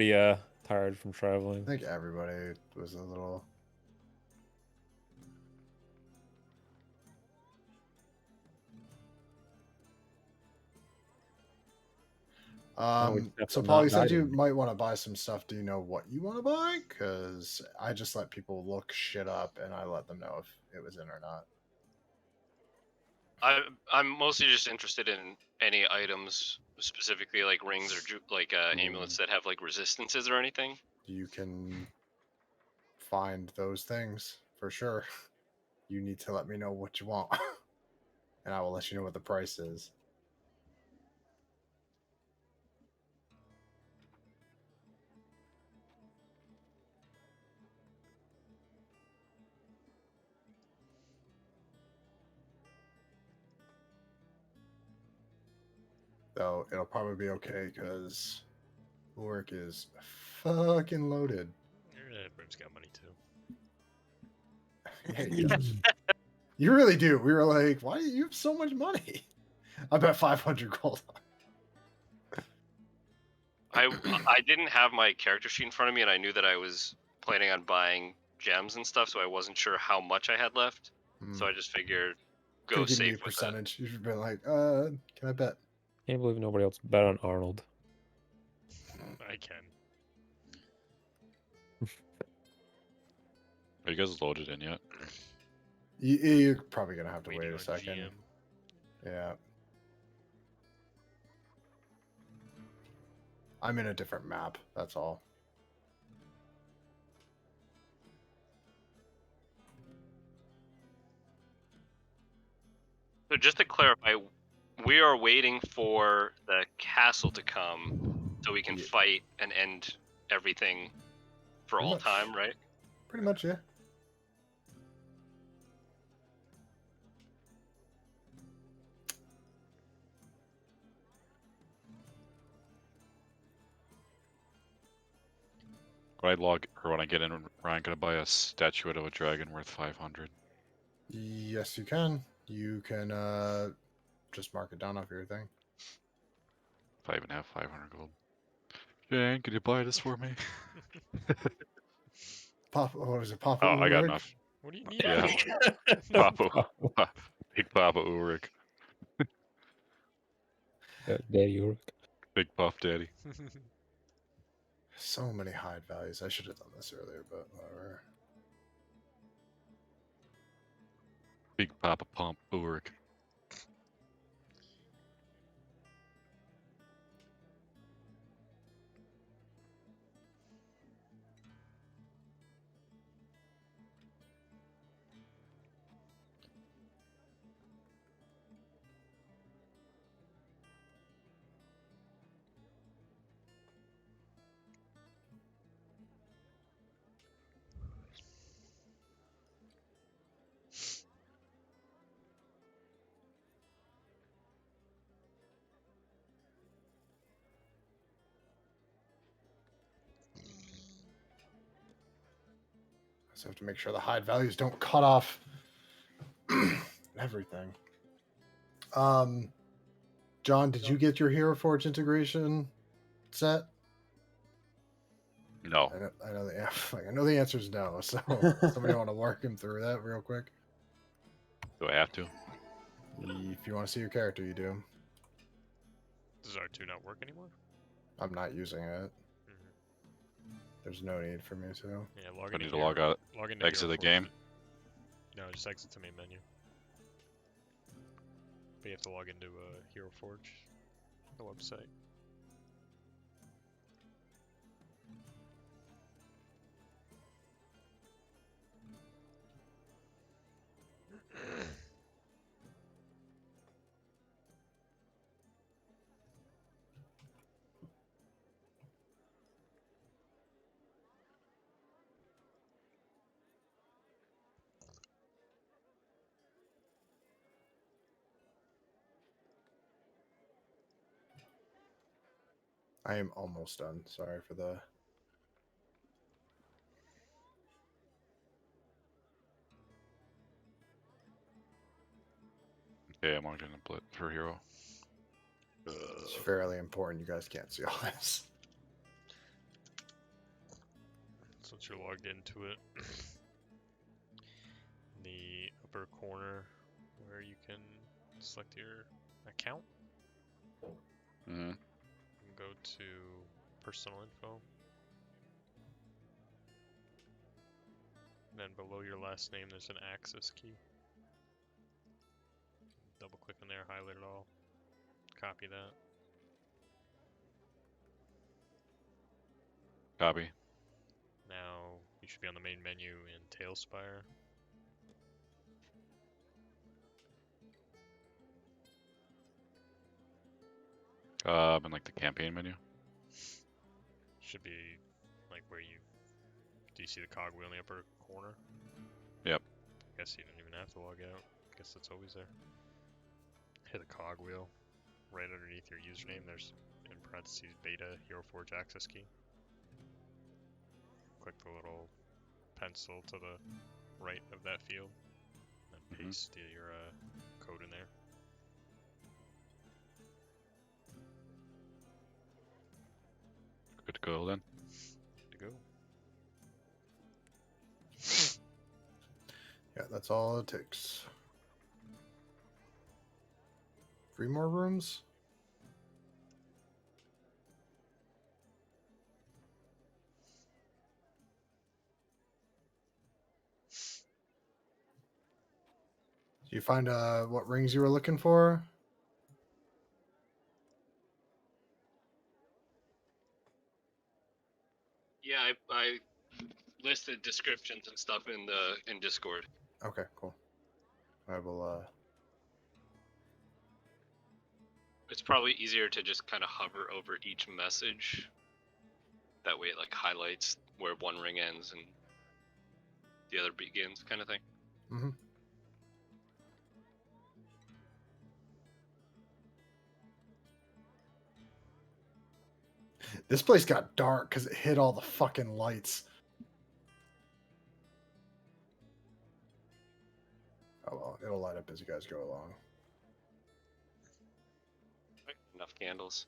Yeah, tired from I traveling. think everybody was a little. So Except I'm Paul, you not said you dying. might want to buy some stuff. Do you know what you want to buy? Because I just let people look shit up, and I let them know if it was in or not. I'm mostly just interested in any items, specifically like rings or like amulets that have like resistances or anything. You can find those things for sure. You need to let me know what you want, and I will let you know what the price is. Though it'll probably be okay because work is fucking loaded. Brim's got money too. Yeah, he does. You really do. We were like, why do you have so much money? I bet 500 gold. I didn't have my character sheet in front of me, and I knew that I was planning on buying gems and stuff, so I wasn't sure how much I had left. So I just figured go Could give me a safe with it. percentage. You should have been like, can I bet? Can't believe nobody else bet on Arnold. I can. Are you guys loaded in yet? You're probably gonna have to Waiting wait a on second. GM. Yeah. I'm in a different map, that's all. So just to clarify, we are waiting for the castle to come so we can Yeah. fight and end everything for Pretty all much. time, right? Pretty much, yeah. When I log, or when I get in, Ryan, gonna buy a statuette of a dragon worth 500. Yes, you can. You can just mark it down off your thing. If I even have 500 gold. Jane, could you buy this for me? Papa, what was it? Papa Oh, I got Ulrich? enough. What do you need? Yeah. for? Papa, Big Papa Ulrich, Daddy Uruk. Big Puff Daddy. So many hide values. I should have done this earlier, but whatever. Big Papa Pump Ulrich. So I have to make sure the hide values don't cut off everything. John, did you get your Hero Forge integration set? No. I know the I know the answer is no. So somebody want to work him through that real quick? Do I have to? If you want to see your character, you do. Does R2 not work anymore? I'm not using it. Mm-hmm. There's no need for me to. Yeah, log I in. need to log out. Log into Exit Hero the game. Forge. No, just exit to main menu. But you have to log into Hero Forge, the website. I am almost done. Sorry for the. Okay, I'm logged in a Blit for Hero. It's fairly important. You guys can't see all this. once you're logged into it. In the upper corner where you can select your account, Mm-hmm. and go to personal info. And then below your last name, there's an access key. Double click in there, highlight it all, copy that. Copy. Now you should be on the main menu in Tailspire. In like the campaign menu. Should be like where you do you see the cogwheel in the upper corner? Yep. I guess you didn't even have to log out. I guess it's always there. Hit the cogwheel. Right underneath your username, there's in parentheses beta Hero Forge access key. Click the little pencil to the right of that field, and then paste your code in there. Good to go then. Good to go. Yeah, that's all it takes. 3 more rooms? Did you find what rings you were looking for? Yeah, I listed descriptions and stuff in Discord. Okay, cool. I will It's probably easier to just kind of hover over each message. That way it like highlights where one ring ends and the other begins, kind of thing. Mm-hmm. This place got dark because it hit all the fucking lights. Oh well, it'll light up as you guys go along. Right, enough candles.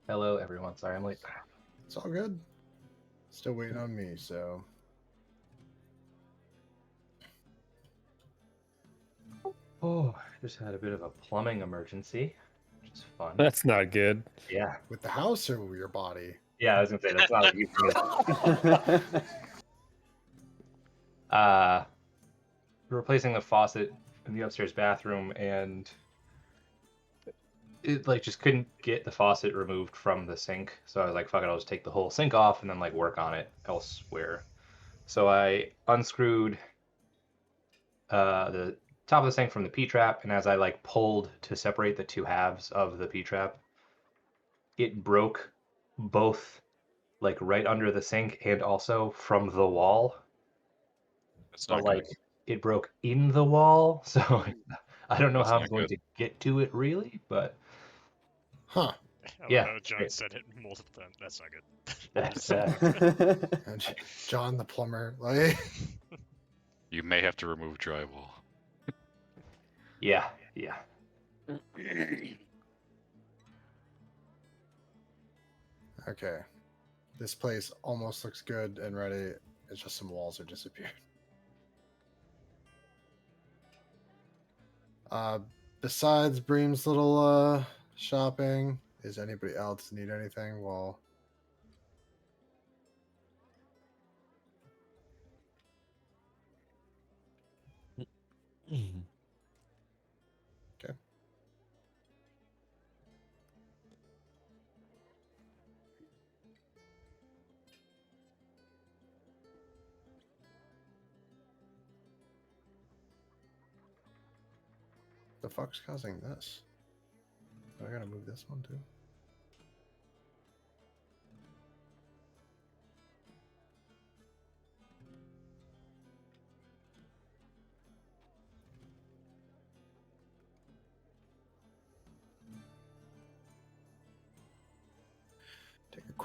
Hello, everyone. Sorry I'm late. It's all good. Still waiting on me, so Oh, just had a bit of a plumbing emergency, which is fun. That's not good. Yeah. with the house or with your body? Yeah, I was gonna say that's not what you forget. Replacing the faucet in the upstairs bathroom, and it like just couldn't get the faucet removed from the sink. So I was like, fuck it, I'll just take the whole sink off and then like work on it elsewhere. So I unscrewed the top of the sink from the P-trap, and as I like pulled to separate the two halves of the P-trap, it broke both like right under the sink and also from the wall. That's But not like good. it broke in the wall, so I don't know That's how I'm not going good. to get to it really, but Huh. I Yeah, love how John great. said it multiple times. That's not good. That's And John the plumber, like You may have to remove drywall. yeah. okay. This place almost looks good and ready. It's just some walls are disappeared. Besides Bream's little shopping, is anybody else need anything? Well, okay. The fuck's causing this? I gotta move this one too.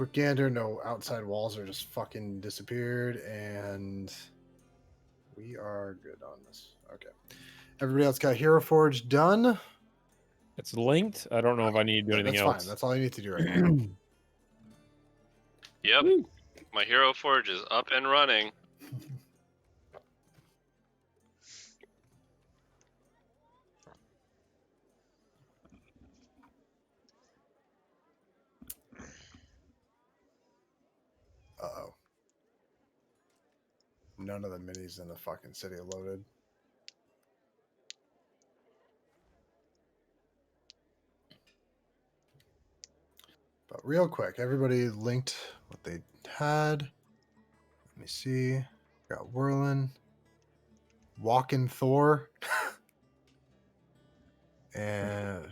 quick gander. No outside walls are just fucking disappeared, and we are good on this. Okay. Everybody else got Hero Forge done. It's linked. I don't know if I need to do anything That's else. fine. That's all you need to do right now. Yep. Woo. My Hero Forge is up and running. Uh-oh. None of the minis in the fucking city are loaded. But real quick, everybody linked what they had. Let me see. Got Whirlin, Walkin' Thor, and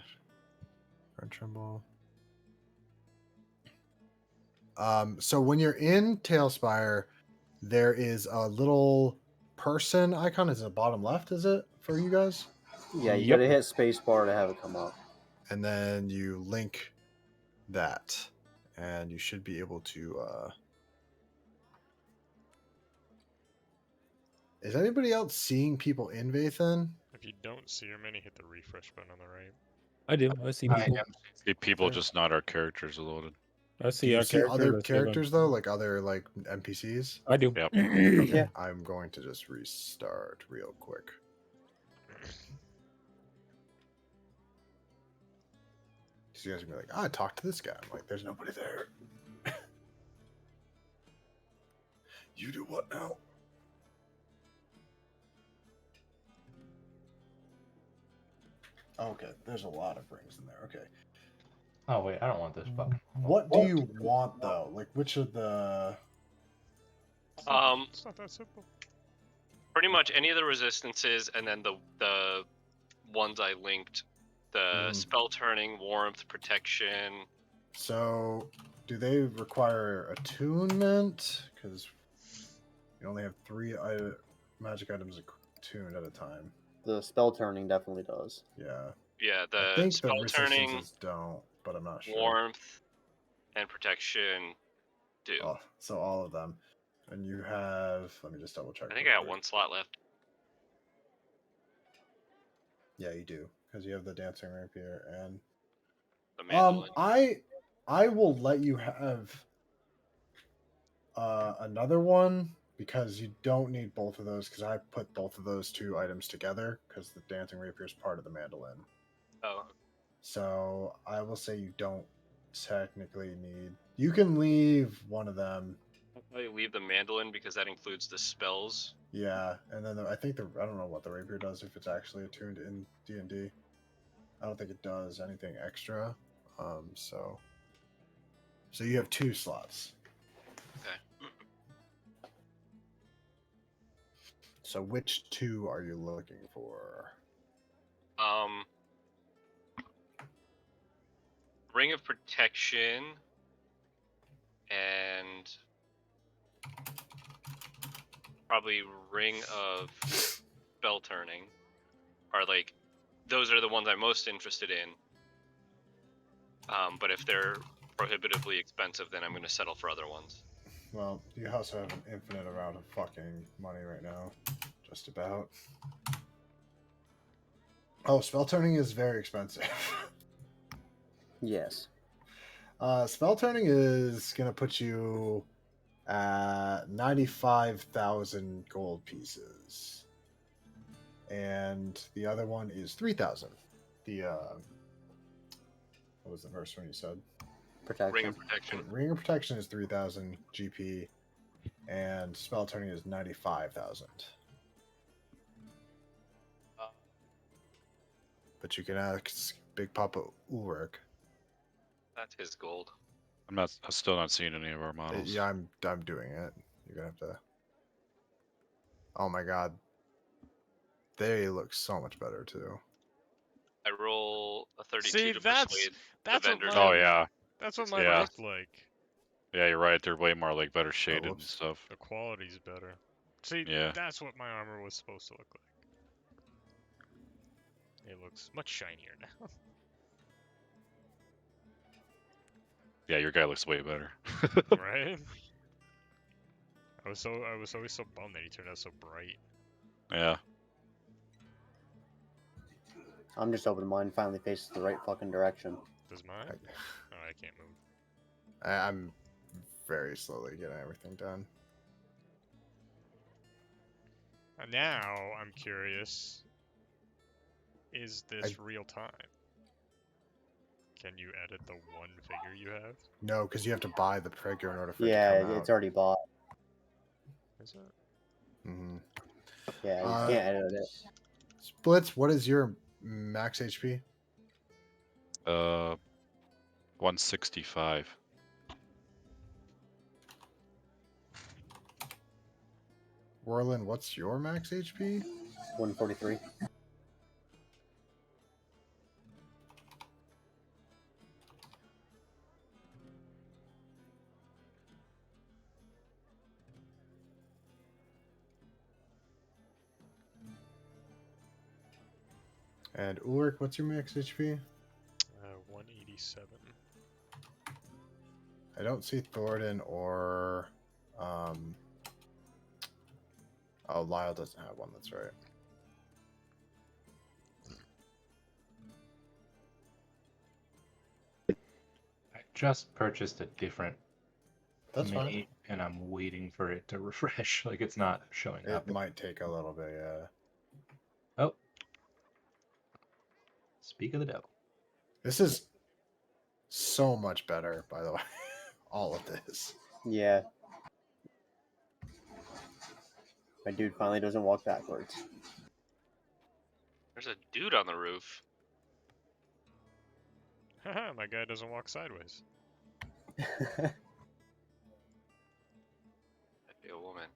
Front Tremble. So when you're in Tailspire, there is a little person icon. Is it bottom left? Is it for you guys? Yeah, you Yep. gotta hit spacebar to have it come up. And then you link that, and you should be able to. Is anybody else seeing people in Vathan? If you don't see your mini, hit the refresh button on the right. I do. I see I people. am. See people, Okay. just not our characters loaded. I Do see you our see other characters. characters though, like other like NPCs? I do. Yep. Yeah. I'm going to just restart real quick. You guys are gonna be like, I talked to this guy. I'm like, there's nobody there. You do what now? Okay, there's a lot of rings in there. Okay. Oh wait, I don't want this button. What do you want though? Like, which of the? It's not that simple. Pretty much any of the resistances, and then the ones I linked, the spell turning, warmth, protection. So, do they require attunement? Because you only have 3 magic items attuned at a time. The spell turning definitely does. Yeah. Yeah, I the think the spell turning, resistances don't, but I'm not sure. warmth, and protection do. Oh, so all of them. And you have. Let me just double check. I think real I got quick. one slot left. Yeah, you do, because you have the dancing rapier and. The mandolin. I will let you have another one because you don't need both of those because I put both of those 2 items together because the dancing rapier is part of the mandolin. Oh, So I will say you don't technically need. You can leave one of them. I'll probably leave the mandolin because that includes the spells. Yeah, and then I think I don't know what the rapier does if it's actually attuned in D&D. I don't think it does anything extra. So you have 2 slots. Okay. So which 2 are you looking for? Ring of Protection and probably Ring of Spell Turning are like, those are the ones I'm most interested in. But if they're prohibitively expensive, then I'm going to settle for other ones. Well, you also have an infinite amount of fucking money right now. Just about. Oh, spell turning is very expensive. Yes. Spell turning is going to put you at 95,000 gold pieces. And the other one is 3,000. The, what was the first one you said? Protection. Ring of Protection. Ring of Protection is 3,000 GP, and spell turning is 95,000. But you can ask Big Papa Ulrich. That's his gold. I'm still not seeing any of our models. Yeah, I'm doing it. You're gonna have to. Oh my god, they look so much better too. I roll a 32 See, to that's persuade the what vendor. mine. Oh yeah, That's what mine Yeah. looked like. yeah, you're right. They're way more like better shaded and whoops. stuff. The quality's better. See, Yeah. that's what my armor was supposed to look like. It looks much shinier now. Yeah, your guy looks way better. Right? I was always so bummed that he turned out so bright. Yeah. I'm just hoping mine finally faces the right fucking direction. Does mine? Oh, I can't move. I'm very slowly getting everything done. And now I'm curious. Is this real time? Can you edit the one figure you have? No, because you have to buy the figure in order for it Yeah, to come it's out. already bought. Is it? Mm-hmm. Yeah, you can't edit it. Splits, what is your max HP? 165. Whirlin, what's your max HP? 143. And Ulrich, what's your max HP? 187. I don't see Thornton or oh, Lyle doesn't have one, that's right. I just purchased a different That's fine. mini, and I'm waiting for it to refresh. Like it's not showing It up. might take a little bit, yeah. Oh, speak of the devil. This is so much better, by the way. All of this. Yeah. My dude finally doesn't walk backwards. There's a dude on the roof. Haha, my guy doesn't walk sideways. That'd be a woman.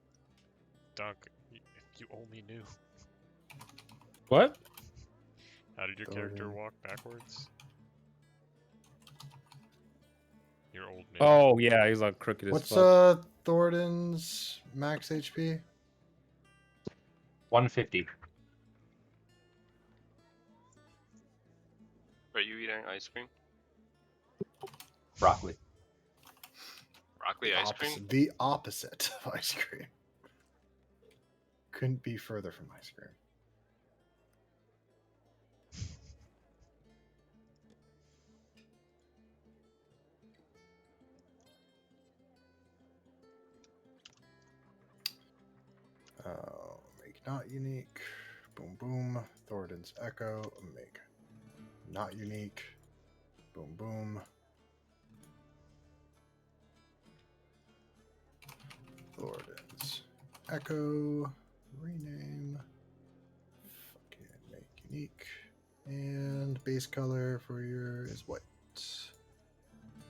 Dunk, if you only knew. What? How did your character walk backwards? Your old man. Oh yeah, he's like crooked as What's fuck. Thornton's max HP? 150. Are you eating ice cream? Broccoli. Broccoli ice cream? The opposite of ice cream. Couldn't be further from ice cream. Make not unique. Boom, boom. Thornton's Echo. Make not unique. Boom, boom. Thornton's Echo. Rename. Fucking make unique. And base color for your is white.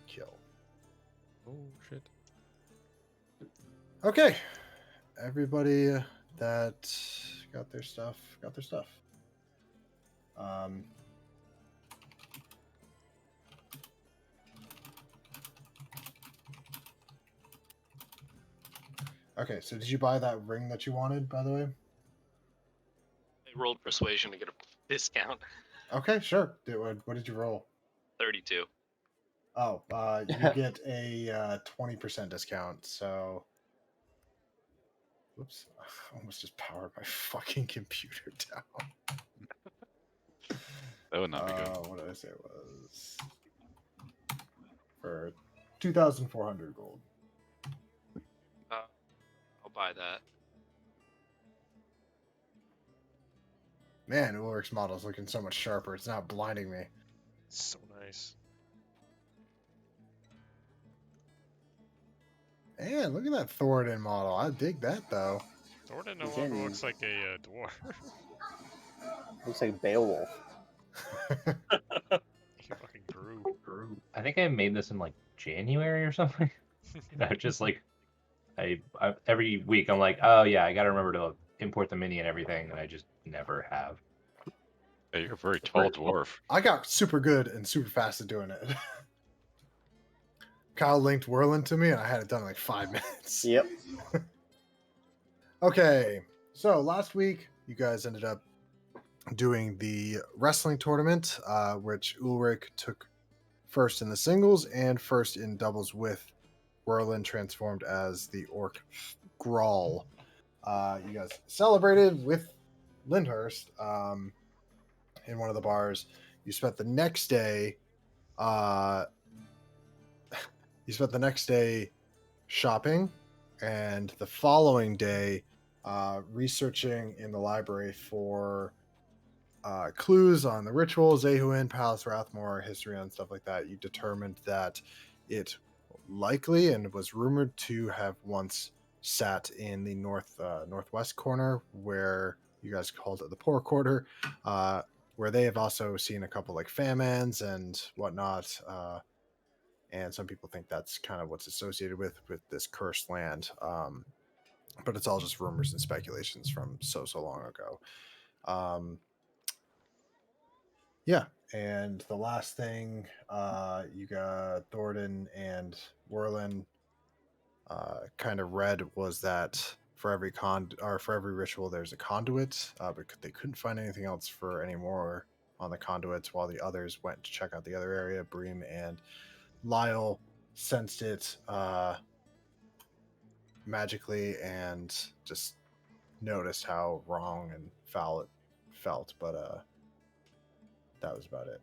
Kill. Oh shit. Okay. Everybody that got their stuff. Okay, so did you buy that ring that you wanted, by the way? I rolled persuasion to get a discount. Okay, sure. What did you roll? 32. Oh, you get a 20% discount, so... Whoops. I almost just powered my fucking computer down. That would not be good. What did I say it was? For 2,400 gold. I'll buy that. Man, Ulrich's model is looking so much sharper. It's not blinding me. So nice. Man, look at that Thornton model. I dig that, though. Thornton no He's longer in. looks like a dwarf. Looks like Beowulf. He fucking grew. I think I made this in like January or something. I just like, I every week I'm like, oh yeah, I gotta remember to import the mini and everything, and I just never have. Yeah, you're a very tall dwarf. I got super good and super fast at doing it. Kyle linked Whirling to me, and I had it done in like 5 minutes. Yep. Okay, so last week you guys ended up doing the wrestling tournament, which Ulrich took first in the singles and first in doubles with Whirlin transformed as the Orc Grawl. You guys celebrated with Lyndhurst in one of the bars. You spent the next day shopping, and the following day researching in the library for clues on the ritual, Zehuin, Palace Rathmore, history and stuff like that. You determined that it likely and was rumored to have once sat in the northwest corner, where you guys called it the poor quarter, where they have also seen a couple like famines and whatnot. And some people think that's kind of what's associated with this cursed land. But it's all just rumors and speculations from so long ago. Yeah, and the last thing you got Thornton and Whirlin kind of read was that for every ritual there's a conduit, but they couldn't find anything else for any more on the conduits, while the others went to check out the other area. Bream and Lyle sensed it magically and just noticed how wrong and foul it felt, but that was about it.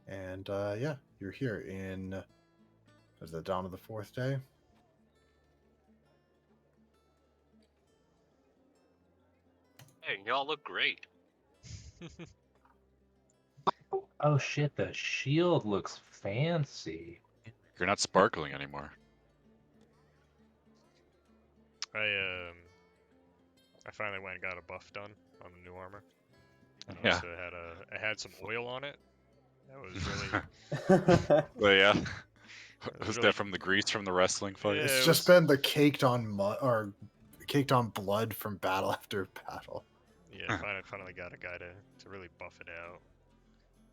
And yeah, you're here in is the dawn of the fourth day. Hey, y'all look great. Oh shit, the shield looks fancy. You're not sparkling anymore. I finally went and got a buff done on the new armor. And Yeah. also it had some oil on it. That was really But yeah. was Was really- that from the grease from the wrestling fight? Yeah, It's it just was- been the caked on mud or caked on blood from battle after battle. yeah, finally got a guy to really buff it out.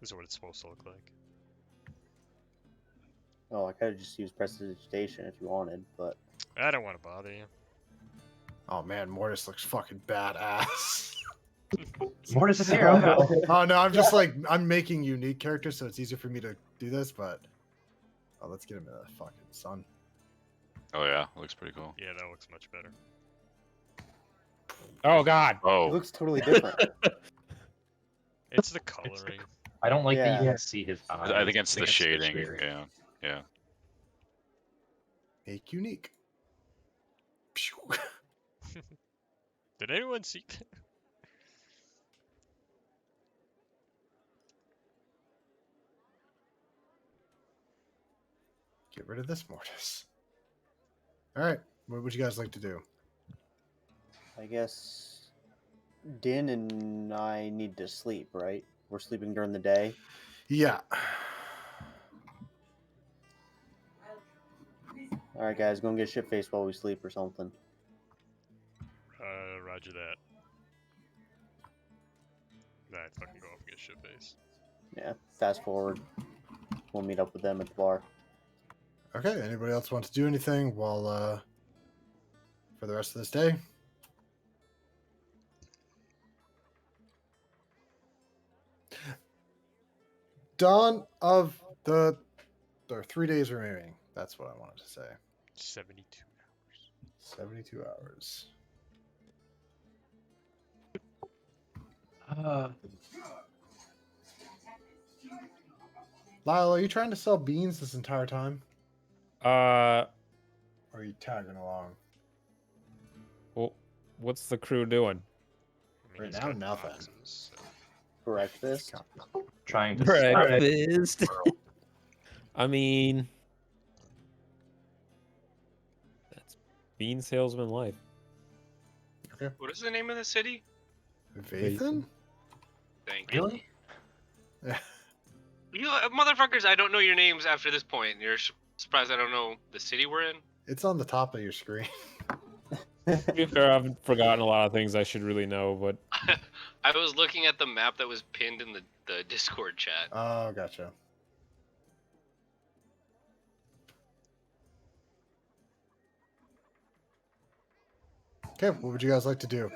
This is what it's supposed to look like. Oh, I could have just used prestidigitation if you wanted, but I don't want to bother you. Oh man, Mortis looks fucking badass. Mortis is here. Oh no. Oh no, I'm just like I'm making unique characters, so it's easier for me to do this. But let's get him in the fucking sun. Oh yeah, looks pretty cool. Yeah, that looks much better. Oh God. it Oh, looks totally different. It's the coloring. I don't like that you Yeah. can see his eyes. I think it's the it's shading. Yeah. Make unique. Pew. Did anyone see that? Get rid of this Mortis. All right, what would you guys like to do? I guess Din and I need to sleep, right? We're sleeping during the day. Yeah. All right, guys, go and get shit faced while we sleep or something. Roger that. Nah, I'd fucking go off and get shit faced. Yeah. Fast forward. We'll meet up with them at the bar. Okay. Anybody else want to do anything while for the rest of this day? Dawn of the there are 3 days remaining. That's what I wanted to say. 72 hours. 72 hours. Lyle, are you trying to sell beans this entire time? Or are you tagging along? Well, what's the crew doing? I mean, Right he's now, got nothing. boxes, so- Breakfast. Trying to spread Breakfast. I mean, that's bean salesman life. What is the name of the city? Vathan? Thank you. Really? You motherfuckers, I don't know your names after this point. You're surprised I don't know the city we're in? It's on the top of your screen. To be fair, I've forgotten a lot of things I should really know, but I was looking at the map that was pinned in the Discord chat. Oh, gotcha. Okay, what would you guys like to do?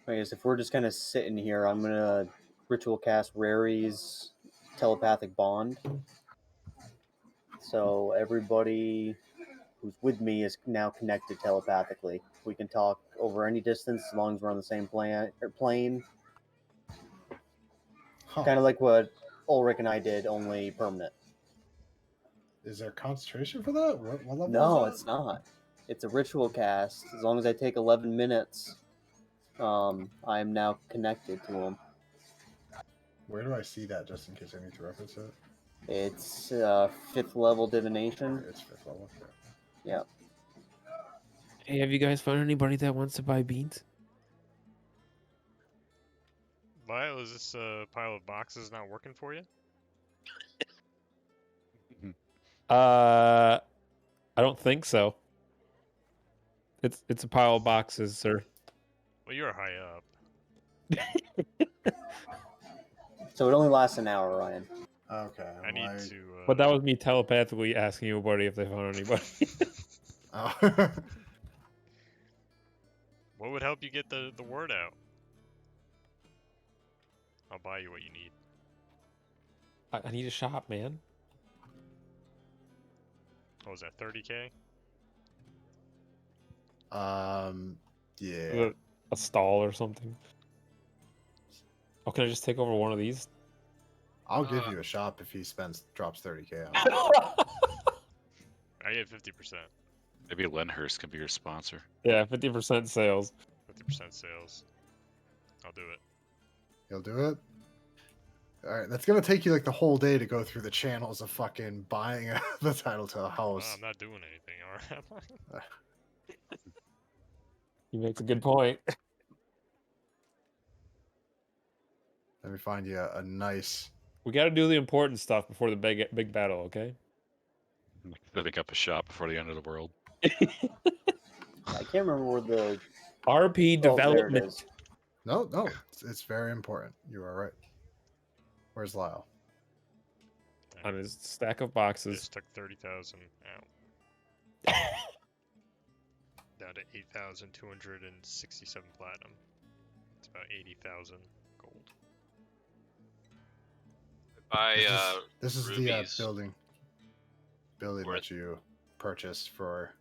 I guess if we're just kind of sitting here, I'm gonna ritual cast Rary's telepathic bond. So everybody who's with me is now connected telepathically. We can talk over any distance as long as we're on the same plane. Huh. Kind of like what Ulrich and I did, only permanent. Is there concentration for that? What level No, is it's not. It's a ritual cast. As long as I take 11 minutes, I am now connected to him. Where do I see that, just in case I need to reference it? It's 5th level divination. It's 5th level. Okay. Yeah. Hey, have you guys found anybody that wants to buy beans? Lyle, is this pile of boxes not working for you? I don't think so. It's a pile of boxes, sir. Well, you're high up. So it only lasts an hour, Ryan. Okay. I need to. But that was me telepathically asking you, buddy, if they found anybody. Oh. What would help you get the word out? I'll buy you what you need. I need a shop, man. What was that, 30K? Yeah. A stall or something. Oh, can I just take over one of these? I'll give you a shop if he drops 30K on it. I get 50%. Maybe Lenhurst can be your sponsor. Yeah, 50% sales. 50% sales. I'll do it. You'll do it? Alright, that's gonna take you like the whole day to go through the channels of fucking buying the title to a Well, house. I'm not doing anything, alright? He makes a good point. Let me find you a nice. We got to do the important stuff before the big battle, okay? Setting up a shop before the end of the world. I can't remember where the RP Oh, there it development. is. No, it's very important. You are right. Where's Lyle? On his stack of boxes. Just took 30,000 out. Down to 8,267 platinum. It's about 80,000 gold. Buy This is the rubies. building Where- that you purchased for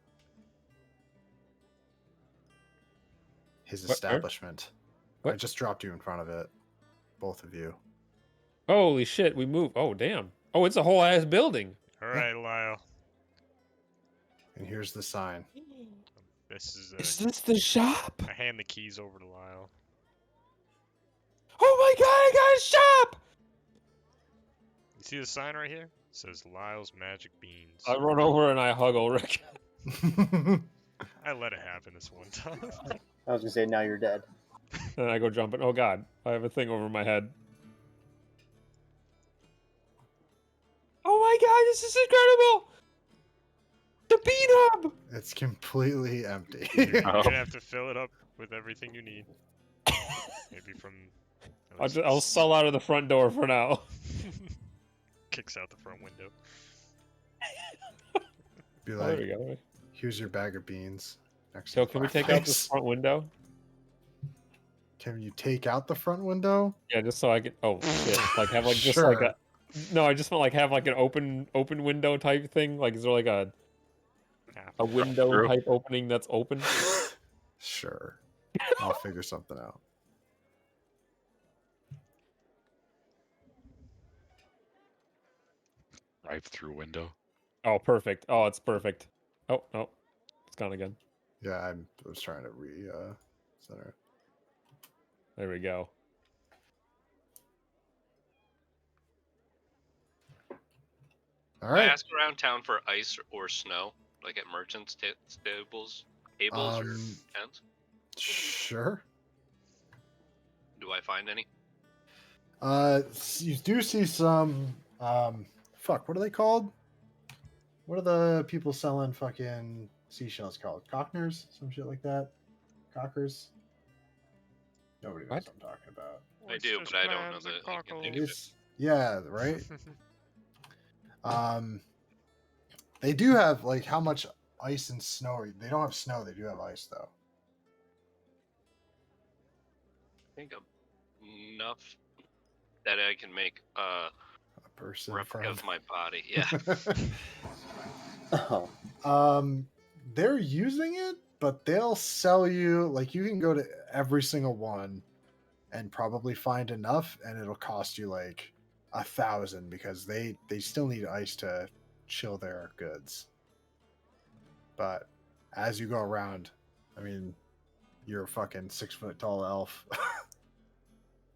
his Where? establishment. I What? just dropped you in front of it, both of you. Holy shit, we moved. Oh, damn. Oh, it's a whole ass building. Alright, Lyle. And here's the sign. This is Is this the shop? I hand the keys over to Lyle. Oh my god, I got a shop! You see the sign right here? It says Lyle's Magic Beans. I run over and I hug Ulrich. I let it happen this one time. I was gonna say now you're dead. And I go jumping. Oh god, I have a thing over my head. Oh my god, this is incredible! The bean hub! It's completely empty. You're gonna have to fill it up with everything you need. Maybe from. I'll sell out of the front door for now. Kicks out the front window. Be Oh, there we like, go. here's your bag of beans. Next So to the can we take out this fireplace. front window? Can you take out the front window? Yeah, just so I can. Oh shit! Like have like just like a. No, I just want like have like an open window type thing. Like is there like a window True. type opening that's open? Sure. I'll figure something out. Drive-through window. Oh, perfect. Oh, it's perfect. Oh no, it's gone again. Yeah, I was trying to center. There we go. All I right. ask around town for ice or snow, like at merchants' tables or tents. Sure. Do I find any? You do see some. Fuck. What are they called? What are the people selling fucking seashells called? Cockners? Some shit like that. Cockers. Nobody knows what I'm talking about. I do, but I don't know the- I can think of it. Yeah, right. They do have like how much ice and snow? They don't have snow. They do have ice though. I think enough that I can make a A person replica from. of my body. Yeah. Oh, They're using it, but they'll sell you like you can go to every single one and probably find enough, and it'll cost you like 1,000 because they still need ice to chill their goods. But as you go around, I mean, you're a fucking 6 foot tall elf.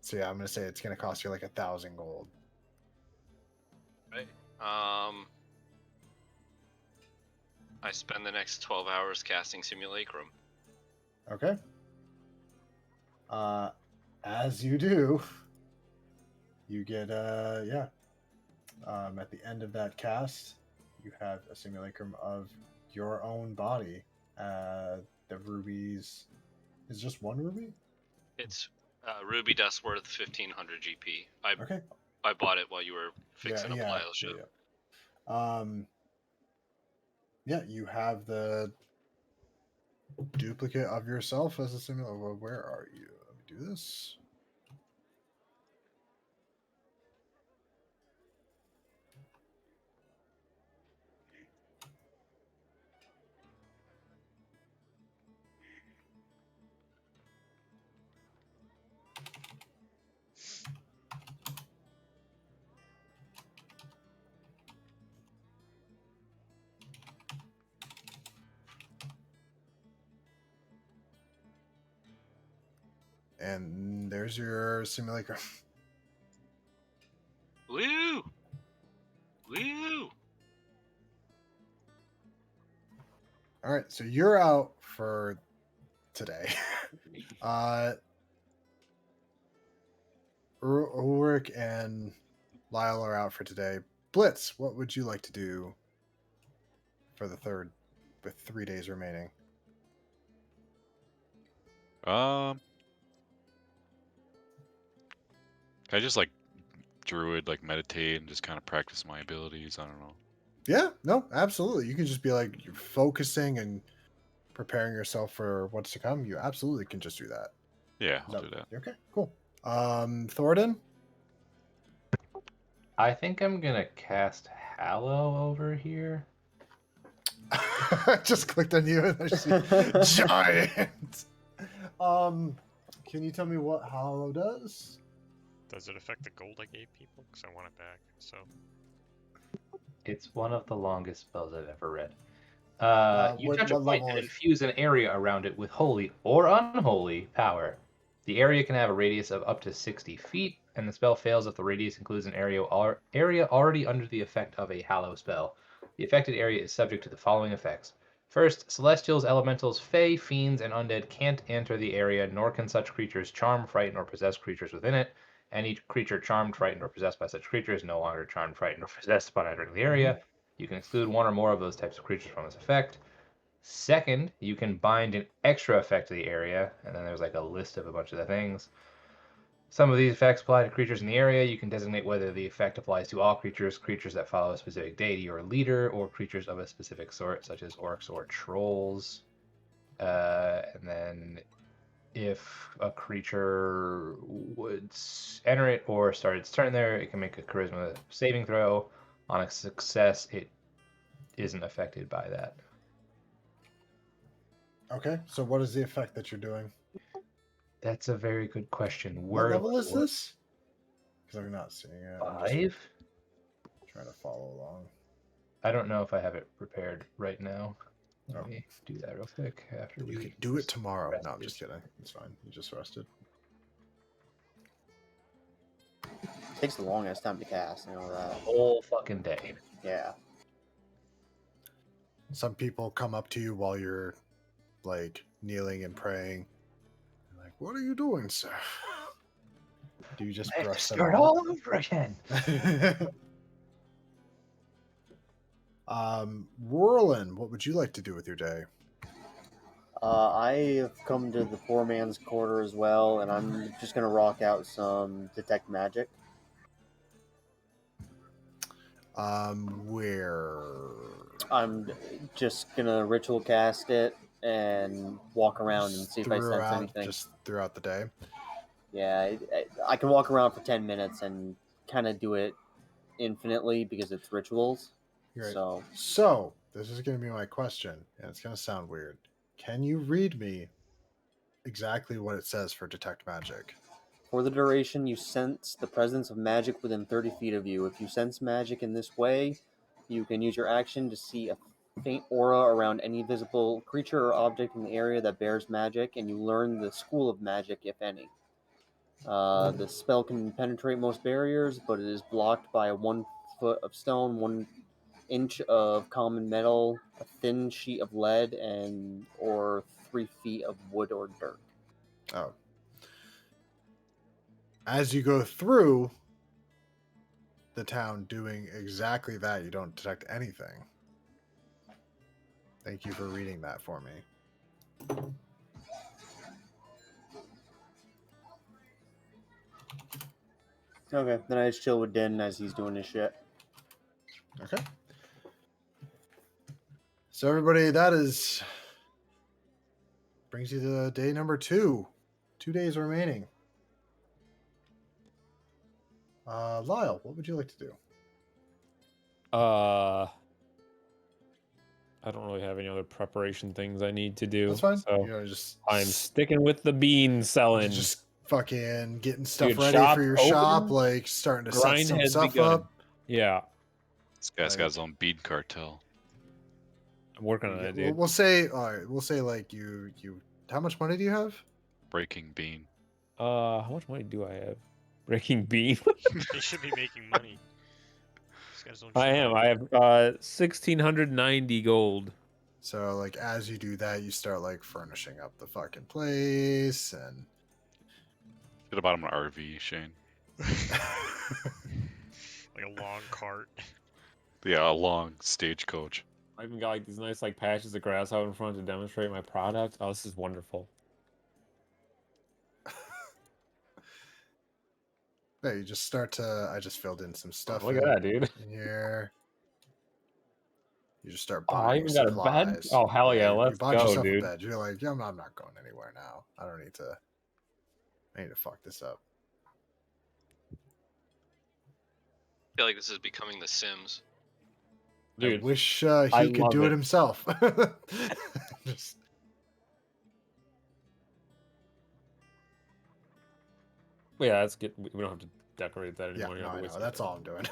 So yeah, I'm gonna say it's gonna cost you like 1,000 gold. Right. I spend the next 12 hours casting Simulacrum. Okay. As you do, you get at the end of that cast, you have a simulacrum of your own body. The rubies is just one ruby. It's ruby dust worth 1500 GP. Okay. I bought it while you were fixing a pile ship. Yeah, you have the duplicate of yourself as a simulator. Well, where are you? Let me do this. And there's your simulacrum. Woo! Woo! All right, so you're out for today. Ulrich and Lyle are out for today. Blitz, what would you like to do for the third, with 3 days remaining? Can I just like druid, like meditate and just kind of practice my abilities? I don't know. Yeah, no, absolutely. You can just be like you're focusing and preparing yourself for what's to come. You absolutely can just do that. Yeah, I'll do that. Okay, cool. Thornton? I think I'm gonna cast Hallow over here. I just clicked on you and I see giant. Can you tell me what Hollow does? Does it affect the gold I gave people? Because I want it back. So It's one of the longest spells I've ever read. You what touch a point level and is- infuse an area around it with holy or unholy power. The area can have a radius of up to 60 feet, and the spell fails if the radius includes an area already under the effect of a Hallow spell. The affected area is subject to the following effects. First, celestials, elementals, fae, fiends, and undead can't enter the area, nor can such creatures charm, frighten, or possess creatures within it. Any creature charmed, frightened, or possessed by such creatures is no longer charmed, frightened, or possessed upon entering the area. You can exclude one or more of those types of creatures from this effect. Second, you can bind an extra effect to the area, and then there's like a list of a bunch of the things. Some of these effects apply to creatures in the area. You can designate whether the effect applies to all creatures, creatures that follow a specific deity or leader, or creatures of a specific sort, such as orcs or trolls. And then if a creature would enter it or start its turn there, it can make a charisma saving throw. On a success, it isn't affected by that. Okay, so what is the effect that you're doing? That's a very good question. What level is this? Because I'm not seeing it. I'm just 5? trying to follow along. I don't know if I have it prepared right now. Let Oh. me do that real quick after You we can do it tomorrow. rest No, I'm this. just kidding. It's fine. You just rested. takes the longest time to cast. You know that. Whole fucking day. Yeah. Some people come up to you while you're like kneeling and praying. They're like, "What are you doing, sir?" Do you just I have to brush them start off? all over again. Whirlin, what would you like to do with your day? I have come to the poor man's quarter as well, and I'm just gonna rock out some detect magic. Where? I'm just gonna ritual cast it and walk around and see if I sense anything. Just throughout the day. Yeah, I can walk around for 10 minutes and kind of do it infinitely because it's rituals. Right. So, So, this is going to be my question, and it's going to sound weird. Can you read me exactly what it says for detect magic? for the duration, you sense the presence of magic within 30 feet of you. If you sense magic in this way, you can use your action to see a faint aura around any visible creature or object in the area that bears magic, and you learn the school of magic, if any. The spell can penetrate most barriers, but it is blocked by 1 foot of stone, 1 inch of common metal, a thin sheet of lead, and or 3 feet of wood or dirt. Oh. As you go through the town doing exactly that, you don't detect anything. Thank you for reading that for me. Okay, then I just chill with Din as he's doing his shit. Okay. So everybody, that brings you to day number 2. 2 days remaining. Lyle, what would you like to do? I don't really have any other preparation things I need to do. That's fine. So You know, just I'm sticking with the bean selling. just fucking getting stuff Dude, ready shop for your open, shop, like starting to set grind some has stuff begun. up. Yeah, This guy's got his own bead cartel. I'm working on it, dude. We'll say, all right. We'll say like you. How much money do you have? Breaking bean. How much money do I have? Breaking bean. They should be making money. These guys don't I shut am. up. I have 1,690 gold. So like as you do that, you start like furnishing up the fucking place and. Should have bought him an RV, Shane. Like a long cart. Yeah, a long stagecoach. I even got like these nice like patches of grass out in front to demonstrate my product. Oh, this is wonderful. Yeah, you just start to. I just filled in some stuff. Look at that, dude. in here. You just start Oh, I buying even got a bed? supplies. Oh, hell yeah, you let's bought go, yourself dude. a bed. You're like, yeah, I'm not going anywhere now. I don't need to. I need to fuck this up. I feel like this is becoming The Sims. Dude, I wish I he could love do it it. himself. Just yeah, that's good. We don't have to decorate that yeah, anymore. You no, have to I waste know. That's time. all I'm doing.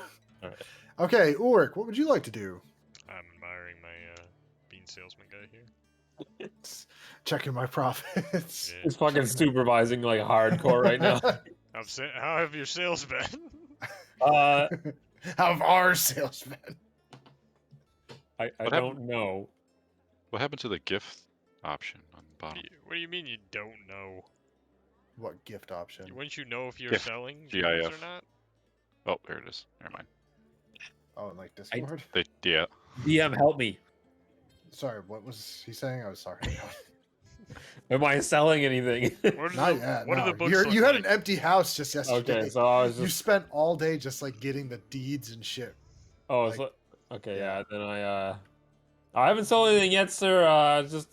Alright. Okay, Ulrich, what would you like to do? I'm admiring my bean salesman guy here. Checking my profits. Yeah. He's fucking supervising like hardcore right now. How have your sales been? Uh, How have our salesmen? I What don't happened? know. What happened to the gift option on the bottom? What do you mean you don't know? What gift option? Wouldn't you know if you're GIF. selling GIF. beans or not? Oh, there it is. Never mind. Oh, in like Discord? Yeah. DM, help me. Sorry, what was he saying? I was sorry. Am I selling anything? What, Not yet. what no. do the books You're, look you had like? an empty house just yesterday. Okay, so I was You just. spent all day just like getting the deeds and shit. Oh, like- so, okay, yeah. yeah. Then I haven't sold anything yet, sir. I was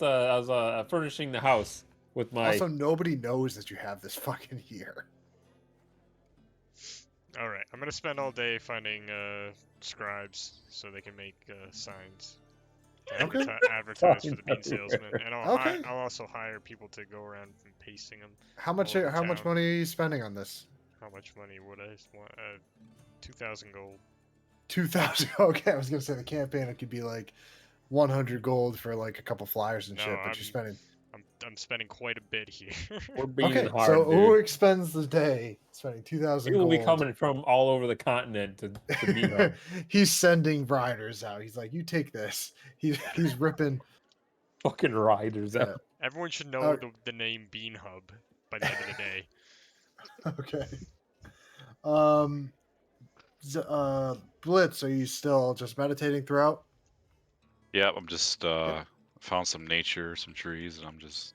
furnishing the house with my. Also, nobody knows that you have this fucking here. Alright, I'm gonna spend all day finding scribes so they can make signs. To Okay. advertise for the bean salesman, and Okay. I'll also hire people to go around and pasting them. How much? All over How much town. money are you spending on this? How much money would I want? 2,000 gold. 2,000. Okay, I was gonna say the campaign could be like 100 gold for like a couple flyers and No, shit, but you're spending. I'm spending quite a bit here. We're being Okay, hard, so dude. Ulrich spends the day spending 2,000 People gold. will be coming from all over the continent to meet him. He's sending riders out. He's like, "You take this." He's ripping. Fucking riders Yeah. out. Everyone should know Okay. the name Bean Hub by the end of the day. Okay. Blitz, are you still just meditating throughout? Yeah, I'm just found some nature, some trees, and I'm just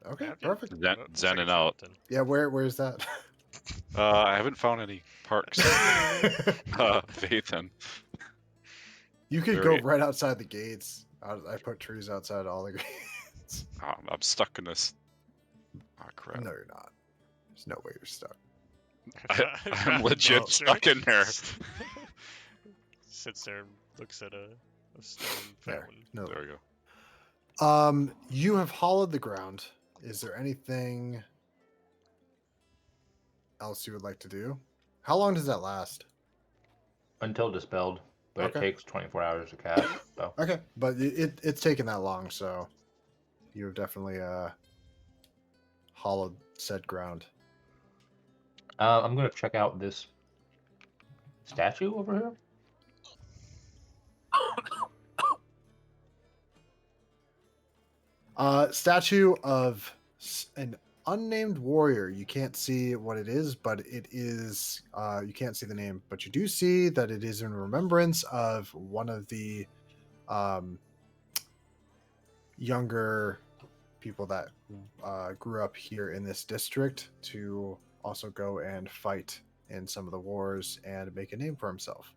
Okay, Have you? perfect. zen- That looks like a zenning out. fountain. Yeah, where's that? I haven't found any parks. Vathan. You could Very- go right outside the gates. I put trees outside all the gates. I'm stuck in this. Oh crap. No, you're not. There's no way you're stuck. I'm legit stuck in there. Sits there and looks at a stone There. fountain. No. There we go. You have hollowed the ground. Is there anything else you would like to do? How long does that last? Until dispelled, but Okay. it takes 24 hours to cast. So Okay, but it's taken that long, so you have definitely hollowed said ground. I'm gonna check out this statue over here. Statue of an unnamed warrior. You can't see what it is, but it is. You can't see the name, but you do see that it is in remembrance of one of the younger people that grew up here in this district to also go and fight in some of the wars and make a name for himself.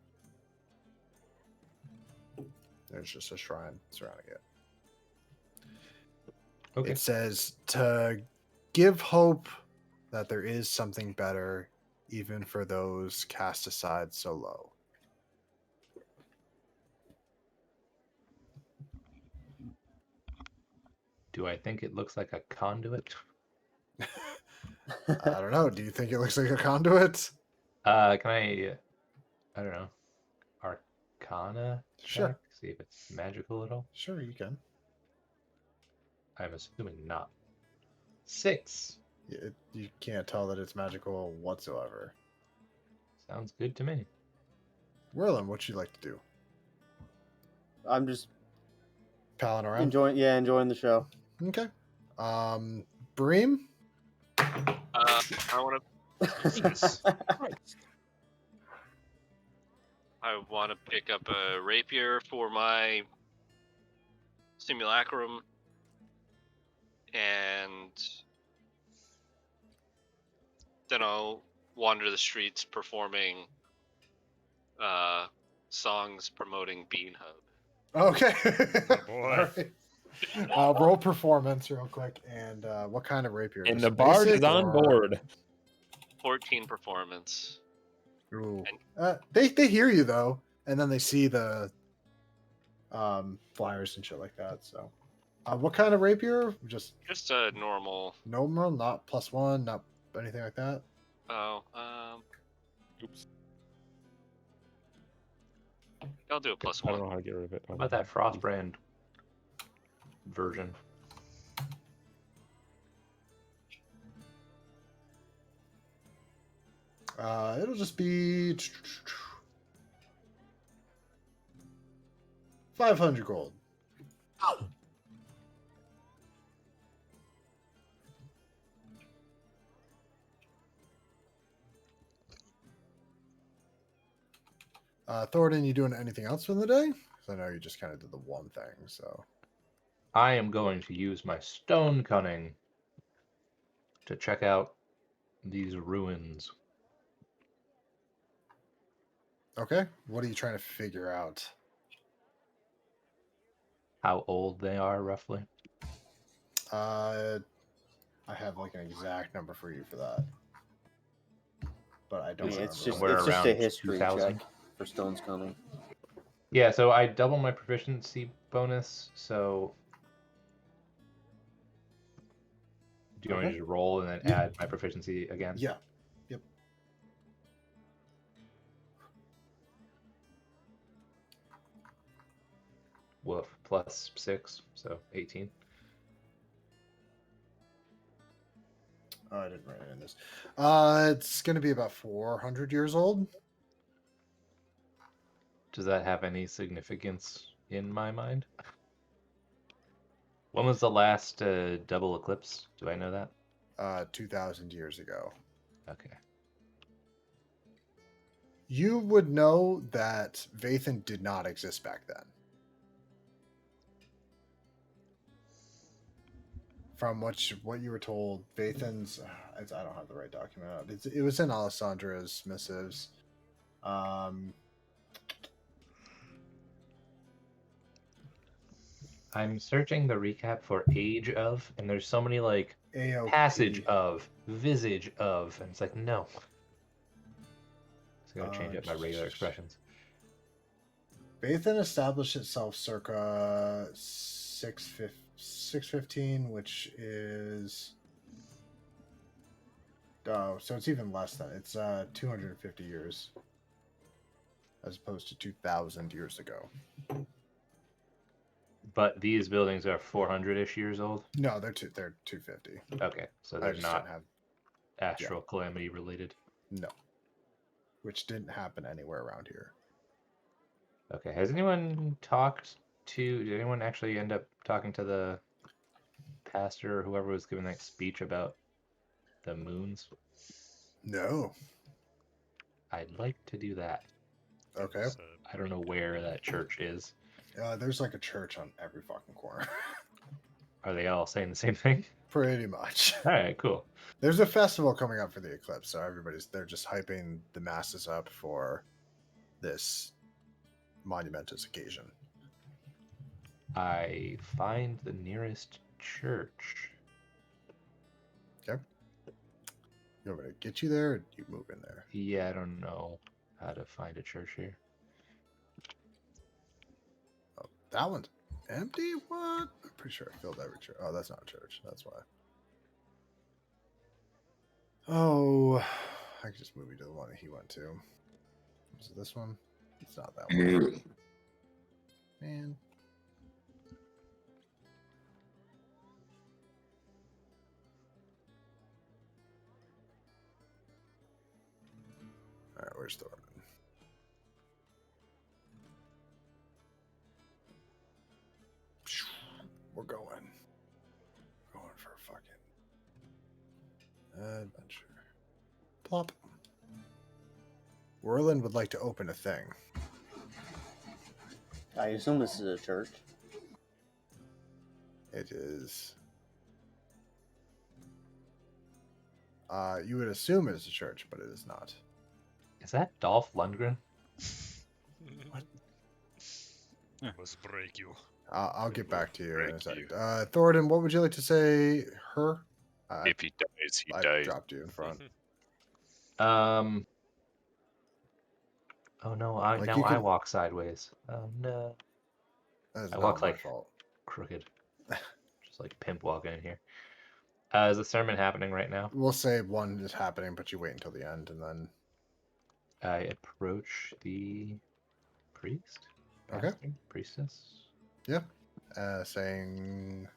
There's just a shrine surrounding it. Okay. It says to give hope that there is something better, even for those cast aside so low. Do I think it looks like a conduit? I don't know. Do you think it looks like a conduit? Can I don't know, Arcana Sure. check? See if it's magical at all. Sure, you can. I'm assuming not. 6. You can't tell that it's magical whatsoever. Sounds good to me. Whirlin, what you like to do? I'm just Palling around? enjoying the show. Okay. Bream? I want to. I want to pick up a rapier for my simulacrum, and then I'll wander the streets performing songs promoting Bean Hub. Okay. Oh, boy. All right. Roll performance real quick. And what kind of rapier? And Just the bard is basic on or- board. 14 performance. Ooh. They hear you though, and then they see the flyers and shit like that. So, what kind of rapier? Just Just a normal. normal, not +1, not anything like that. Oh, Oops. I'll do a plus I don't one. know how to get rid of it. How about that Frostbrand version? It'll just be 500 gold. Thornton, you doing anything else for the day? Because I know you just kind of did the one thing. So I am going to use my stone cunning to check out these ruins. okay, what are you trying to figure out? How old they are, roughly. I have like an exact number for you for that, but I don't. I mean, it's just We're it's just a around history 2000. check for Stone's Coming. Yeah, so I double my proficiency bonus, so do you want me to Okay. just roll and then Yeah. add my proficiency again? Yeah. Yep. Woof, plus 6, so 18. Oh, I didn't write it in this. It's going to be about 400 years old. Does that have any significance in my mind? When was the last double eclipse? Do I know that? 2,000 years ago. Okay. You would know that Vathan did not exist back then. From what you were told, Vathan's... I don't have the right document out. It was in Alessandra's missives. I'm searching the recap for age of, and there's so many like AOP. passage of, visage of, and it's like no. Just gotta change up my regular expressions. Bathan established itself circa 615, which is so it's even less than it's 250 years, as opposed to 2,000 years ago. But these buildings are 400-ish years old. No, they're 250. Okay, so I they're just not didn't have astral calamity related. no, which didn't happen anywhere around here. Okay, has anyone talked to? Did anyone actually end up talking to the pastor or whoever was giving that speech about the moons? No. I'd like to do that. Okay. Just, I don't know where that church is. There's like a church on every fucking corner. Are they all saying the same thing? Pretty much. All right, cool. There's a festival coming up for the eclipse, so they're just hyping the masses up for this monumentous occasion. I find the nearest church. Okay. You want me to get you there, or you move in there? Yeah, I don't know how to find a church here. Oh, that one's empty? What? I'm pretty sure I filled every church. Oh, that's not a church. That's why. Oh, I could just move you to the one that he went to. Is it this one? It's not that one. Man. Alright, where's Thornton? We're going. Going for a fucking adventure. Plop. Werlin would like to open a thing. I assume this is a church. It is. You would assume it is a church, but it is not. Is that Dolph Lundgren? What? Must break you. I'll get back to you in a Thank second. you. Thornton, what would you like to say? Her? If he dies, he I dies. dropped you in front. Oh no! Like, now you I can- walk sideways. Oh no! That is I not walk my like- fault. Crooked. Just like pimp walking in here. Is the sermon happening right now? We'll say one is happening, but you wait until the end, and then I approach the priest. Okay. Pastor, priestess. saying,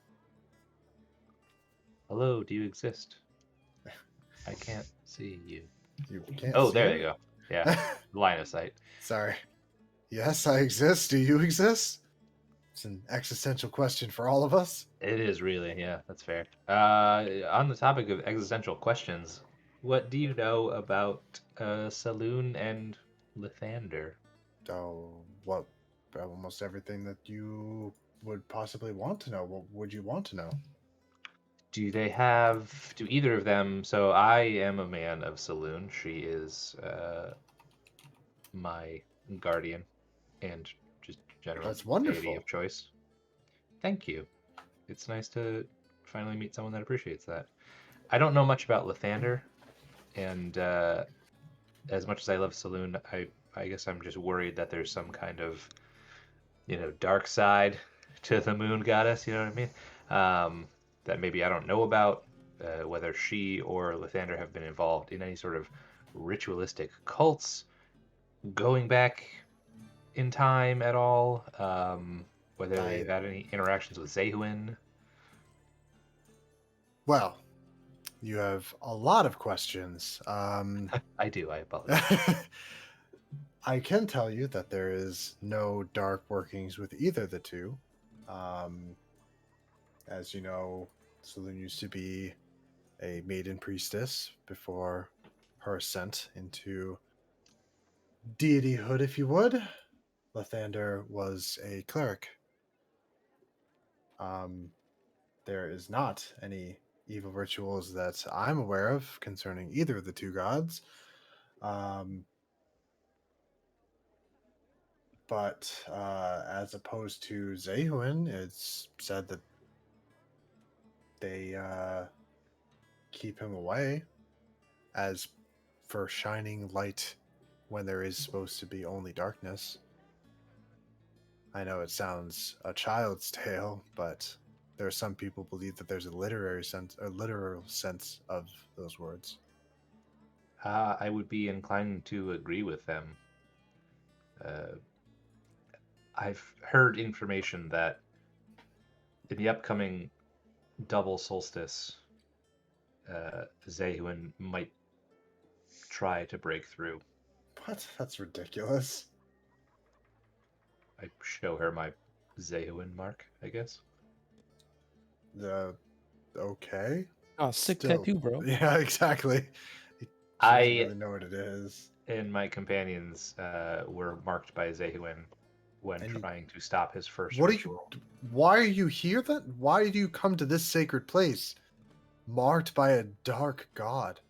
Hello, do you exist? I can't see you. you can't. Oh, see there me? you go. Yeah, line of sight. Sorry. Yes, I exist. Do you exist? It's an existential question for all of us. It is really, yeah, that's fair. On the topic of existential questions, what do you know about Saloon and Lathander? Oh, what? Almost everything that you would possibly want to know. What would you want to know? Do either of them? So I am a man of Saloon. She is my guardian and just general That's deity wonderful. of choice. Thank you. It's nice to finally meet someone that appreciates that. I don't know much about Lathander, and as much as I love Saloon, I guess I'm just worried that there's some kind of, dark side to the moon goddess. You know what I mean? That maybe I don't know about. Whether she or Lathander have been involved in any sort of ritualistic cults, going back in time at all. Whether they've had any interactions with Zehuin. Well, you have a lot of questions. I do. I apologize. I can tell you that there is no dark workings with either the two. As you know, Saloon used to be a maiden priestess before her ascent into deityhood, if you would. Lathander was a cleric. There is not any evil rituals that I'm aware of concerning either of the two gods. but as opposed to Zehuin, it's said that they keep him away as for shining light when there is supposed to be only darkness. I know it sounds a child's tale, but there are some people believe that there's a literal sense of those words. I would be inclined to agree with them. I've heard information that in the upcoming double solstice, Zehuin might try to break through. What? That's ridiculous. I show her my Zehuin mark, I guess. Okay. Oh, sick Still- tattoo, bro. Yeah, exactly. She I- doesn't really know what it is. And my companions were marked by Zehuin when And you- trying to stop his first What are ritual. you? Why are you here then? Why do you come to this sacred place, marked by a dark god?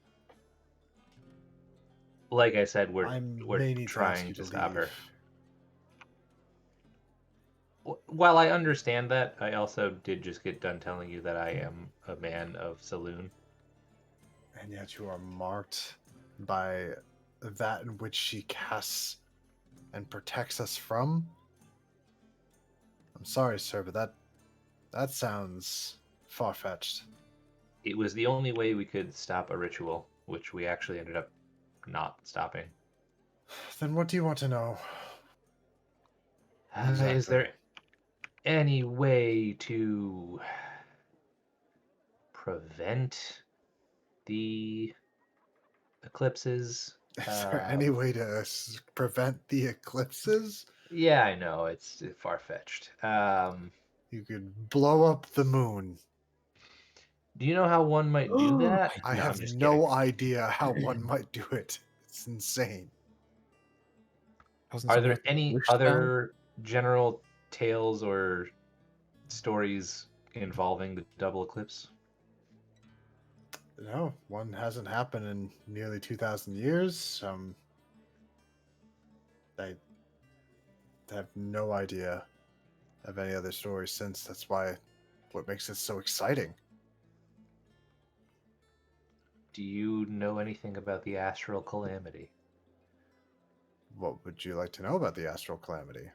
Like I said, I we're may need to ask trying you to to stop her. leave. While I understand that, I also did just get done telling you that I am a man of Saloon. And yet you are marked by that in which she casts and protects us from. I'm sorry, sir, but that sounds far-fetched. It was the only way we could stop a ritual, which we actually ended up not stopping. Then what do you want to know? Is Exactly. there any way to prevent the eclipses? Is there any way to prevent the eclipses? Yeah, I know it's far-fetched. You could blow up the moon. Do you know how one might do that? I No, I'm have just no kidding. idea how one might do it. It's insane. Are there any other general tales or stories involving the double eclipse? No, one hasn't happened in nearly 2,000 years. I have no idea of any other stories since. That's what makes it so exciting. Do you know anything about the astral calamity? What would you like to know about the astral calamity?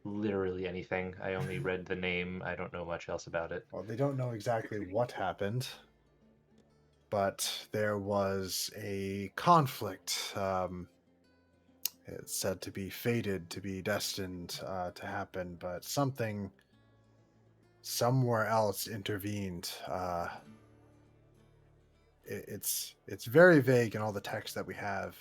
Literally anything. I only read the name. I don't know much else about it. Well, they don't know exactly what happened, but there was a conflict. It's said to be fated, to be destined to happen, but something somewhere else intervened. It's very vague in all the text that we have,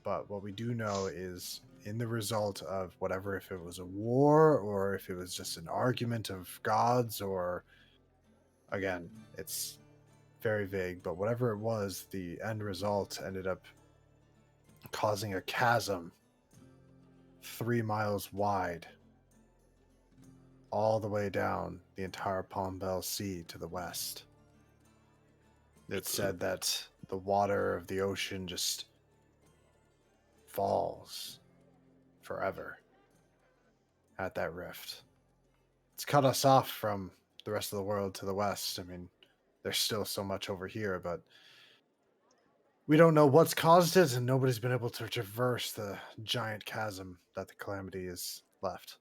but what we do know is in the result of whatever, if it was a war or if it was just an argument of gods, or again, it's very vague, but whatever it was, the end result ended up causing a chasm 3 miles wide all the way down the entire Pombel Sea to the west. It's said that the water of the ocean just falls forever at that rift. It's cut us off from the rest of the world to the west. I mean, there's still so much over here, but we don't know what's caused it, and nobody's been able to traverse the giant chasm that the calamity has left.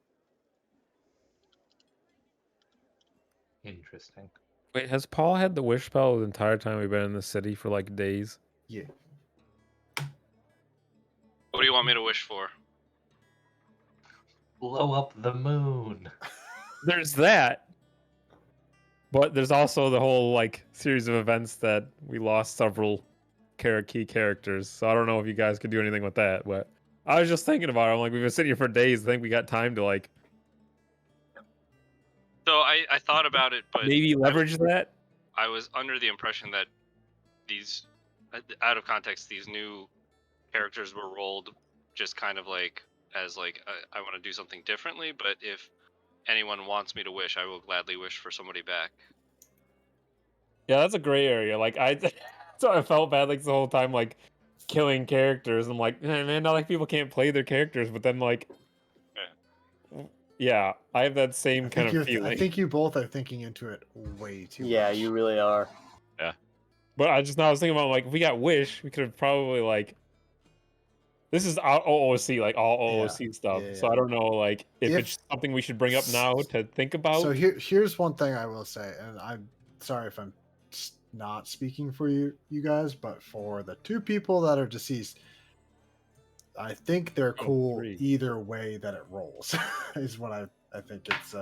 Interesting. Wait, has Paul had the wish spell the entire time we've been in the city for like days? Yeah. What do you want me to wish for? Blow up the moon. There's that. But there's also the whole like series of events that we lost several key characters. So I don't know if you guys could do anything with that, but I was just thinking about it. I'm like, we've been sitting here for days. I think we got time to like So I thought about it, but maybe leverage that. I was under the impression that these, out of context, these new characters were rolled just kind of like as like I want to do something differently. But if anyone wants me to wish, I will gladly wish for somebody back. Yeah, that's a gray area. Like so I felt bad like the whole time, like killing characters. I'm like, man, not like people can't play their characters, but then like, Yeah. Yeah, I have that same I kind think of feeling. I think you both are thinking into it way too Yeah, much. you really are. But I was thinking about like if we got Wish, we could have probably like this is all OOC, like all Yeah, OOC stuff. yeah, So yeah. I don't know like if If- it's something we should bring up now to think about. So here's one thing I will say, and I'm sorry if I'm not speaking for you guys, but for the two people that are deceased, I think they're Oh, cool 3. either way that it rolls. Is what I think it's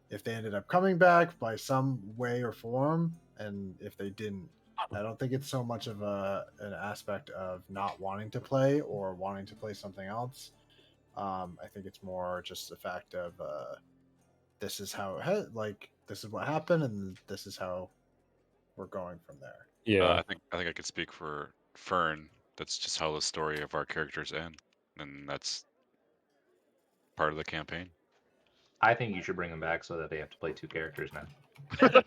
if they ended up coming back by some way or form, and if they didn't, I don't think it's so much of an aspect of not wanting to play or wanting to play something else. I think it's more just the fact of this is how this is what happened, and this is how we're going from there. Yeah. I think I could speak for Fern. That's just how the story of our characters end, and that's part of the campaign. I think you should bring them back so that they have to play 2 characters now. 2 I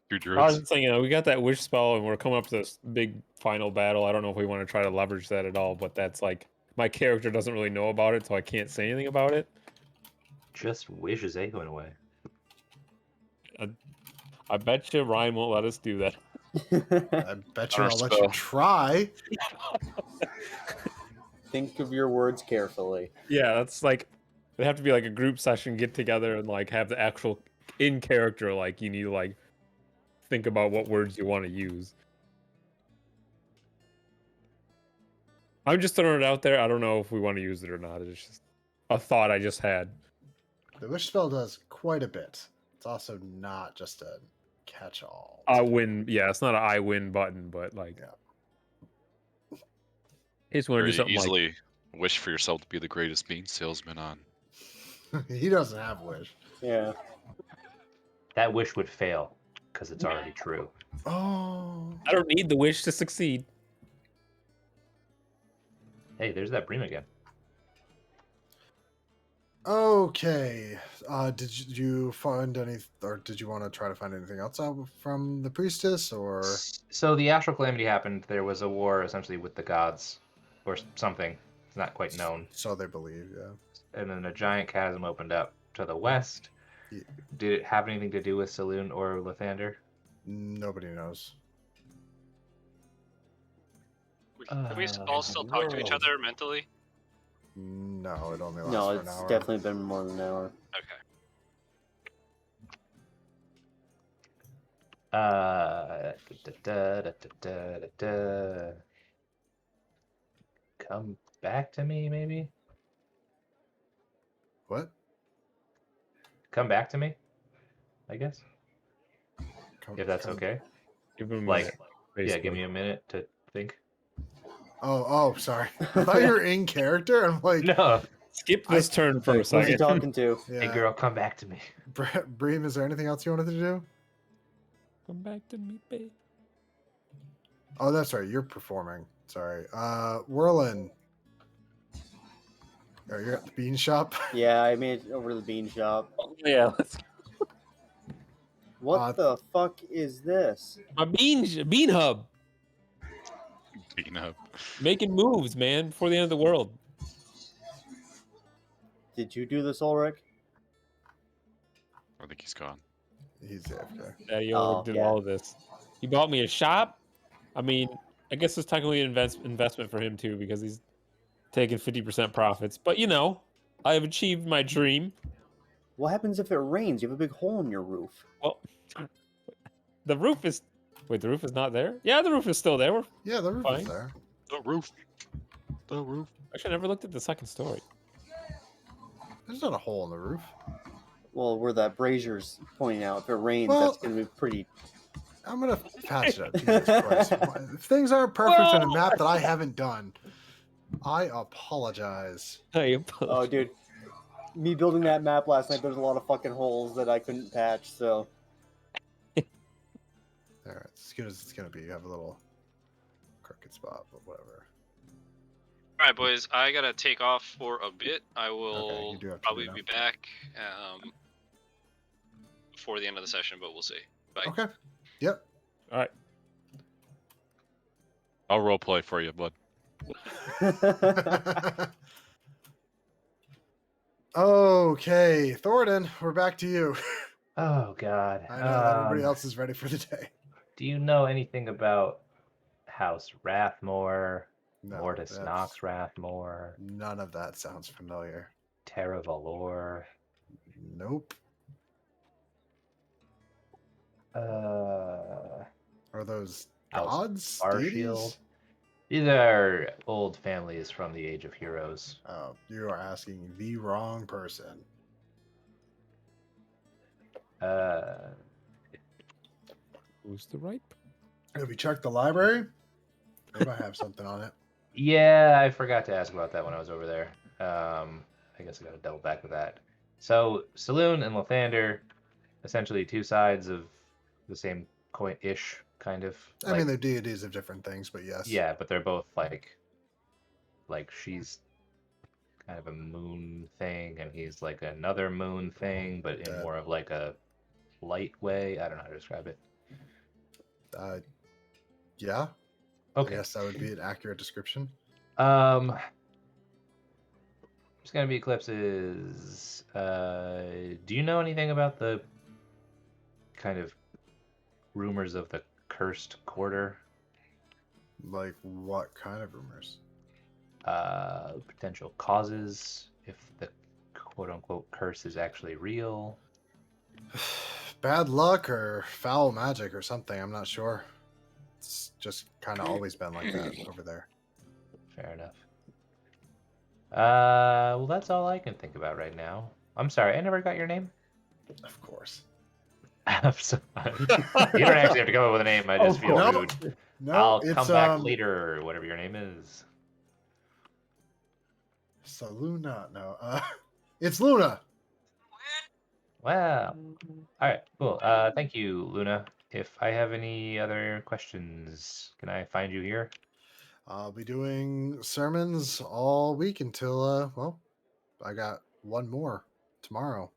was druids. just thinking, we got that Wish spell and we're coming up to this big final battle. I don't know if we want to try to leverage that at all, but that's like my character doesn't really know about it, so I can't say anything about it. Just wish his echoing away. I bet you Ryan won't let us do that. I bet you Our I'll let you spell. try. Think of your words carefully. Yeah, that's like it'd have to be like a group session, get together and like have the actual in character, like you need to like think about what words you want to use. I'm just throwing it out there. I don't know if we want to use it or not. It's just a thought I just had. The wish spell does quite a bit. It's also not just a catch-all. I win. Yeah, it's not an I win button, but like, Yeah. I just want to do Very something like easily wish for yourself to be the greatest bean salesman on. He doesn't have wish. Yeah. That wish would fail because it's already true. Oh. I don't need the wish to succeed. Hey, there's that Bream again. Okay. Did you find any, or did you want to try to find anything else out from the priestess, or? So the astral calamity happened. There was a war essentially with the gods, or something. It's not quite known. So they believe, yeah. And then a giant chasm opened up to the west. Yeah. Did it have anything to do with Saloon or Lathander? Nobody knows. Can we all still talk to each world. other mentally? No, it only lasts No, for an it's hour. definitely been more than an hour. Okay. Come back to me, maybe? What? Come back to me, I guess. Come- If that's come- okay. Give him a Like, minute, yeah, give basically. me a minute to think. Oh, sorry. I thought you were in character. I'm like, No. Skip this turn for a Who's he second. talking to? yeah. Hey, girl, come back to me. Bream, is there anything else you wanted to do? Come back to me, babe. Oh, that's right. You're performing. Sorry. Whirlin. Oh, you're at the bean shop. Yeah, I made it over to the bean shop. Oh, yeah, let's What the fuck is this? my bean hub. Bean up. Making moves, man, before the end of the world. Did you do this, Ulrich? I think he's gone. He's AFK. Daddy Oh, Ulrich did yeah. all of this. He bought me a shop. I mean, I guess it's technically an investment for him too because he's taking 50% profits. But you know, I have achieved my dream. What happens if it rains? You have a big hole in your roof. Well, the roof is. Wait, the roof is not there? Yeah, the roof is still there. Yeah, the roof Fine. is there. The roof. The roof. Actually, I never looked at the second story. There's not a hole in the roof. Well, where that brazier's pointing out, if it rains, Well- that's going to be pretty. I'm gonna patch it up. Jesus Christ. If things aren't perfect on a map that I haven't done, I apologize. Oh, dude. Me building that map last night, there's a lot of fucking holes that I couldn't patch, so. There, it's as good as it's gonna be. You have a little crooked spot, but whatever. All right, boys. I gotta take off for a bit. I Okay, will you do have to probably do be back before the end of the session, but we'll see. Bye. Okay. Yep. All right. I'll roleplay for you, bud. Okay, Thornton, we're back to you. Oh God. I know everybody else is ready for the day. Do you know anything about House Rathmore, No, Mortis that's Nox Rathmore, none of that sounds familiar. Terra Valor? Nope. Are those House gods? Farshield? Deities? These are old families from the Age of Heroes. Oh, you are asking the wrong person. Who's the right? Have you checked the library? They might have something on it. Yeah, I forgot to ask about that when I was over there. I guess I got to double back with that. So, Saloon and Lathander, essentially two sides of the same coin-ish, kind of. I mean, they're deities of different things, but yes. Yeah, but they're both like she's kind of a moon thing, and he's like another moon thing, but in more of like a light way. I don't know how to describe it. Yeah. Okay. I guess that would be an accurate description. It's gonna be eclipses. Do you know anything about the kind of rumors of the cursed quarter? Like what kind of rumors? Potential causes, if the quote unquote curse is actually real. Bad luck or foul magic or something. I'm not sure. It's just kind of always been like that over there. Fair enough. Well, that's all I can think about right now. I'm sorry, I never got your name. Of course. I'm sorry. You don't actually have to come up with a name. I just feel No, rude. no, I'll it's come back later, or whatever your name is. Saluna. No, it's Luna. Wow. All right, cool. Thank you, Luna. If I have any other questions, can I find you here? I'll be doing sermons all week until well, I got one more tomorrow.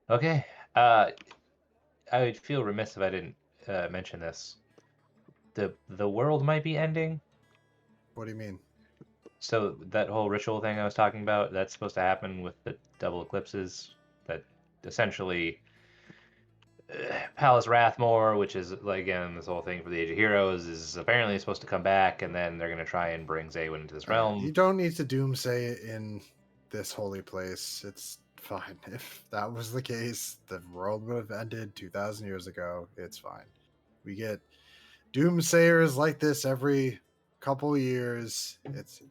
Okay. I would feel remiss if I didn't mention this. The world might be ending. What do you mean? So that whole ritual thing I was talking about, that's supposed to happen with the double eclipses. That essentially Palace Rathmore, which is like again this whole thing for the Age of Heroes, is apparently supposed to come back, and then they're gonna try and bring Zaywin into this realm. You don't need to doomsay it in this holy place. It's fine. If that was the case, the world would have ended 2,000 years ago. It's fine. We get doomsayers like this every couple years.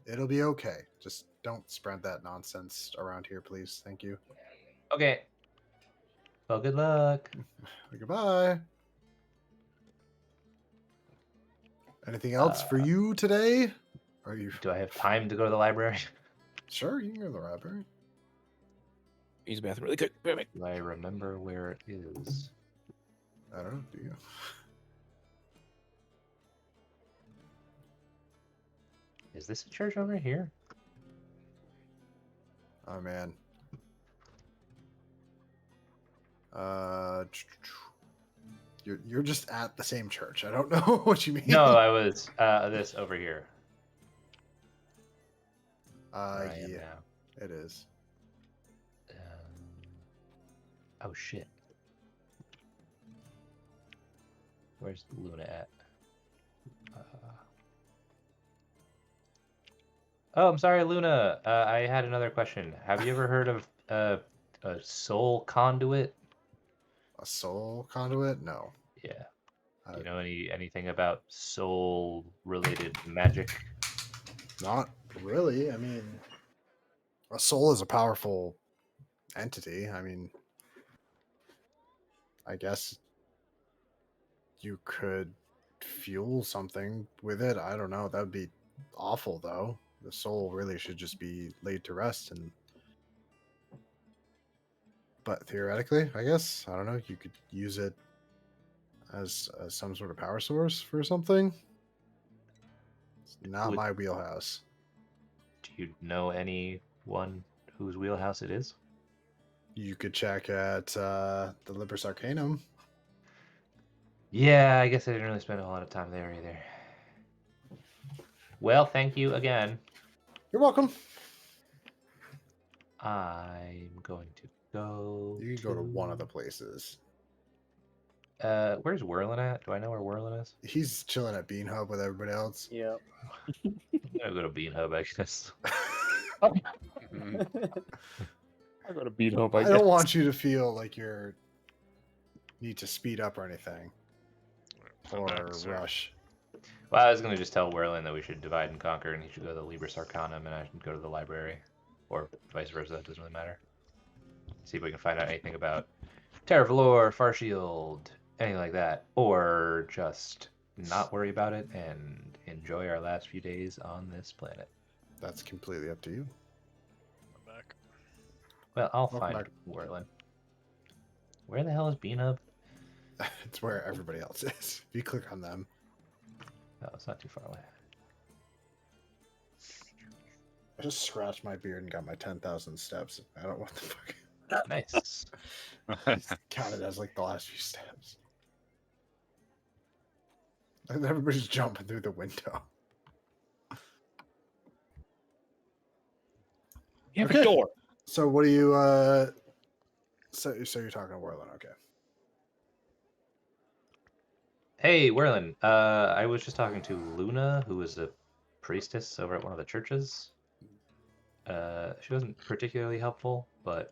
It'll be okay. Just don't spread that nonsense around here, please. Thank you. Okay. Well, good luck. Goodbye. Anything else for you today? Are you Do I have time to go to the library? sure? You can go to the library. Use the bathroom really quick. Perfect. Do I remember where it is? I don't know. Do you? Is this a church over here? Oh man. You're just at the same church. I don't know what you mean. No, I was this over here. Where I am Yeah, now. it is. Oh shit. Where's Luna at? Oh, I'm sorry, Luna. I had another question. Have you ever heard of a soul conduit? A soul conduit? No. Yeah. Do you know anything about soul-related magic? Not really. I mean, a soul is a powerful entity. I mean, I guess you could fuel something with it. I don't know. That would be awful, though. The soul really should just be laid to rest. But theoretically, I guess, I don't know, you could use it as some sort of power source for something. It's not my wheelhouse. Do you know anyone whose wheelhouse it is? You could check at the Libris Arcanum. Yeah, I guess I didn't really spend a lot of time there either. Well, thank you again. You're welcome. I'm going to go. You can go to one of the places. Where's Whirlin at? Do I know where Whirlin is? He's chilling at Bean Hub with everybody else. Yep. I'm gonna go to Bean Hub, I guess. Mhm. I go to beat hope. I I guess. don't want you to feel like you're need to speed up or anything Come back, or sir. rush. Well, I was gonna just tell Whirlin that we should divide and conquer, and he should go to the Libris Arcanum, and I should go to the library, or vice versa. It doesn't really matter. See if we can find out anything about Terra Valor, Farshield, anything like that, or just not worry about it and enjoy our last few days on this planet. That's completely up to you. I'm back. Well, I'll Welcome find back. Whirlin. Where the hell is Bean Hub? It's where everybody else is. If you click on them. Oh, it's not too far away. I just scratched my beard and got my 10,000 steps. I don't want the fuck. Nice. Counted as like the last few steps. And everybody's jumping through the window. You have Okay. a door. So what do you so you're talking to Warlin, okay. Hey, Whirlin. I was just talking to Luna, who is a priestess over at one of the churches. She wasn't particularly helpful, but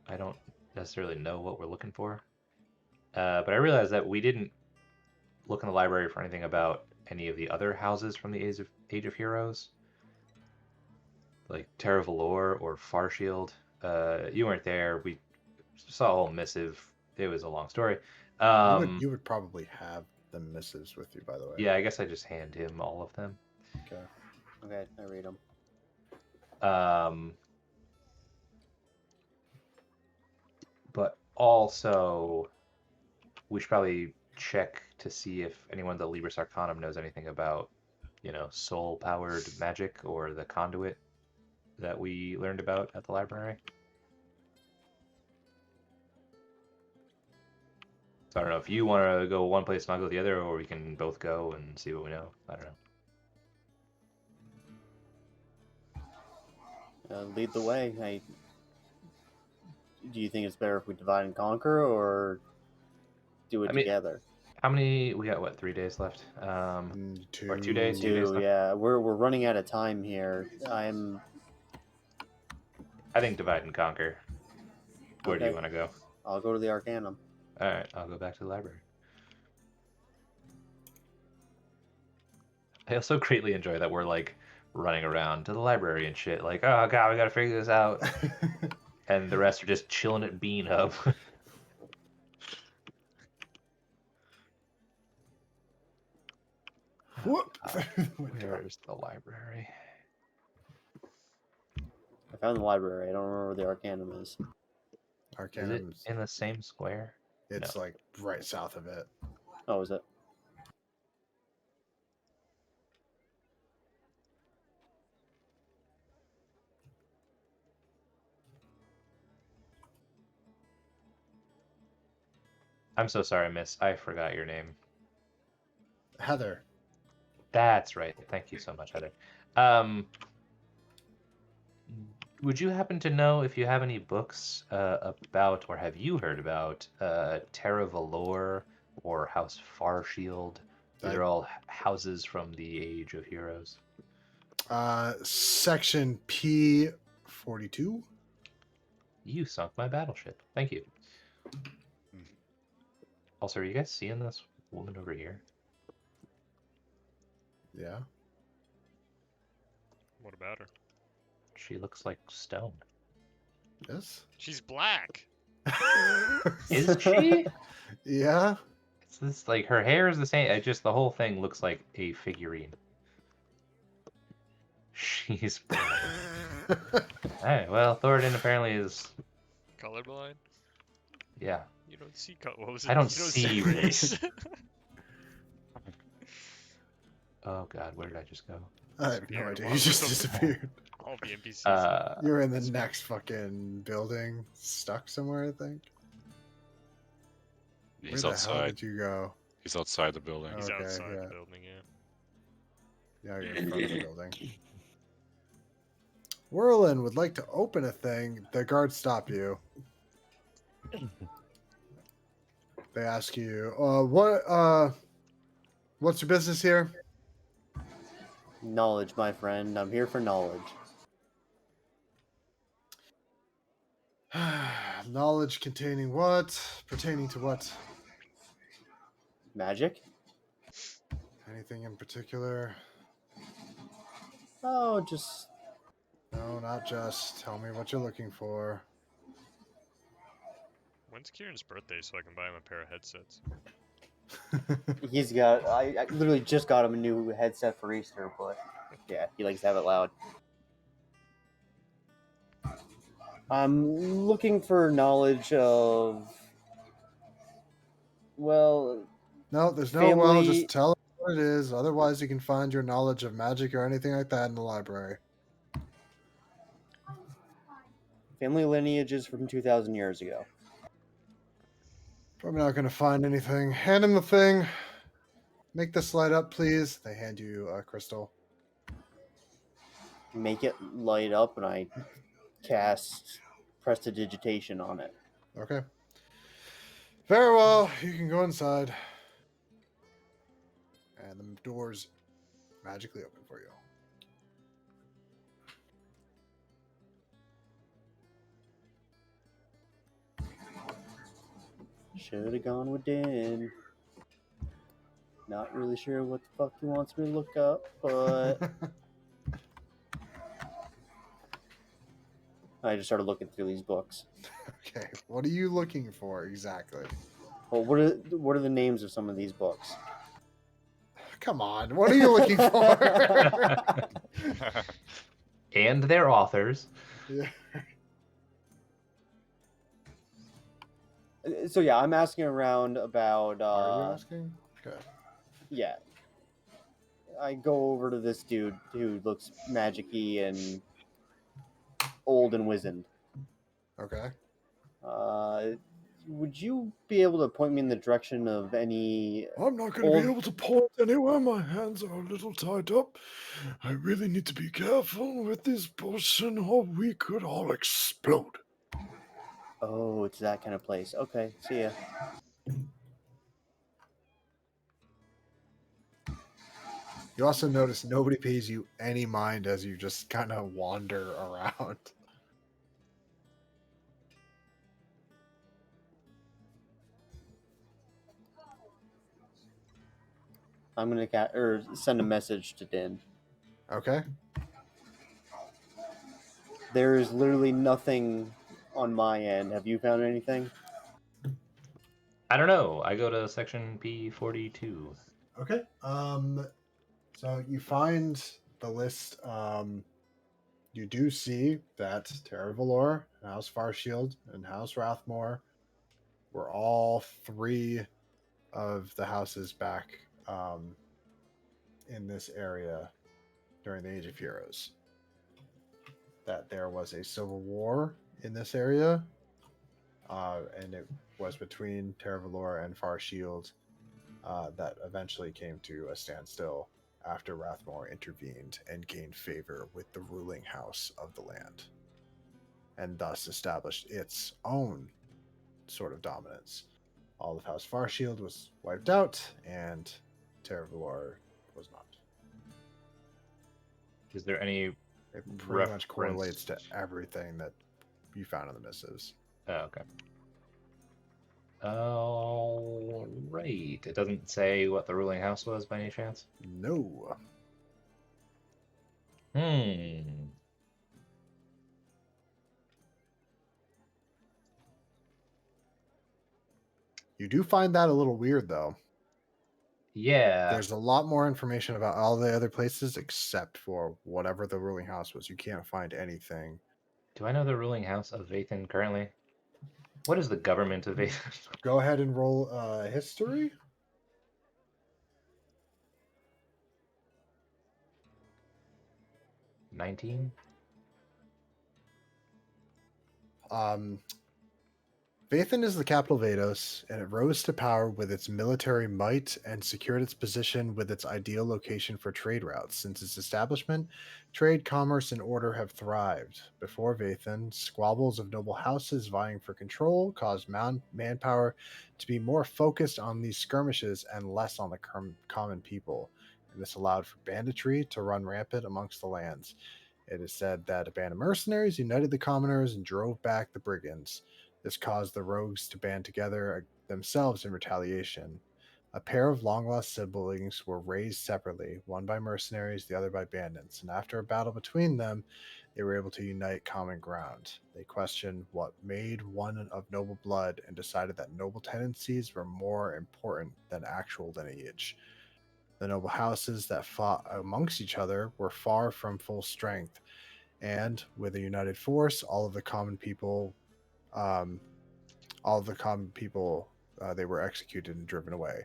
I don't necessarily know what we're looking for. But I realized that we didn't look in the library for anything about any of the other houses from the Age of Heroes, like Terra Valor or Farshield. You weren't there. We saw a whole missive. It was a long story. You would probably have the missives with you, by the way. Yeah, I guess I just hand him all of them. Okay. Okay, I read them. But also, we should probably check to see if anyone at the Libris Arcanum knows anything about, soul-powered magic or the conduit that we learned about at the library. So I don't know if you want to go one place and I'll go the other, or we can both go and see what we know. I don't know. Lead the way. Do you think it's better if we divide and conquer, or do it I mean, together? How many? We got, 3 days left? Or 2 days? 2 days left? Yeah, we're running out of time here. I think divide and conquer. Where do you Okay. want to go? I'll go to the Arcanum. All right, I'll go back to the library. I also greatly enjoy that we're like running around to the library and shit. Like, oh god, we gotta figure this out. And the rest are just chilling at Bean Hub. Whoop! Where's the library? I found the library. I don't remember where the Arcanum is. Is it Arcanum's in the same square? it's like right south of it. Oh, is it? I'm so sorry, miss. I forgot your name. Heather. That's right. Thank you so much, Heather. Would you happen to know if you have any books about, or have you heard about, Terra Valor or House Farshield? These are all houses from the Age of Heroes. Section P42. You sunk my battleship. Thank you. Also, are you guys seeing this woman over here? Yeah. What about her? She looks like stone. Yes. She's black. Is she? Yeah. It's this, like, her hair is the same. The whole thing looks like a figurine. She's black. Alright, well, Thoradin apparently is. Colorblind? Yeah. You don't see what was it? I don't You see race. Oh god, where did I just go? I have no Disappeared. idea. Wow, You just so- disappeared. All the NPCs. You're in the next fucking building, stuck somewhere, I think. He's Where the hell outside. did you go? He's outside the building. He's okay, outside yeah. the building, yeah. Yeah, you're in front of the building. Whirlin would like to open a thing. The guards stop you. They ask you, what's your business here? Knowledge, my friend. I'm here for knowledge. Knowledge containing what? Pertaining to what? Magic? Anything in particular? Oh, just No, not just. Tell me what you're looking for. When's Kieran's birthday so I can buy him a pair of headsets? he's got. I literally just got him a new headset for Easter, but yeah, he likes to have it loud. I'm looking for knowledge of. Well, No, there's no well. family. Just tell us what it is. Otherwise, you can find your knowledge of magic or anything like that in the library. Family lineages from 2,000 years ago. Probably not going to find anything. Hand him the thing. Make this light up, please. They hand you a crystal. Make it light up, and I cast prestidigitation on it. Okay. Very well. You can go inside. And the doors magically open for you. Should have gone with Dan. Not really sure what the fuck he wants me to look up, but I just started looking through these books. Okay. What are you looking for exactly? Well, what are the names of some of these books? Come on. What are you looking for? And their authors. Yeah. So yeah, I'm asking around about. Are you asking? Okay. Yeah. I go over to this dude who looks magic-y and old and wizened. Okay. Would you be able to point me in the direction of any? I'm not going to Old- be able to point anywhere. My hands are a little tied up. I really need to be careful with this potion, or we could all explode. Oh, it's that kind of place. Okay, see ya. You also notice nobody pays you any mind as you just kind of wander around. I'm gonna send a message to Din. Okay. There is literally nothing on my end. Have you found anything? I don't know. I go to section P42. Okay. So you find the list. You do see that Terra Valor, House Farshield, and House Rathmore were all three of the houses back in this area during the Age of Heroes. That there was a civil war in this area, and it was between Terra Valor and Farshield that eventually came to a standstill after Rathmore intervened and gained favor with the ruling house of the land, and thus established its own sort of dominance. All of House Farshield was wiped out, and Terra Valor was not. Is there any? It pretty much Reference. correlates to everything that you found in the missives. Oh, okay. Oh, right. It doesn't say what the ruling house was by any chance? No. You do find that a little weird, though. Yeah. There's a lot more information about all the other places except for whatever the ruling house was. You can't find anything. Do I know the ruling house of Vathan currently? What is the government of Vathan? Go ahead and roll history. $19? Vathan is the capital of Vados, and it rose to power with its military might and secured its position with its ideal location for trade routes. Since its establishment, trade, commerce, and order have thrived. Before Vathan, squabbles of noble houses vying for control caused manpower to be more focused on these skirmishes and less on the common people, and this allowed for banditry to run rampant amongst the lands. It is said that a band of mercenaries united the commoners and drove back the brigands. This caused the rogues to band together themselves in retaliation. A pair of long-lost siblings were raised separately, one by mercenaries, the other by bandits, and after a battle between them, they were able to unite common ground. They questioned what made one of noble blood and decided that noble tendencies were more important than actual lineage. The noble houses that fought amongst each other were far from full strength, and with a united force, all of the common people they were executed and driven away.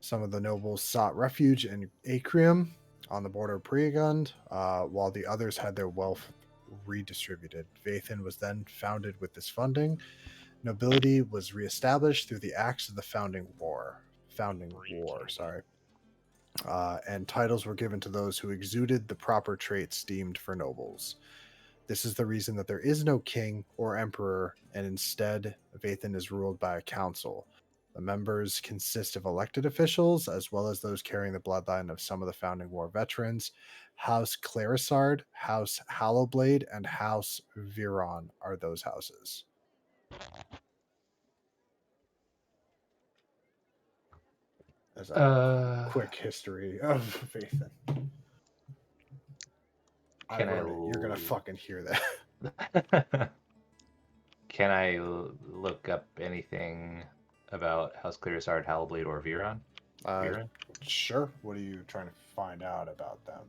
Some of the nobles sought refuge in Acrium on the border of Priagund, while the others had their wealth redistributed. Vathan was then founded with this funding. Nobility was reestablished through the acts of the Founding War. And titles were given to those who exuded the proper traits deemed for nobles. This is the reason that there is no king or emperor, and instead, Vathan is ruled by a council. The members consist of elected officials, as well as those carrying the bloodline of some of the Founding War veterans. House Clarisard, House Hallowblade, and House Viron are those houses. As a quick history of Vathan. You're gonna fucking hear that. Can I look up anything about House Clarisard, Hallowblade, or Viron? Sure. What are you trying to find out about them?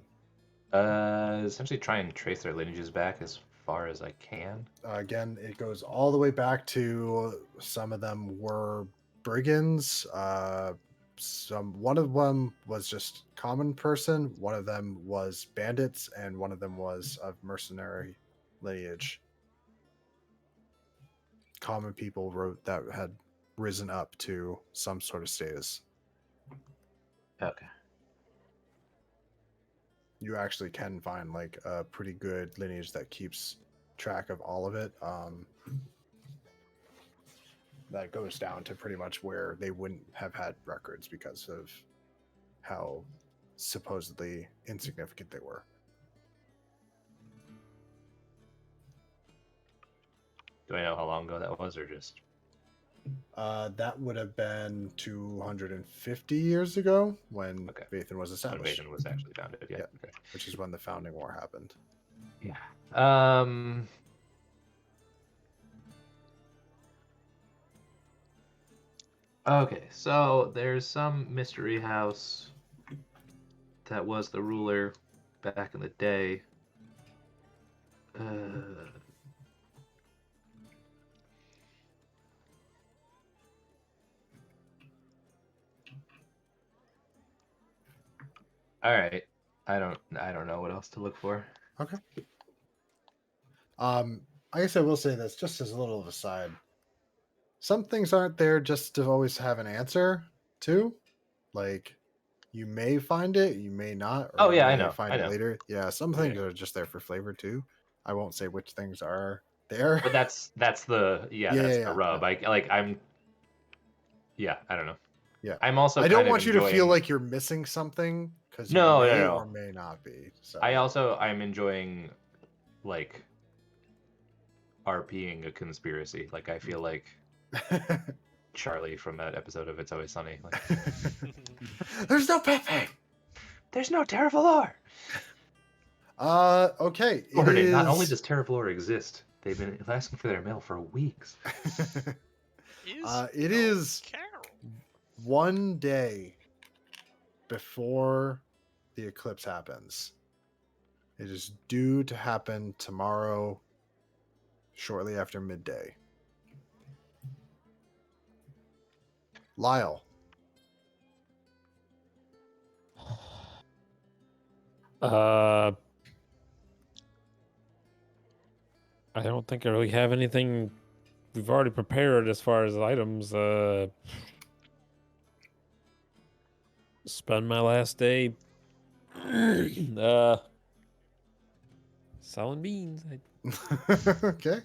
Essentially try and trace their lineages back as far as I can. Again, it goes all the way back to some of them were brigands. One of them was just common person. One of them was bandits, and one of them was of mercenary lineage. Common people wrote that had risen up to some sort of status. Okay. You actually can find like a pretty good lineage that keeps track of all of it. That goes down to pretty much where they wouldn't have had records because of how supposedly insignificant they were. Do I know how long ago that was, or just? That would have been 250 years ago when Vathan was established. When Vathan was actually founded, yeah. Okay. Which is when the Founding War happened. Yeah. Okay, so there's some mystery house that was the ruler back in the day. All right. I don't know what else to look for. Okay. I guess I will say this just as a little of a side. Some things aren't there just to always have an answer to. Like, you may find it, you may not. Or you I may know. Find it later. Yeah, some things are just there for flavor too. I won't say which things are there. But that's the the rub. I don't know. Yeah. I'm also. I don't want you to feel like you're missing something because you may or may not be. So I'm enjoying like RPing a conspiracy. Like I feel like Charlie from that episode of It's Always Sunny. Like, there's no Pepe. There's no Terravallor. Okay. Not only does Terravallor exist, they've been asking for their mail for weeks. It is one day before the eclipse happens. It is due to happen tomorrow, shortly after midday. Lyle. I don't think I really have anything we've already prepared as far as items. Spend my last day selling beans. Okay.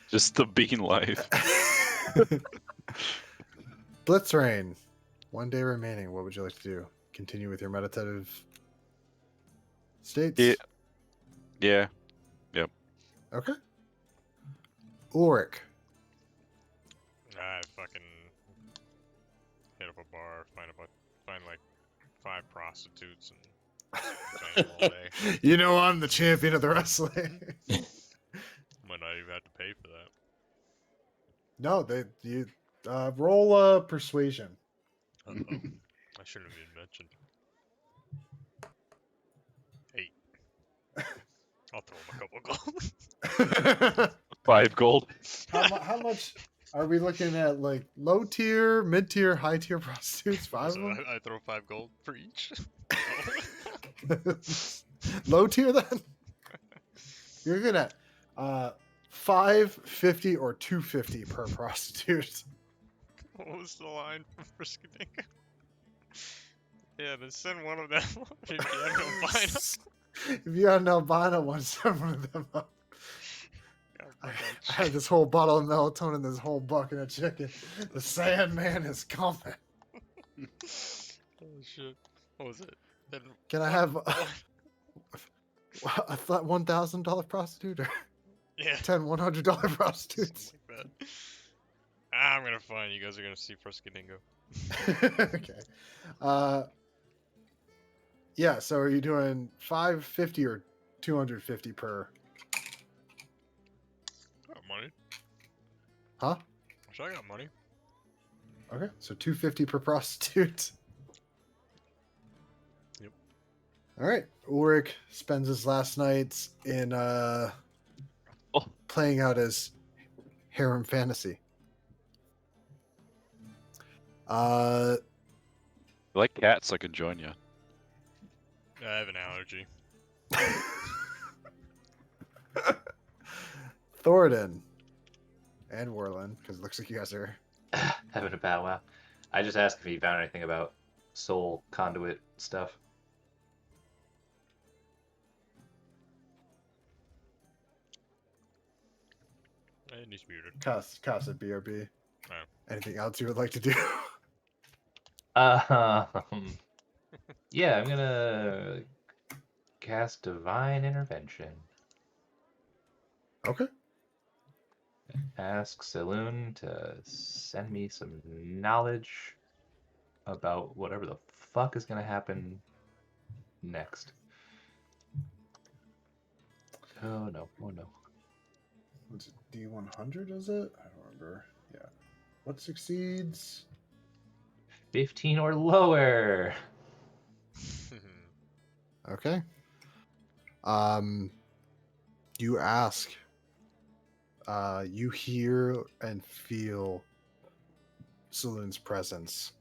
Just the bean life. Blitzrain. 1 day remaining. What would you like to do? Continue with your meditative states? Yeah. Okay. Ulrich. I fucking hit up a bar, find like 5 prostitutes and bang them all day. You know I'm the champion of the wrestling. Might not even have to pay for that. No, you roll persuasion. Uh-oh. I shouldn't have even mentioned. 8. I'll throw him a couple gold. 5 gold. How much are we looking at? Like low tier, mid tier, high tier prostitutes? 5 of So them. I throw 5 gold for each. Low tier then. You're looking at 550 or 250 per prostitute. What was the line from Friskadinka? Yeah, then send one of them if you have no final. If you have an albino one, send one of them up. I had this whole bottle of melatonin and this whole bucket of chicken. The Sandman is coming. Oh shit. What was it? Then Can I have a $1,000 prostitute or yeah, 10 $100 prostitutes? something like that. I'm gonna find you guys are gonna see Friskadingo. Okay. Yeah, so are you doing 550 or 250 per? I got money. Huh? Sure, I got money. Okay, so 250 per prostitute. Yep. All right. Ulrich spends his last nights in playing out his harem fantasy. I like cats. I can join you. I have an allergy. Thoradin and Warlin, because it looks like you guys are. Having a powwow. I just asked if he found anything about soul conduit stuff. It needs to be muted. Casa BRB. Oh. Anything else you would like to do? Yeah, I'm gonna cast Divine Intervention. Okay. Ask Saloon to send me some knowledge about whatever the fuck is gonna happen next. Oh no, oh no. What's it, D100 is it? I don't remember. Yeah. What succeeds? 15 or lower. Okay. You ask. You hear and feel Saloon's presence.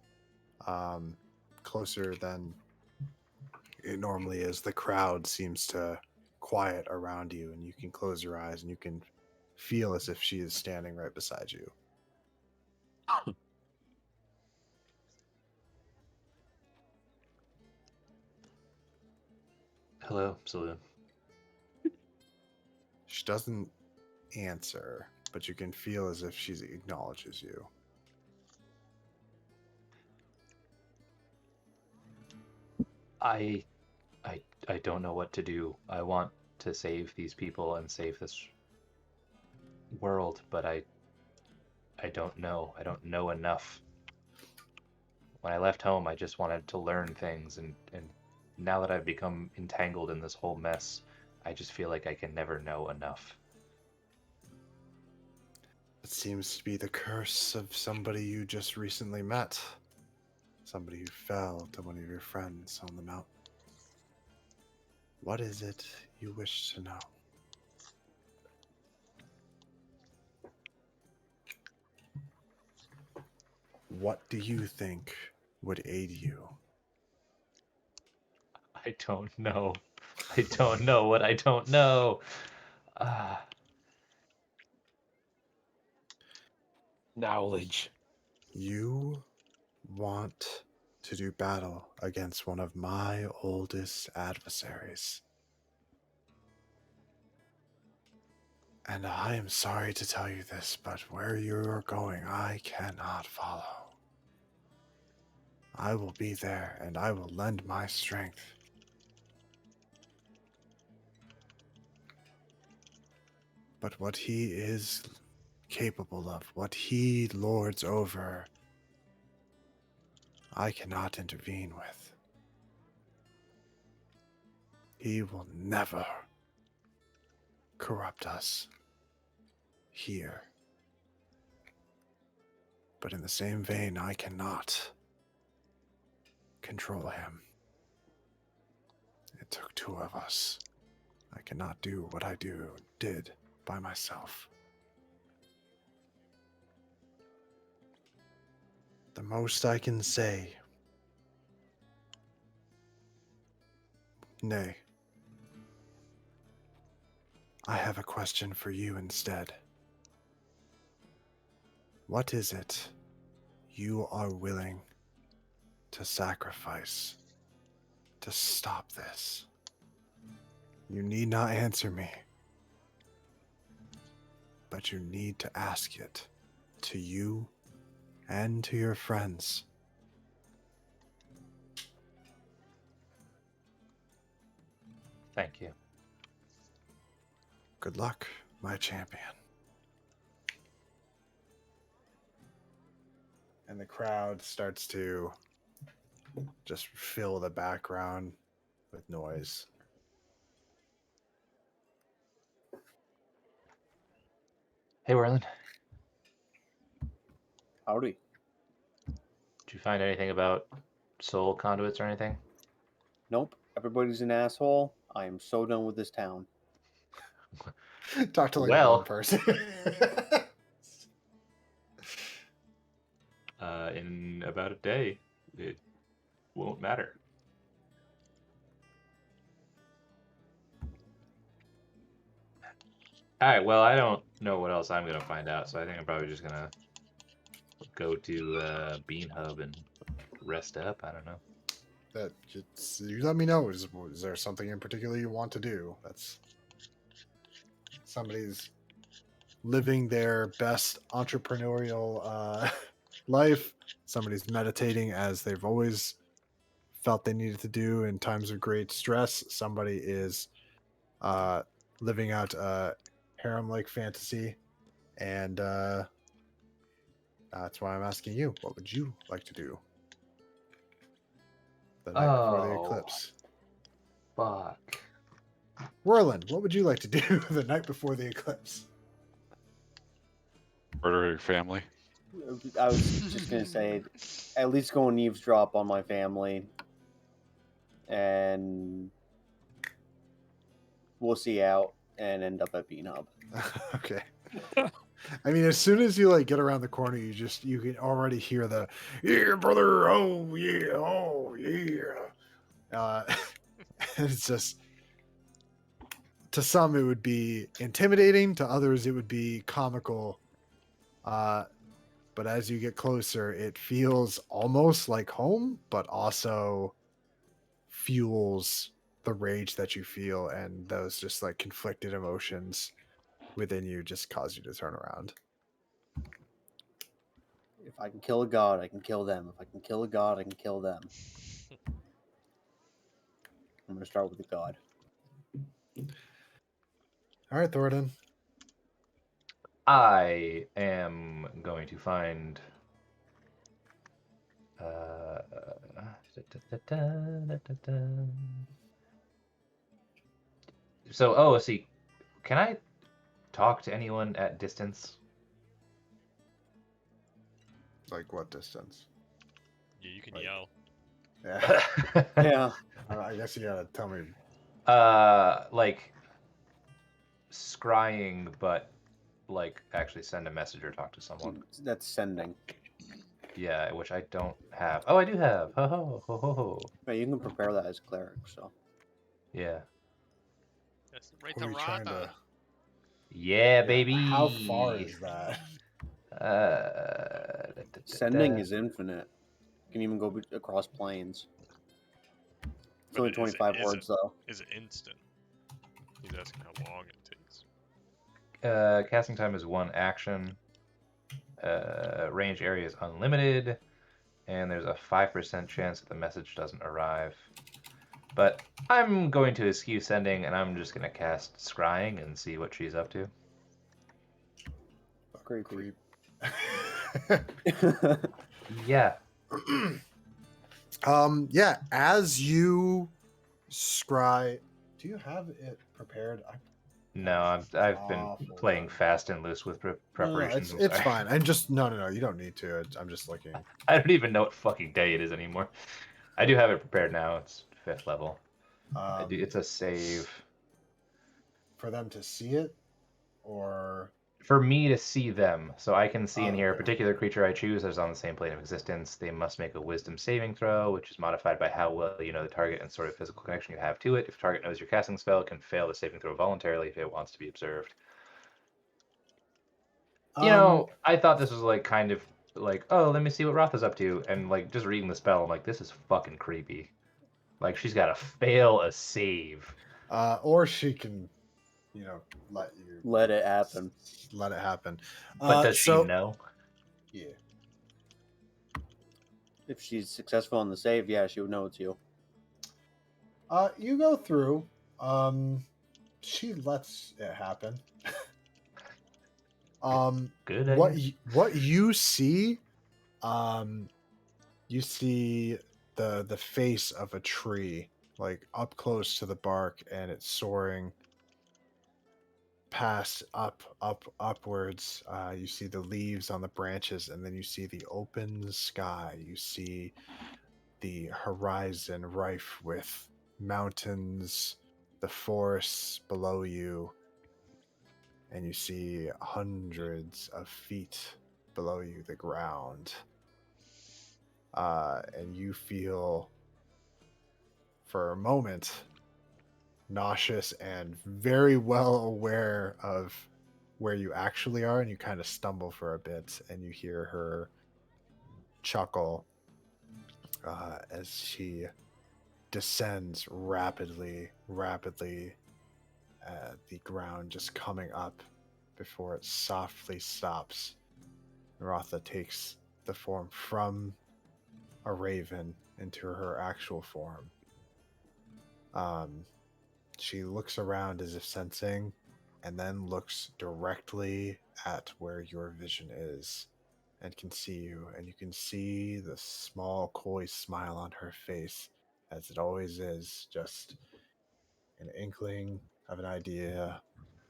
Closer than it normally is. The crowd seems to quiet around you, and you can close your eyes and you can feel as if she is standing right beside you. Hello, Saloon. She doesn't answer, but you can feel as if she acknowledges you. I don't know what to do. I want to save these people and save this world, but I don't know. I don't know enough. When I left home, I just wanted to learn things, and now that I've become entangled in this whole mess, I just feel like I can never know enough. It seems to be the curse of somebody you just recently met. Somebody who fell to one of your friends on the mountain. What is it you wish to know? What do you think would aid you? I don't know. I don't know what I don't know. Knowledge. You want to do battle against one of my oldest adversaries. And I am sorry to tell you this, but where you are going, I cannot follow. I will be there, and I will lend my strength. But what he is capable of, what he lords over, I cannot intervene with. He will never corrupt us here. But in the same vein, I cannot control him. It took two of us. I cannot do what I did by myself. The most I can say, nay, I have a question for you instead. What is it you are willing to sacrifice to stop this? You need not answer me, but you need to ask it to you and to your friends. Thank you. Good luck, my champion. And the crowd starts to just fill the background with noise. Hey, Werlin. Howdy. Did you find anything about soul conduits or anything? Nope. Everybody's an asshole. I am so done with this town. Talk to like Well. one person. In about a day, it won't matter. All right. Well, I don't know what else I'm gonna find out, so I think I'm probably just gonna go to Bean Hub and rest up. I don't know. That you let me know. Is there something in particular you want to do? That's somebody's living their best entrepreneurial life. Somebody's meditating as they've always felt they needed to do in times of great stress. Somebody is living out a harem-like fantasy, and that's why I'm asking you. What would you like to do the night before the eclipse? Fuck. Werlin, what would you like to do the night before the eclipse? Murder your family. I was just gonna say, at least go and eavesdrop on my family, and we'll see out and end up at Bean Hub. Okay. I mean, as soon as you like get around the corner, you can already hear the "Yeah, brother! Oh yeah! Oh yeah!" It's just, to some it would be intimidating, to others it would be comical. But as you get closer, it feels almost like home, but also fuels the rage that you feel, and those just like conflicted emotions within you just cause you to turn around. If I can kill a god, I can kill them. If I can kill a god, I can kill them. I'm gonna start with the god. All right, Thornton. I am going to find. So, see, can I talk to anyone at distance? Like what distance? Yeah, you can Like- yell. Yeah. Yeah, I guess you gotta tell me. Like scrying, but like actually send a message or talk to someone. that's sending. Yeah, which I don't have. Oh, I do have. Ho ho ho ho ho. But you can prepare that as a cleric. So Yeah. That's right Who are to you trying Rata. to? Yeah, baby. How far is that? Sending is infinite. You can even go across planes. It's But only is 25 it- words, though. Is it instant? He's asking how long it takes. Casting time is 1 action. Range area is unlimited. And there's a 5% chance that the message doesn't arrive. But I'm going to eschew sending, and I'm just going to cast Scrying and see what she's up to. Creepy. Yeah. Yeah, as you scry, do you have it prepared? No, I've been Awful. playing fast and loose with preparations. It's fine. I'm just no. You don't need to. I'm just looking. I don't even know what fucking day it is anymore. I do have it prepared now. It's 5th level. It's a save. For them to see it, or For me to see them, so I can see in here a okay. particular creature I choose that is on the same plane of existence. They must make a Wisdom saving throw, which is modified by how well you know the target and sort of physical connection you have to it. If the target knows you're casting the spell, it can fail the saving throw voluntarily if it wants to be observed. You know, I thought this was like kind of like, oh, let me see what Rotha's up to, and like just reading the spell, I'm like, this is fucking creepy. Like she's got to fail a save. or she can, let you Let it happen. Let it happen. But does she know? Yeah. If she's successful on the save, yeah, she would know it's you. You go through. She lets it happen. Good. What you see, you see the face of a tree, like up close to the bark, and it's soaring past upwards. You see the leaves on the branches, and then you see the open sky. You see the horizon rife with mountains, the forests below you, and you see hundreds of feet below you, the ground. And you feel, for a moment, nauseous and very well aware of where you actually are, and you kind of stumble for a bit, and you hear her chuckle as she descends rapidly, the ground just coming up before it softly stops. Rotha takes the form from a raven into her actual form. She looks around as if sensing, and then looks directly at where your vision is and can see you, and you can see the small coy smile on her face, as it always is, just an inkling of an idea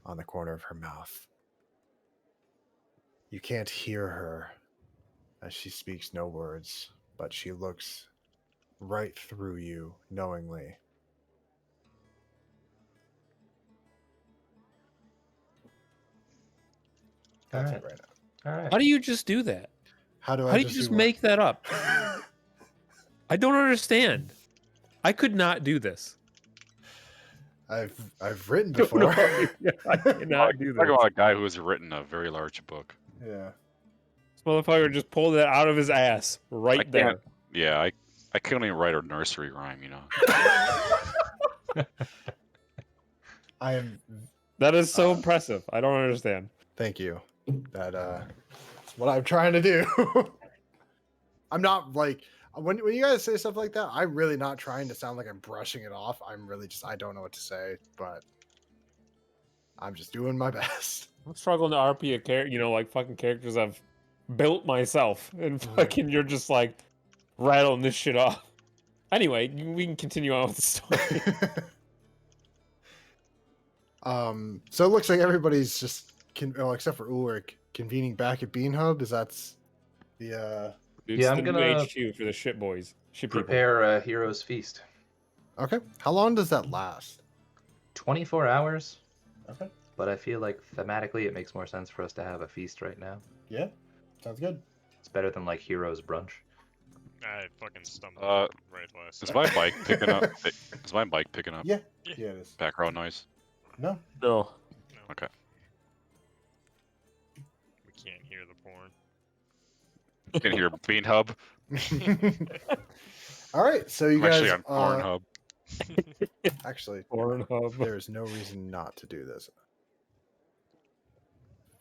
on the corner of her mouth. You can't hear her as she speaks no words, but she looks right through you knowingly. That's it right now. All right. How do you just do that? How do How I do you just do what? make that up? I don't understand. I could not do this. I've written before. I cannot do Talk this. about a guy who has written a very large book. Yeah. This motherfucker just pulled it out of his ass I right there. can't- Yeah, I couldn't even write a nursery rhyme, you know. I am. That is so impressive. I don't understand. Thank you. That's what I'm trying to do. I'm not like when you guys say stuff like that, I'm really not trying to sound like I'm brushing it off. I'm really just I don't know what to say, but I'm just doing my best. I'm struggling to RP a character, like fucking characters I've built myself, and fucking you're just like rattling this shit off. Anyway, we can continue on with the story. So it looks like everybody's just except for Ulrich convening back at Bean Hub. Is that's the It's I'm the new gonna HQ for the shit boys, shit people. prepare a hero's feast. okay? How long does that last? 24 hours. Okay. But I feel like thematically it makes more sense for us to have a feast right now. Yeah, sounds good. It's better than like hero's brunch. I fucking stumbled right last. Is my bike picking up? Is my bike picking up? Yeah, it is. Background noise. No, No. Okay. We can't hear the corn. Can hear Bean Hub. All right, so you I'm guys actually on Corn Hub. actually Pornhub. there is no reason not to do this.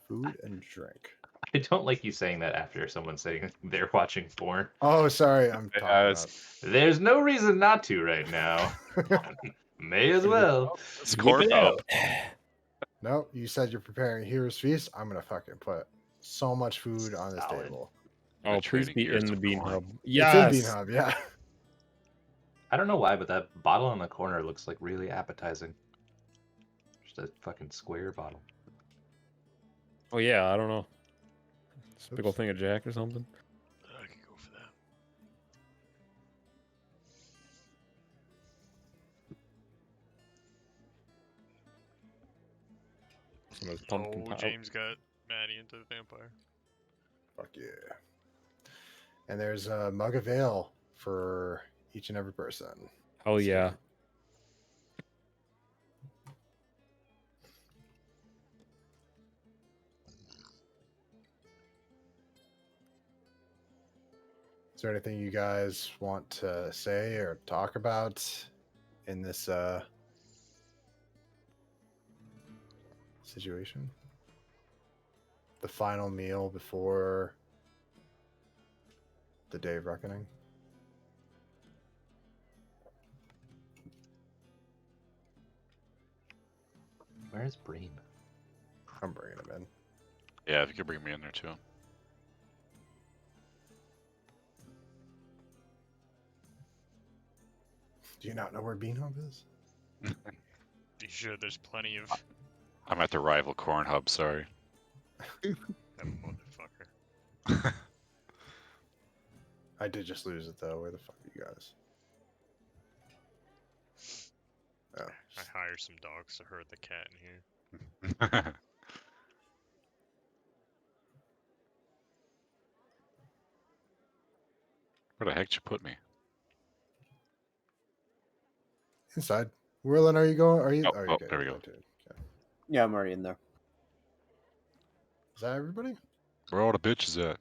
Food and drink. I don't like you saying that after someone's saying they're watching porn. Oh, sorry, I'm talking it's- There's no reason not to right now. about. May as well. It's Whip Corn it Hub. out. No, you said you're preparing Heroes Feast. I'm gonna fucking put so much food on this Solid. table. Oh, The please trading be gears in the of Bean corn. Hub. It's Yes. in Bean Hub, yeah. I don't know why, but that bottle in the corner looks like really appetizing. Just a fucking square bottle. Oh yeah, I don't know. It's a big old Oops. thing of Jack or something. I could go for that. Some of this pumpkin Oh, pie. James got Maddie into the vampire. Fuck yeah. And there's a mug of ale for each and every person. Oh yeah. Is there anything you guys want to say or talk about in this situation? The final meal before the day of reckoning? Where's Bream? I'm bringing him in. Yeah, if you could bring me in there too. Do you not know where Bean Hub is? You should. There's plenty of I'm at the rival Corn Hub. Sorry. that motherfucker. I did just lose it though. Where the fuck are you guys? Oh, I hire some dogs to herd the cat in here. Where the heck did you put me? inside. Whirlin, are you going? Are you? Oh, you're oh, good, there we you're go. good, okay. Yeah, I'm already in there. Is that everybody? Where all the bitches at?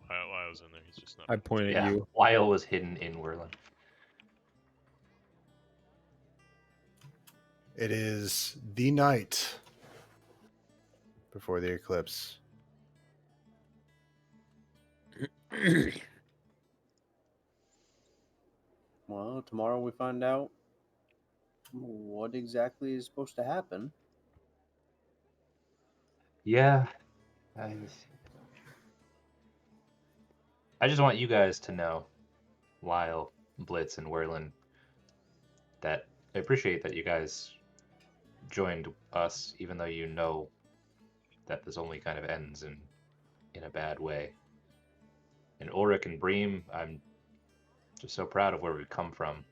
Lyle's in there. He's just not. I point at Yeah, you. Lyle was hidden in Whirlin. It is the night before the eclipse. Well, tomorrow we find out what exactly is supposed to happen. Yeah, I just want you guys to know, Lyle, Blitz, and Whirlin, that I appreciate that you guys joined us, even though you know that this only kind of ends in a bad way. And Ulrich and Bream, I'm just so proud of where we've come from.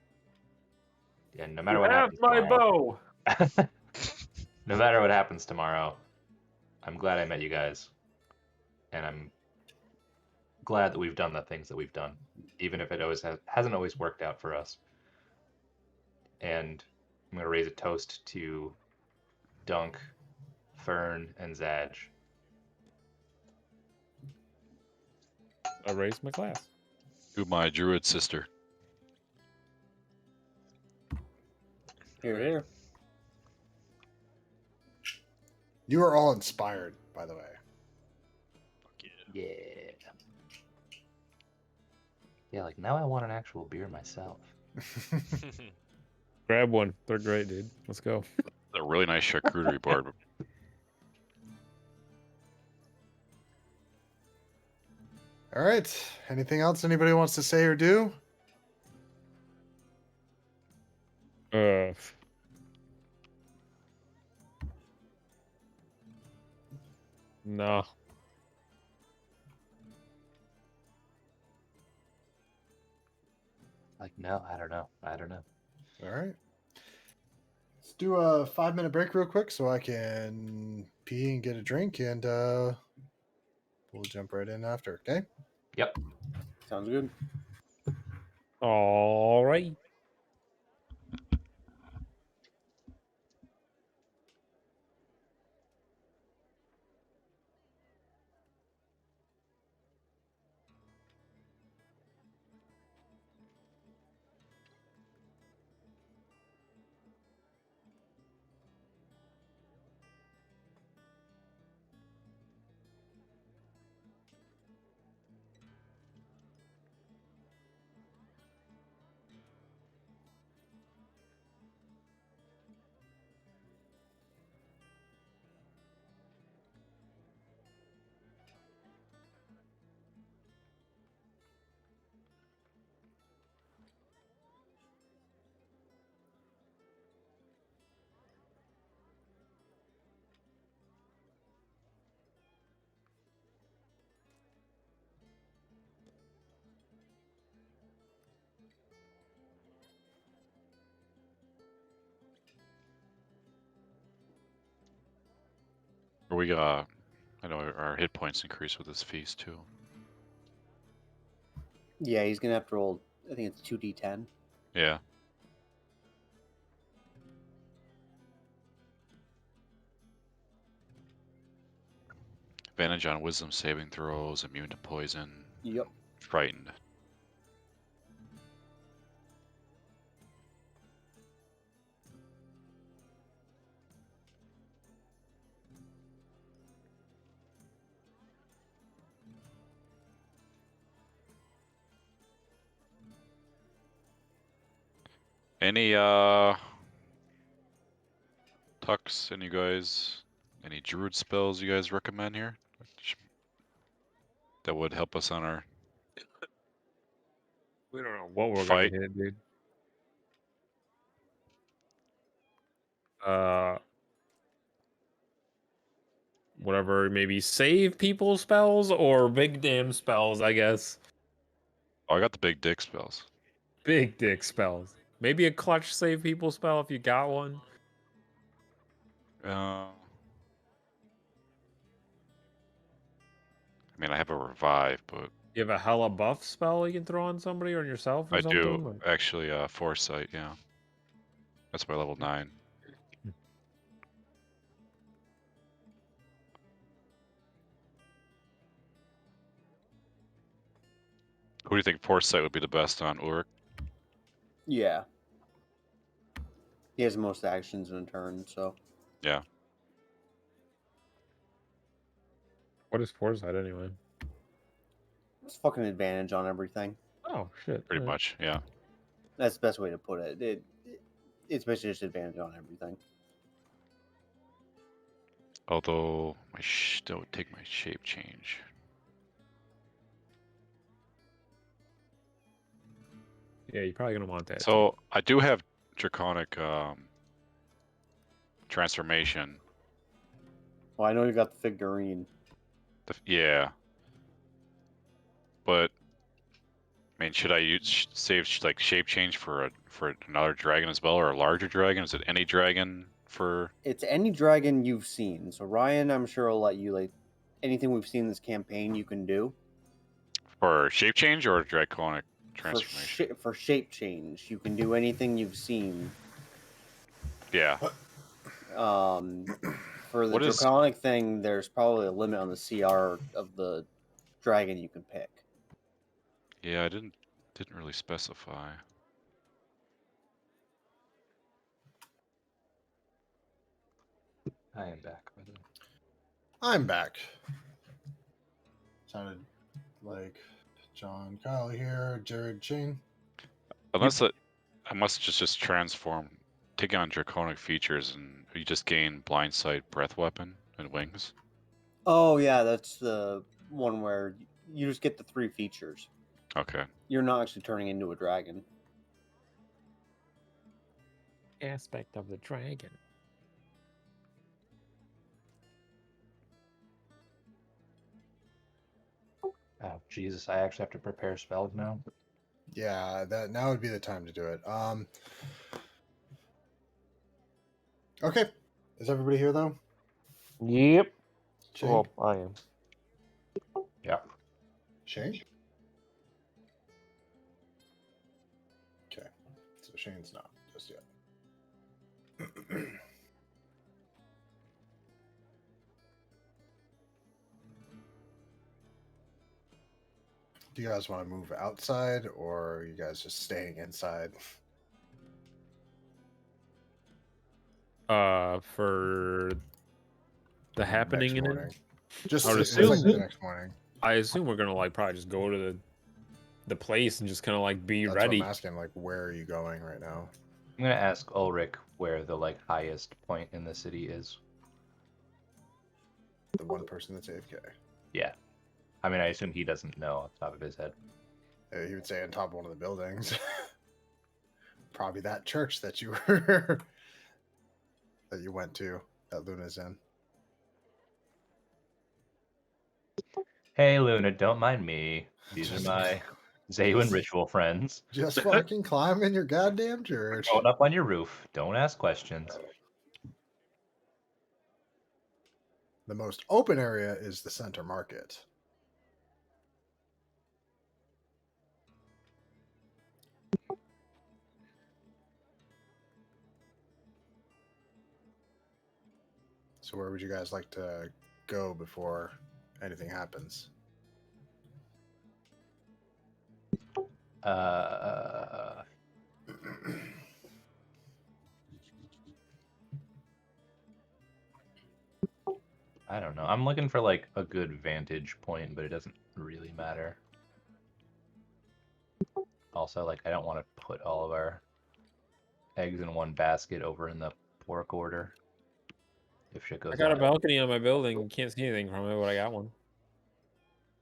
And no matter what happens tomorrow, bow. no matter what happens tomorrow, I'm glad I met you guys. And I'm glad that we've done the things that we've done, even if it hasn't always worked out for us. And I'm going to raise a toast to Dunk, Fern, and Zaj. I raised my glass. To my druid sister. Here, here. You are all inspired, by the way. Fuck yeah. Yeah. Yeah, like now I want an actual beer myself. Grab one. They're great, dude. Let's go. A really nice charcuterie board. All right. Anything else anybody wants to say or do? No. Like, no, I don't know. I don't know. All right. Let's do a 5-minute break real quick so I can pee and get a drink, and we'll jump right in after. Okay. Yep. Sounds good. All right. Or we I know our hit points increase with this feast too. Yeah, he's gonna have to roll. I think it's 2d10. Yeah. Advantage on wisdom saving throws, immune to poison, Yep. frightened. Any tucks? Any guys? Any druid spells you guys recommend here? That would help us on our We don't know what we're fight. gonna hit, dude. Whatever, maybe save people spells or big damn spells, I guess. Oh, I got the big dick spells. Big dick spells. Maybe a clutch save people spell if you got one. I mean, I have a revive, but You have a hella buff spell you can throw on somebody or on yourself or I something? do Or- actually foresight. Yeah, that's my level 9. Who do you think foresight would be the best on, Ulrich? Yeah. He has most actions in a turn, so. Yeah. What is foresight anyway? It's fucking advantage on everything. Oh shit. Pretty alright. much, yeah. That's the best way to put it. It's basically just advantage on everything. Although my that would take my shape change. Yeah, you're probably gonna want that. too. So I do have draconic transformation. Well, I know you got the figurine. Yeah. But I mean, should I use save like shape change for another dragon as well, or a larger dragon? Is it any dragon for? It's any dragon you've seen. So Ryan, I'm sure will let you like anything we've seen in this campaign you can do. For shape change or draconic transformation? For shape change, you can do anything you've seen. Yeah. For the What is- draconic thing, there's probably a limit on the CR of the dragon you can pick. Yeah, I didn't really specify. I am back, by the way. I'm back. Sounded like John, Kyle here, Jared, Shane. Unless I must just transform, take on draconic features, and you just gain blind sight, breath weapon, and wings. Oh yeah, that's the one where you just get the 3 features. Okay. You're not actually turning into a dragon. Aspect of the dragon. Oh Jesus, I actually have to prepare spells now. Yeah, that now would be the time to do it. Okay. Is everybody here though? Yep. Shane? Well, I am. Yeah. Shane? Okay. So Shane's not just yet. Do you guys want to move outside or are you guys just staying inside? For the happening Next in morning. it. Just I would it's like assume- the next morning. I assume we're gonna like probably just go to the place and just kind of like be That's ready. what I'm asking. Like, where are you going right now? I'm gonna ask Ulrich where the like highest point in the city is. The one person that's AFK. Yeah. I mean, I assume he doesn't know off the top of his head. He would say on top of one of the buildings. Probably that church that you were that you went to, that Luna's in. Hey Luna, don't mind me. These are Just- my Zaywin ritual friends. Just fucking climbing your goddamn church. Going up on your roof. Don't ask questions. The most open area is the center market. So where would you guys like to go before anything happens? I don't know. I'm looking for like a good vantage point, but it doesn't really matter. Also, like I don't want to put all of our eggs in one basket over in the pork order. If shit I goes got a down. balcony on my building. You can't see anything from it, but I got one.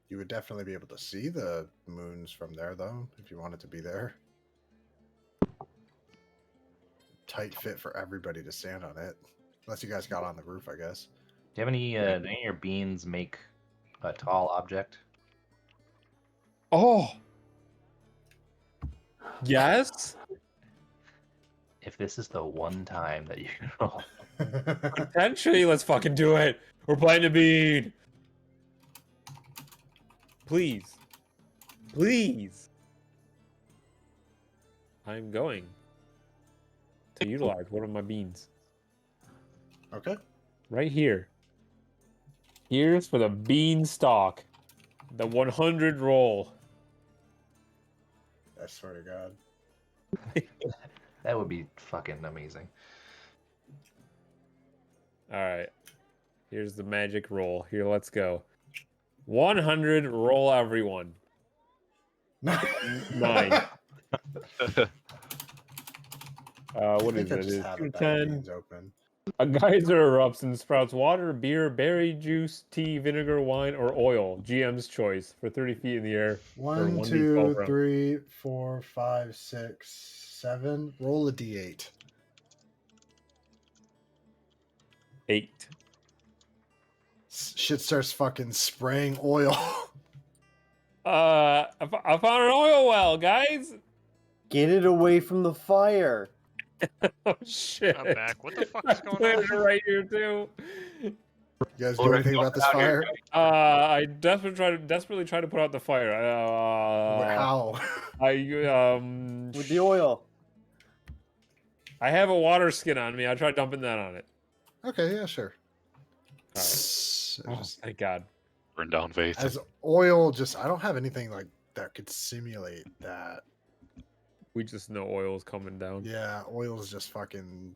You would definitely be able to see the moons from there, though, if you wanted to be there. Tight fit for everybody to stand on it. Unless you guys got on the roof, I guess. Do you have any? Do any of your beans make a tall object? Oh. Yes. If this is the one time that you can roll, Potentially, let's fucking do it. We're playing a bean. Please. Please. I'm going to utilize one of my beans. Okay. Right here. Here's for the beanstalk. The 100 roll. I swear to God. that would be fucking amazing. Alright. Here's the magic roll. Here, let's go. 100 roll everyone. 9. What is I it? just It's have a bag of 210. beans open. A geyser erupts and sprouts water, beer, berry juice, tea, vinegar, wine, or oil. GM's choice for 30 feet in the air. For 1, 1d12 2, round. 3, 4, 5, 6, 7. Roll a d8. 8. Shit starts fucking spraying oil. I found an oil well, guys. Get it away from the fire. Oh shit! I'm back. What the fuck I is going planted on? it right here too. You guys do anything about this fire? I desperately try to put out the fire. How? With the oil. I have a water skin on me. I tried dumping that on it. Okay, yeah, sure. All right. So Oh, thank God. Burn down Vaith. as oil, I don't have anything like that could simulate that. We just know oil's coming down. Yeah, oil's just fucking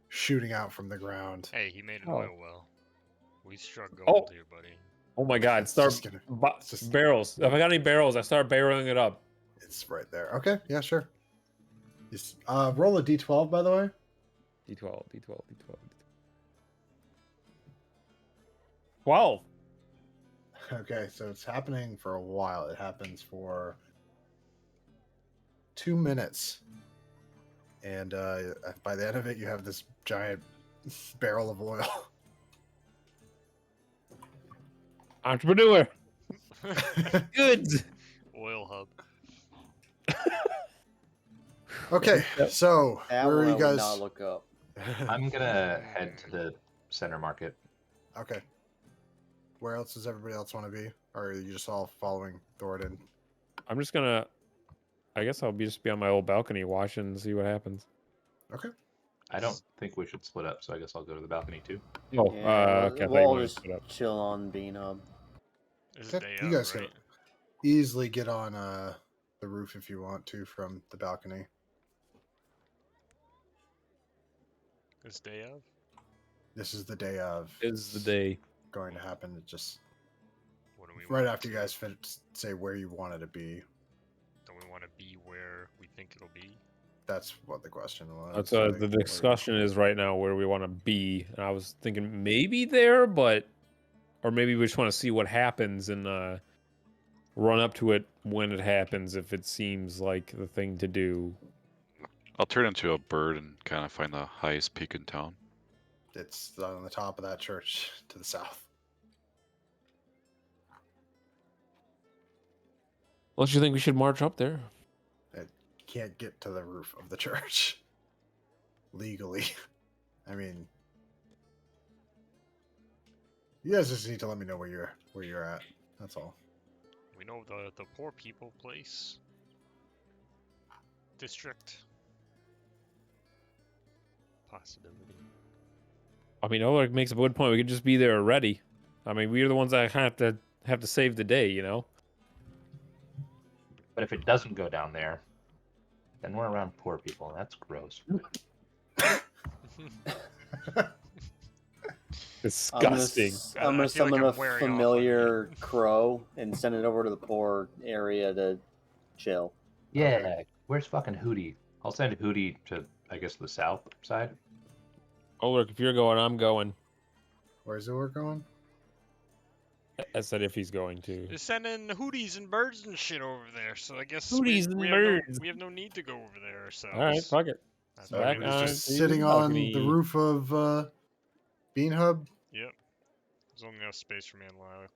shooting out from the ground. Hey, he made an Oh. oil well. We struck gold Oh. here, buddy. Oh my God! It's Start just gonna- it's just- barrels. If I got any barrels, I start barreling it up. It's right there. Okay, yeah, sure. Just, roll a d12, by the way. D12, D12, D12. 12. Okay, so it's happening for a while. It happens for 2 minutes. And by the end of it, you have this giant barrel of oil. Entrepreneur. Good. Oil hub. Okay, Yep. so That where are one I you would guys? not look up. I'm gonna head to the center market. Okay. Where else does everybody else want to be? Or are you just all following Thornton? I'm just gonna. I guess I'll just be on my old balcony watching and see what happens. Okay. I don't think we should split up, so I guess I'll go to the balcony too. Oh, Yeah, okay. I thought you we'll all wanted to just split up. chill on Bean Hub. This is Okay, day you of, guys right? can easily get on the roof if you want to from the balcony. This day of? This is the day of. Is the day. Going to happen. It just What do we right want after you to- guys say where you want it to be. Don't we want to be where we think it'll be? That's what the question was. That's like, the where you- discussion is right now where we want to be, and I was thinking maybe there, but or maybe we just want to see what happens and run up to it when it happens if it seems like the thing to do. I'll turn into a bird and kind of find the highest peak in town. It's on the top of that church to the south. Unless you think we should march up there. Can't get to the roof of the church legally. I mean, You guys just need to let me know where you're at. That's all. We know the poor people place. District. Possibility. I mean, Oleg makes a good point. We could just be there already. I mean, we're the ones that have to save the day, you know. But if it doesn't go down there, then we're around poor people. That's gross. Disgusting. I'm gonna I feel like summon I'm a wearing off on familiar you. crow and send it over to the poor area to chill. Yeah. Okay. Where's fucking Hootie? I'll send Hootie to, I guess, the south side. Oleg, if you're going, I'm going. Where's Zor going? I said if he's going to. They're sending hooties and birds and shit over there, so I guess Hooties and birds. we have no need to go over there ourselves. All right, fuck it. That's So what Back we everybody's on just to sitting the on balcony. the roof of Bean Hub. Yep. There's only enough space for me and Lila.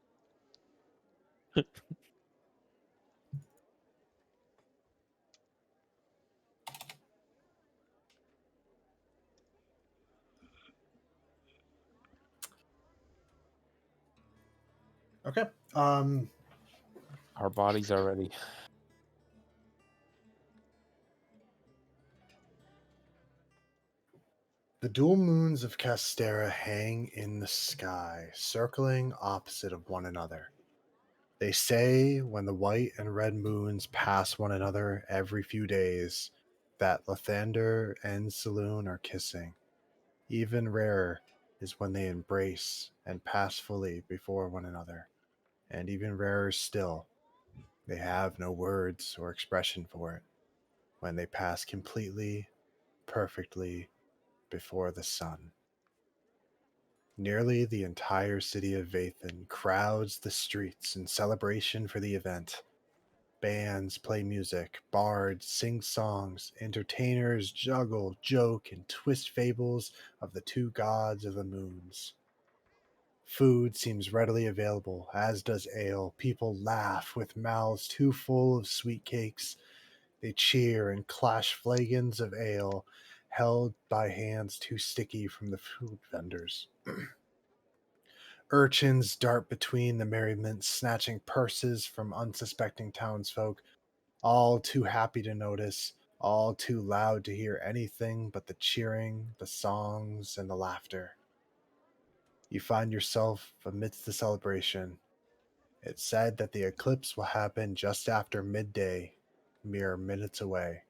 Okay. Our bodies are ready. The dual moons of Castera hang in the sky, circling opposite of one another. They say when the white and red moons pass one another every few days, that Lathander and Saloon are kissing. Even rarer is when they embrace and pass fully before one another. And even rarer still, they have no words or expression for it when they pass completely, perfectly before the sun. Nearly the entire city of Vathan crowds the streets in celebration for the event. Bands play music, bards sing songs, entertainers juggle, joke, and twist fables of the two gods of the moons. Food seems readily available, as does ale. People laugh with mouths too full of sweet cakes. They cheer and clash flagons of ale, held by hands too sticky from the food vendors. Urchins dart between the merriment, snatching purses from unsuspecting townsfolk, all too happy to notice, all too loud to hear anything but the cheering, the songs, and the laughter. You find yourself amidst the celebration. It's said that the eclipse will happen just after midday, mere minutes away.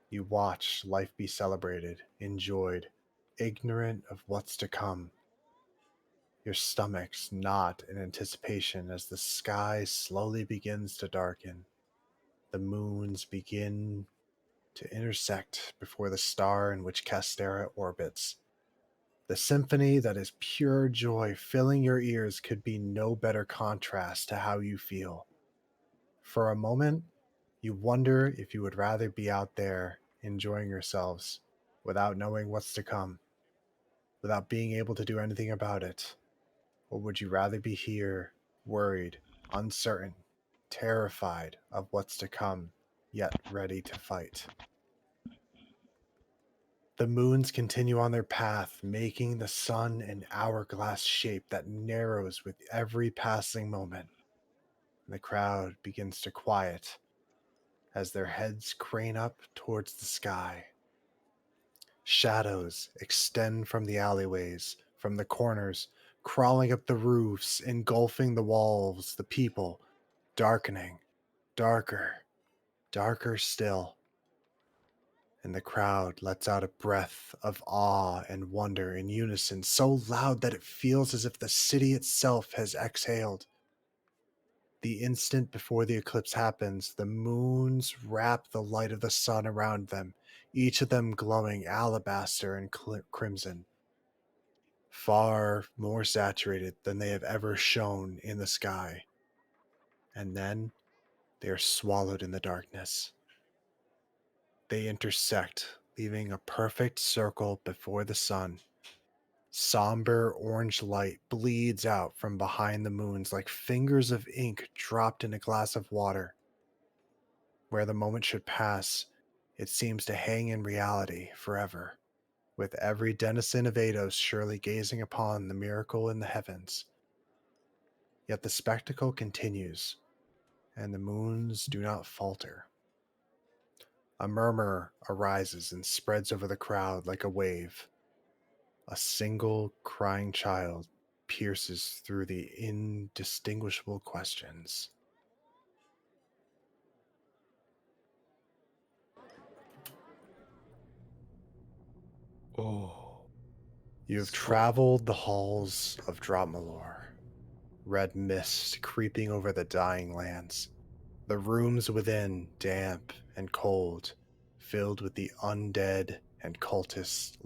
You watch life be celebrated, enjoyed, ignorant of what's to come. Your stomachs knot in anticipation as the sky slowly begins to darken. The moons begin to intersect before the star in which Castera orbits. The symphony that is pure joy filling your ears could be no better contrast to how you feel. For a moment, you wonder if you would rather be out there enjoying yourselves without knowing what's to come, without being able to do anything about it. Or would you rather be here, worried, uncertain, terrified of what's to come, yet ready to fight? The moons continue on their path, making the sun an hourglass shape that narrows with every passing moment. And the crowd begins to quiet as their heads crane up towards the sky. Shadows extend from the alleyways, from the corners, crawling up the roofs, engulfing the walls, the people, darkening, darker, darker still. And the crowd lets out a breath of awe and wonder in unison, so loud that it feels as if the city itself has exhaled. The instant before the eclipse happens, the moons wrap the light of the sun around them, each of them glowing alabaster and crimson, far more saturated than they have ever shone in the sky. And then they are swallowed in the darkness. They intersect, leaving a perfect circle before the sun. Somber orange light bleeds out from behind the moons like fingers of ink dropped in a glass of water. Where the moment should pass, it seems to hang in reality forever, with every denizen of Eidos surely gazing upon the miracle in the heavens. Yet the spectacle continues, and the moons do not falter. A murmur arises and spreads over the crowd like a wave. A single crying child pierces through the indistinguishable questions. Oh. You have traveled the halls of Dropmalor, red mist creeping over the dying lands, the rooms within damp and cold, filled with the undead and cultists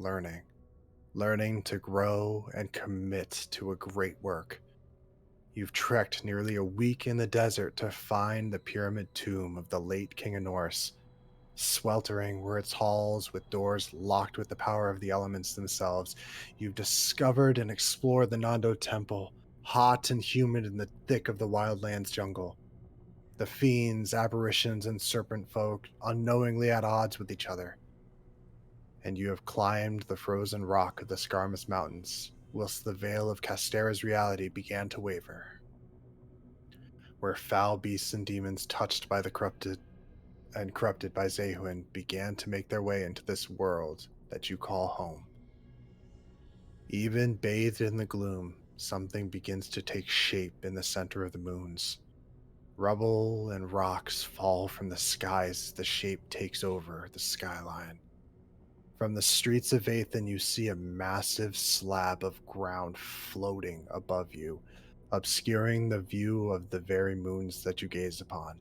learning to grow and commit to a great work. You've trekked nearly a week in the desert to find the pyramid tomb of the late King of Norse. Sweltering were its halls with doors locked with the power of the elements themselves. You've discovered and explored the Nando Temple, hot and humid in the thick of the wildlands jungle. The fiends, apparitions, and serpent folk unknowingly at odds with each other. And you have climbed the frozen rock of the Scarmus Mountains, whilst the veil of Castera's reality began to waver. Where foul beasts and demons touched by the corrupted by Zehuin began to make their way into this world that you call home. Even bathed in the gloom, something begins to take shape in the center of the moons. Rubble and rocks fall from the skies as the shape takes over the skyline. From the streets of Aethan, you see a massive slab of ground floating above you, obscuring the view of the very moons that you gaze upon.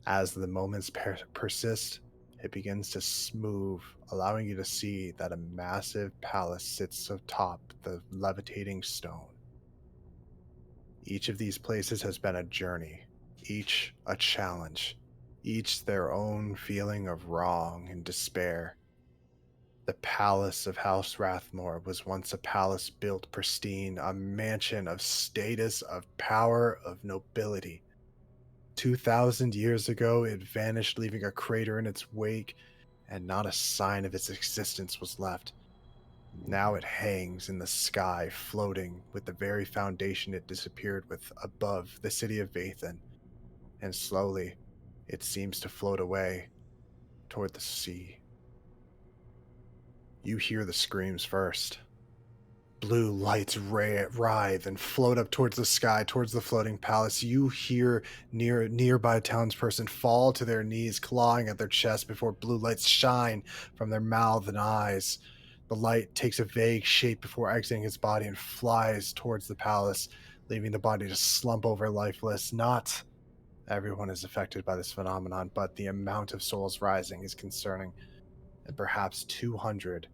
As the moments persist, it begins to move, allowing you to see that a massive palace sits atop the levitating stone. Each of these places has been a journey, each a challenge, each their own feeling of wrong and despair. The palace of House Rathmore was once a palace built pristine, a mansion of status, of power, of nobility. 2,000 years ago, it vanished, leaving a crater in its wake, and not a sign of its existence was left. Now it hangs in the sky, floating with the very foundation it disappeared with above the city of Vathan, and slowly it seems to float away toward the sea. You hear the screams first. Blue lights writhe and float up towards the sky, towards the floating palace. You hear nearby townsperson fall to their knees, clawing at their chest before blue lights shine from their mouth and eyes. The light takes a vague shape before exiting his body and flies towards the palace, leaving the body to slump over lifeless. Not everyone is affected by this phenomenon, but the amount of souls rising is concerning, and perhaps 200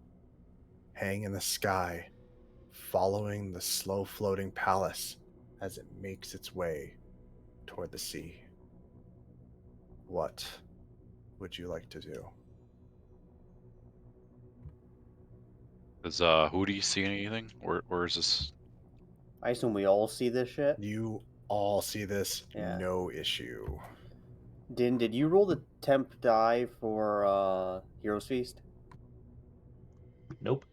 hang in the sky, following the slow floating palace as it makes its way toward the sea. What would you like to do? Does Hootie see anything? Where is this? I assume we all see this shit. You all see this, Yeah. no issue. Din, did you roll the temp die for Heroes Feast? Nope.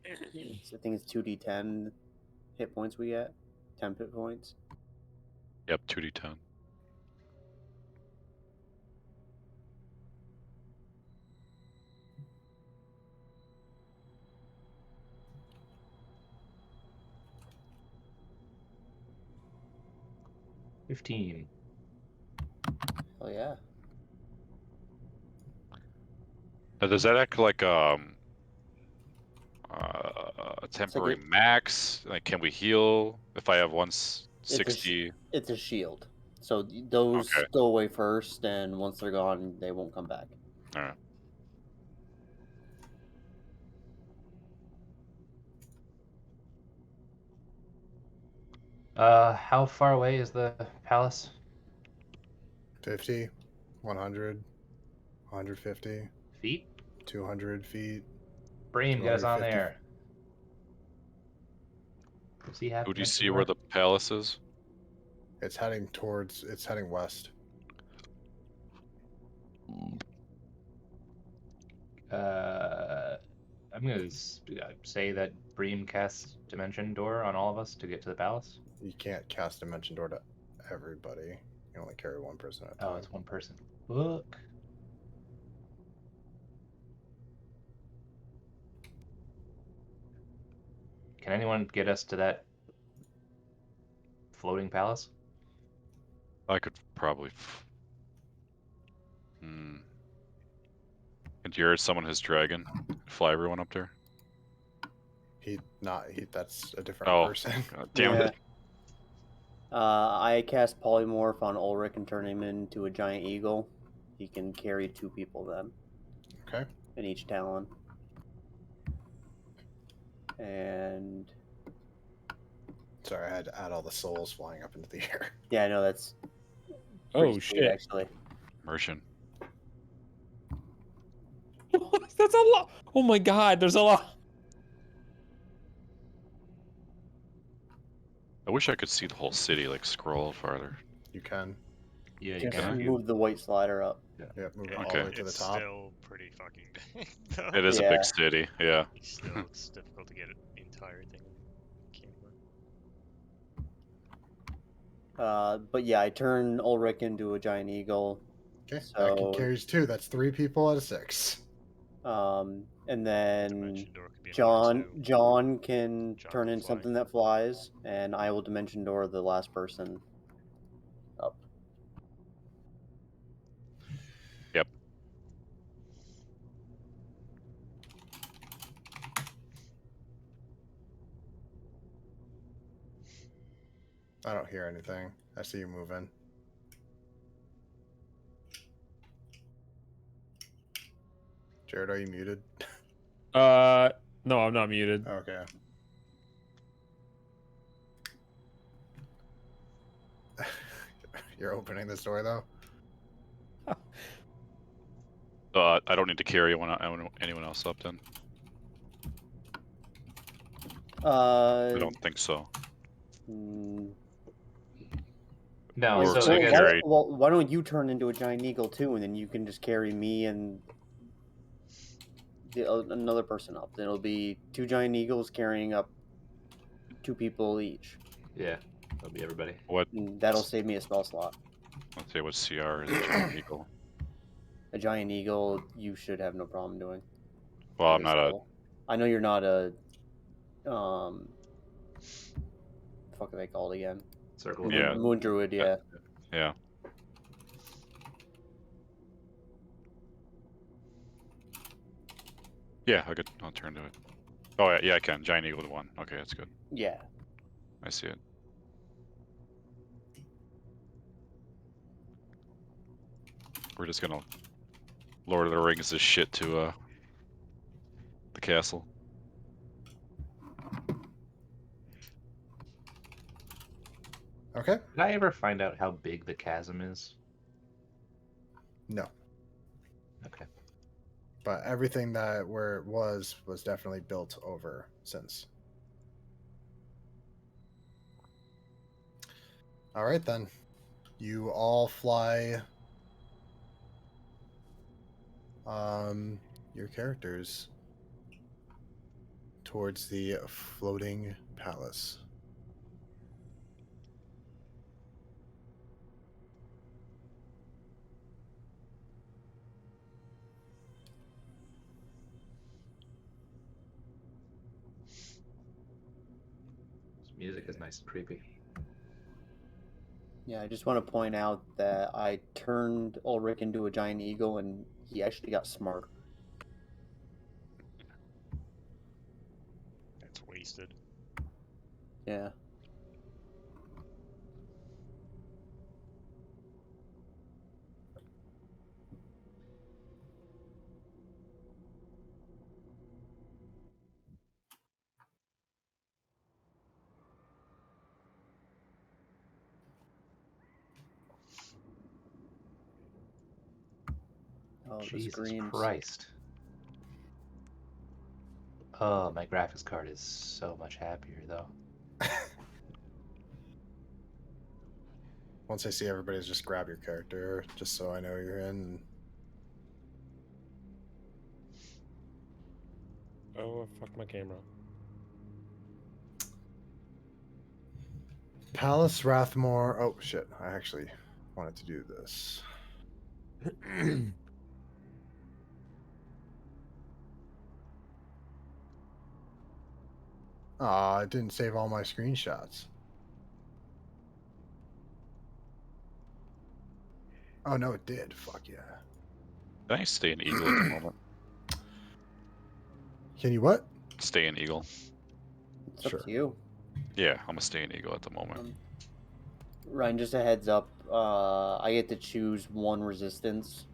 I think it's 2d10 hit points we get. Temp hit points. Yep, 2d10. $15. Oh yeah. Now, does that act like a temporary it- max? Like, can we heal if I have 160? It's a shield. So those Okay. go away first, and once they're gone, they won't come back. All right. How far away is the palace? 50, 100, 150, Feet? 200 feet. Bream, get us on 250. there. Does he have Who do you fancy see where work? the palace is? It's heading west. I'm I'm gonna say that Bream casts Dimension Door on all of us to get to the palace. You can't cast Dimension Door to everybody. You can only carry one person at a Oh, time. it's one person. Look. Can anyone get us to that floating palace? I could probably. And you're someone his dragon. Fly everyone up there. That's a different Oh, person. God damn it! I cast Polymorph on Ulrich and turn him into a giant eagle. He can carry 2 people then. Okay. In each talon. And Sorry, I had to add all the souls flying up into the air. yeah, I know that's Oh pretty sweet, shit! actually. Immersion. That's a lot. Oh my god, there's a lot. I wish I could see the whole city, like scroll farther. You can. Yeah, you Just can. move the white slider up. Yeah, move it all Okay. the way to the It's top. still pretty fucking big, though. It is a Yeah. big city, yeah. Still, it's difficult to get the entire thing on camera. But yeah, I turn Ulrich into a giant eagle. Okay, that So, carries 2. That's 3 people out of 6. and then Dimension Door could be another 2. John can John turn can in fly. something that flies, and I will Dimension Door the last person up. Yep. I don't hear anything. I see you moving. Jared, are you muted? No, I'm not muted. Okay. You're opening this door, though? I don't need to carry anyone else up then. I don't think so. No, Or so so I you guess carry- why don't you turn into a giant eagle too, and then you can just carry me and another person up. Then it'll be 2 giant eagles carrying up 2 people each. yeah, that'll be everybody. What? And that'll save me a spell slot. Let's say what CR is a giant eagle. A giant eagle, you should have no problem doing. Well, at I'm this not a. level. I know you're not a. Fuck are they called again? Circle of Yeah. Moon Druid, yeah. Yeah. Yeah, I'll turn to it. Oh yeah, I can. Giant eagle to 1. Okay, that's good. Yeah. I see it. We're just gonna Lord of the Rings this shit to the castle. Okay. Did I ever find out how big the chasm is? No. Okay. But everything that where it was definitely built over since. All right, then. You all fly your characters towards the floating palace. This music is nice and creepy. Yeah, I just want to point out that I turned Ulrich into a giant eagle, and he actually got smart. That's wasted. Yeah. Oh, the Jesus screams. Christ. Oh, my graphics card is so much happier, though. Once I see everybody's just grab your character, just so I know you're in. Oh, I fucked my camera. Palace Rathmore. Oh shit! I actually wanted to do this. Aw, it didn't save all my screenshots. Oh no, it did. Fuck yeah. Can I stay an eagle at the moment? Can you what? Stay an eagle. It's Sure. up to you. Yeah, I'm gonna stay an eagle at the moment. Ryan, just a heads up. I get to choose one resistance.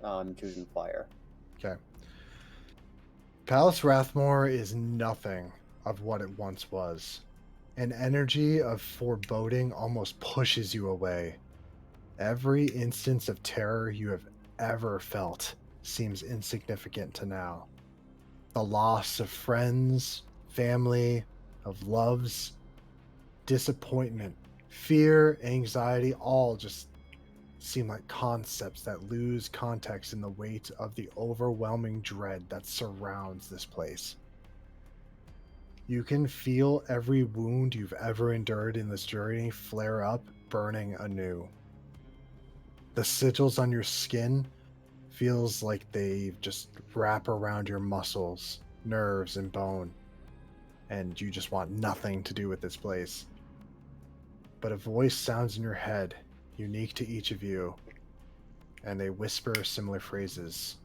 I'm choosing fire. Okay. Palace Rathmore is nothing of what it once was. An energy of foreboding almost pushes you away. Every instance of terror you have ever felt seems insignificant to now. The loss of friends, family, of loves, disappointment, fear, anxiety, all just seem like concepts that lose context in the weight of the overwhelming dread that surrounds this place. You can feel every wound you've ever endured in this journey flare up, burning anew. The sigils on your skin feels like they just wrap around your muscles, nerves, and bone, and you just want nothing to do with this place. But a voice sounds in your head, unique to each of you, and they whisper similar phrases.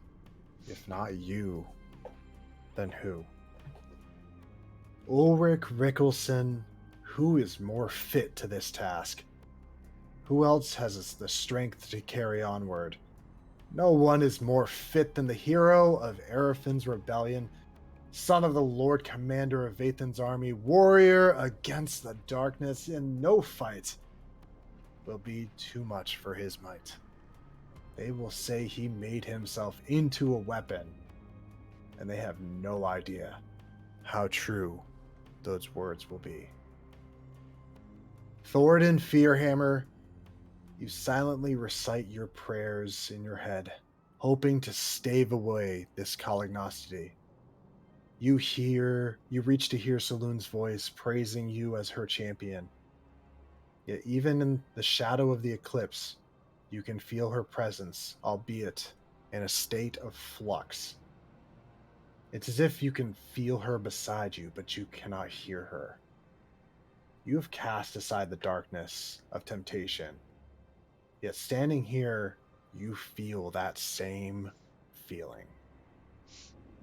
If not you, then who? Ulrich Rickelson, who is more fit to this task? Who else has the strength to carry onward? No one is more fit than the hero of Arafin's rebellion, son of the Lord Commander of Vathan's army, warrior against the darkness, and no fight will be too much for his might. They will say he made himself into a weapon, and they have no idea how true those words will be. Thoradin Fearhammer, you silently recite your prayers in your head, hoping to stave away this calignosity. You reach to hear Saloon's voice praising you as her champion. Yet even in the shadow of the eclipse, you can feel her presence, albeit in a state of flux. It's as if you can feel her beside you, but you cannot hear her. You have cast aside the darkness of temptation. Yet standing here, you feel that same feeling.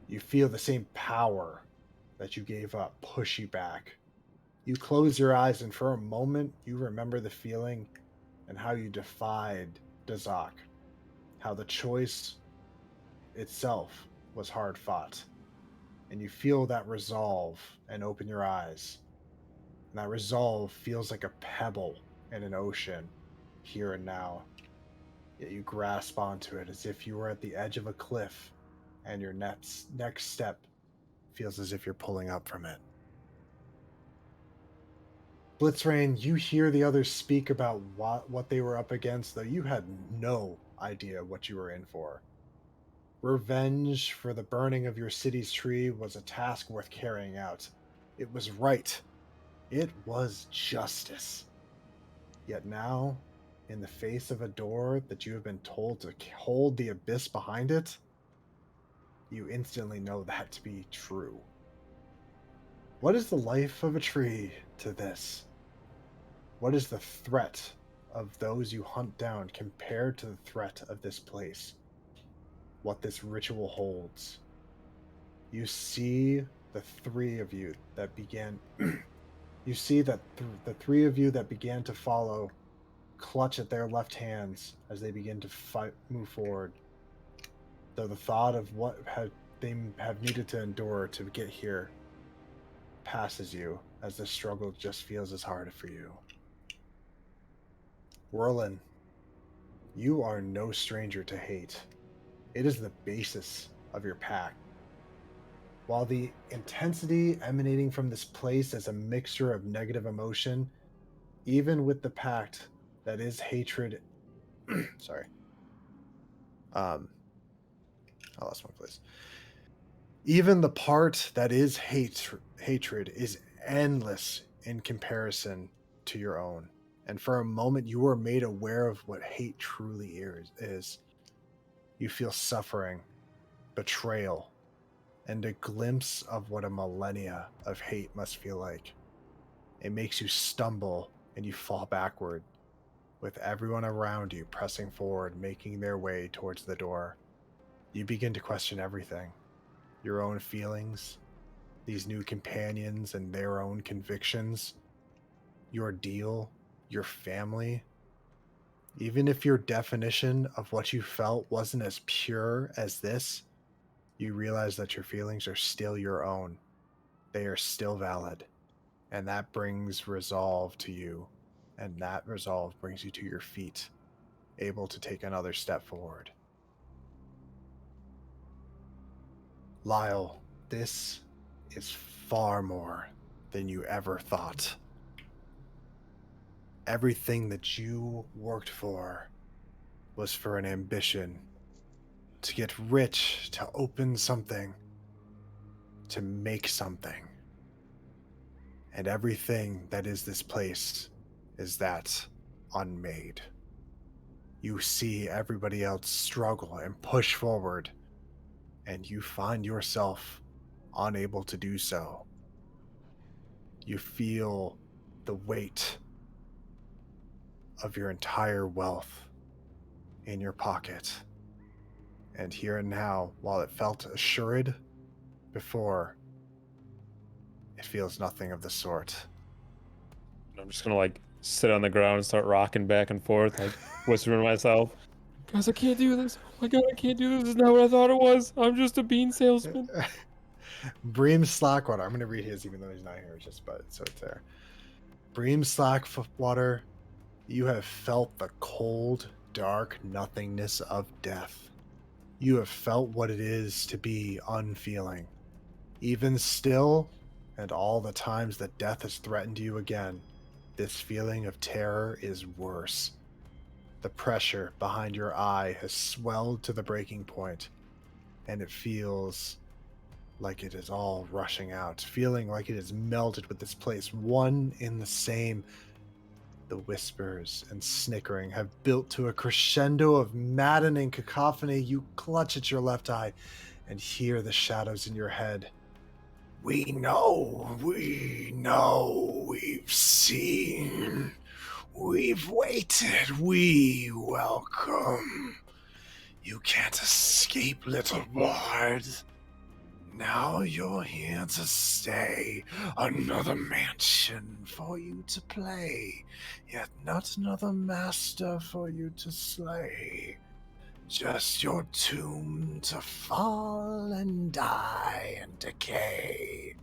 You feel the same power that you gave up push you back. You close your eyes, and for a moment, you remember the feeling and how you defied Dazak. How the choice itself was hard fought. And you feel that resolve and open your eyes. And that resolve feels like a pebble in an ocean, here and now. Yet you grasp onto it as if you were at the edge of a cliff, and your next step feels as if you're pulling up from it. Blitzrain, you hear the others speak about what they were up against, though you had no idea what you were in for. Revenge for the burning of your city's tree was a task worth carrying out. It was right. It was justice. Yet now, in the face of a door that you have been told to hold the abyss behind it, you instantly know that to be true. What is the life of a tree to this? What is the threat of those you hunt down compared to the threat of this place? What this ritual holds? You see the three of you that began. You see that the three of you that began to follow clutch at their left hands as they begin to move forward. Though the thought of what they have needed to endure to get here passes you, as the struggle just feels as hard for you. Whirlin, you are no stranger to hate. It is the basis of your pack. While the intensity emanating from this place is a mixture of negative emotion, even with the pact that is hatred, sorry. I lost my place. Even the part that is hatred is endless in comparison to your own. And for a moment, you are made aware of what hate truly is. You feel suffering, betrayal, and a glimpse of what a millennia of hate must feel like. It makes you stumble and you fall backward, with everyone around you pressing forward, making their way towards the door. You begin to question everything, your own feelings, these new companions and their own convictions, your deal, your family. Even if your definition of what you felt wasn't as pure as this, you realize that your feelings are still your own. They are still valid. And that brings resolve to you. And that resolve brings you to your feet, able to take another step forward. Lyle, this is far more than you ever thought. Everything that you worked for was for an ambition to get rich, to open something, to make something. And everything that is this place is that unmade. You see everybody else struggle and push forward, and you find yourself unable to do so. You feel the weight of your entire wealth in your pocket. And here and now, while it felt assured before, it feels nothing of the sort. I'm just gonna like sit on the ground and start rocking back and forth, like whispering to myself, "Guys, I can't do this. Oh my god, I can't do this. This is not what I thought it was. I'm just a bean salesman." Bream Slackwater. I'm going to read his even though he's not here. It's just, but so it's there. Bream Slackwater, you have felt the cold, dark nothingness of death. You have felt what it is to be unfeeling. Even still, and all the times that death has threatened you again, this feeling of terror is worse. The pressure behind your eye has swelled to the breaking point, and it feels like it is all rushing out, feeling like it is melted with this place, one in the same. The whispers and snickering have built to a crescendo of maddening cacophony. You clutch at your left eye and hear the shadows in your head. We know, we've seen, we've waited, we welcome. You can't escape, little ward. Now you're here to stay. Another mansion for you to play, yet not another master for you to slay. Just your tomb to fall and die and decay.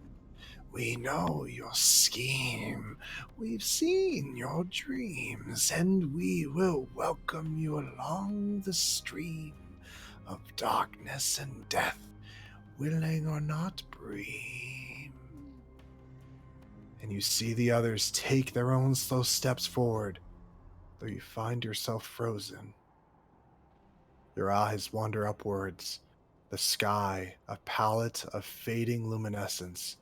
We know your scheme, we've seen your dreams, and we will welcome you along the stream of darkness and death, willing or not, Bream. And you see the others take their own slow steps forward, though you find yourself frozen. Your eyes wander upwards, the sky a palette of fading luminescence,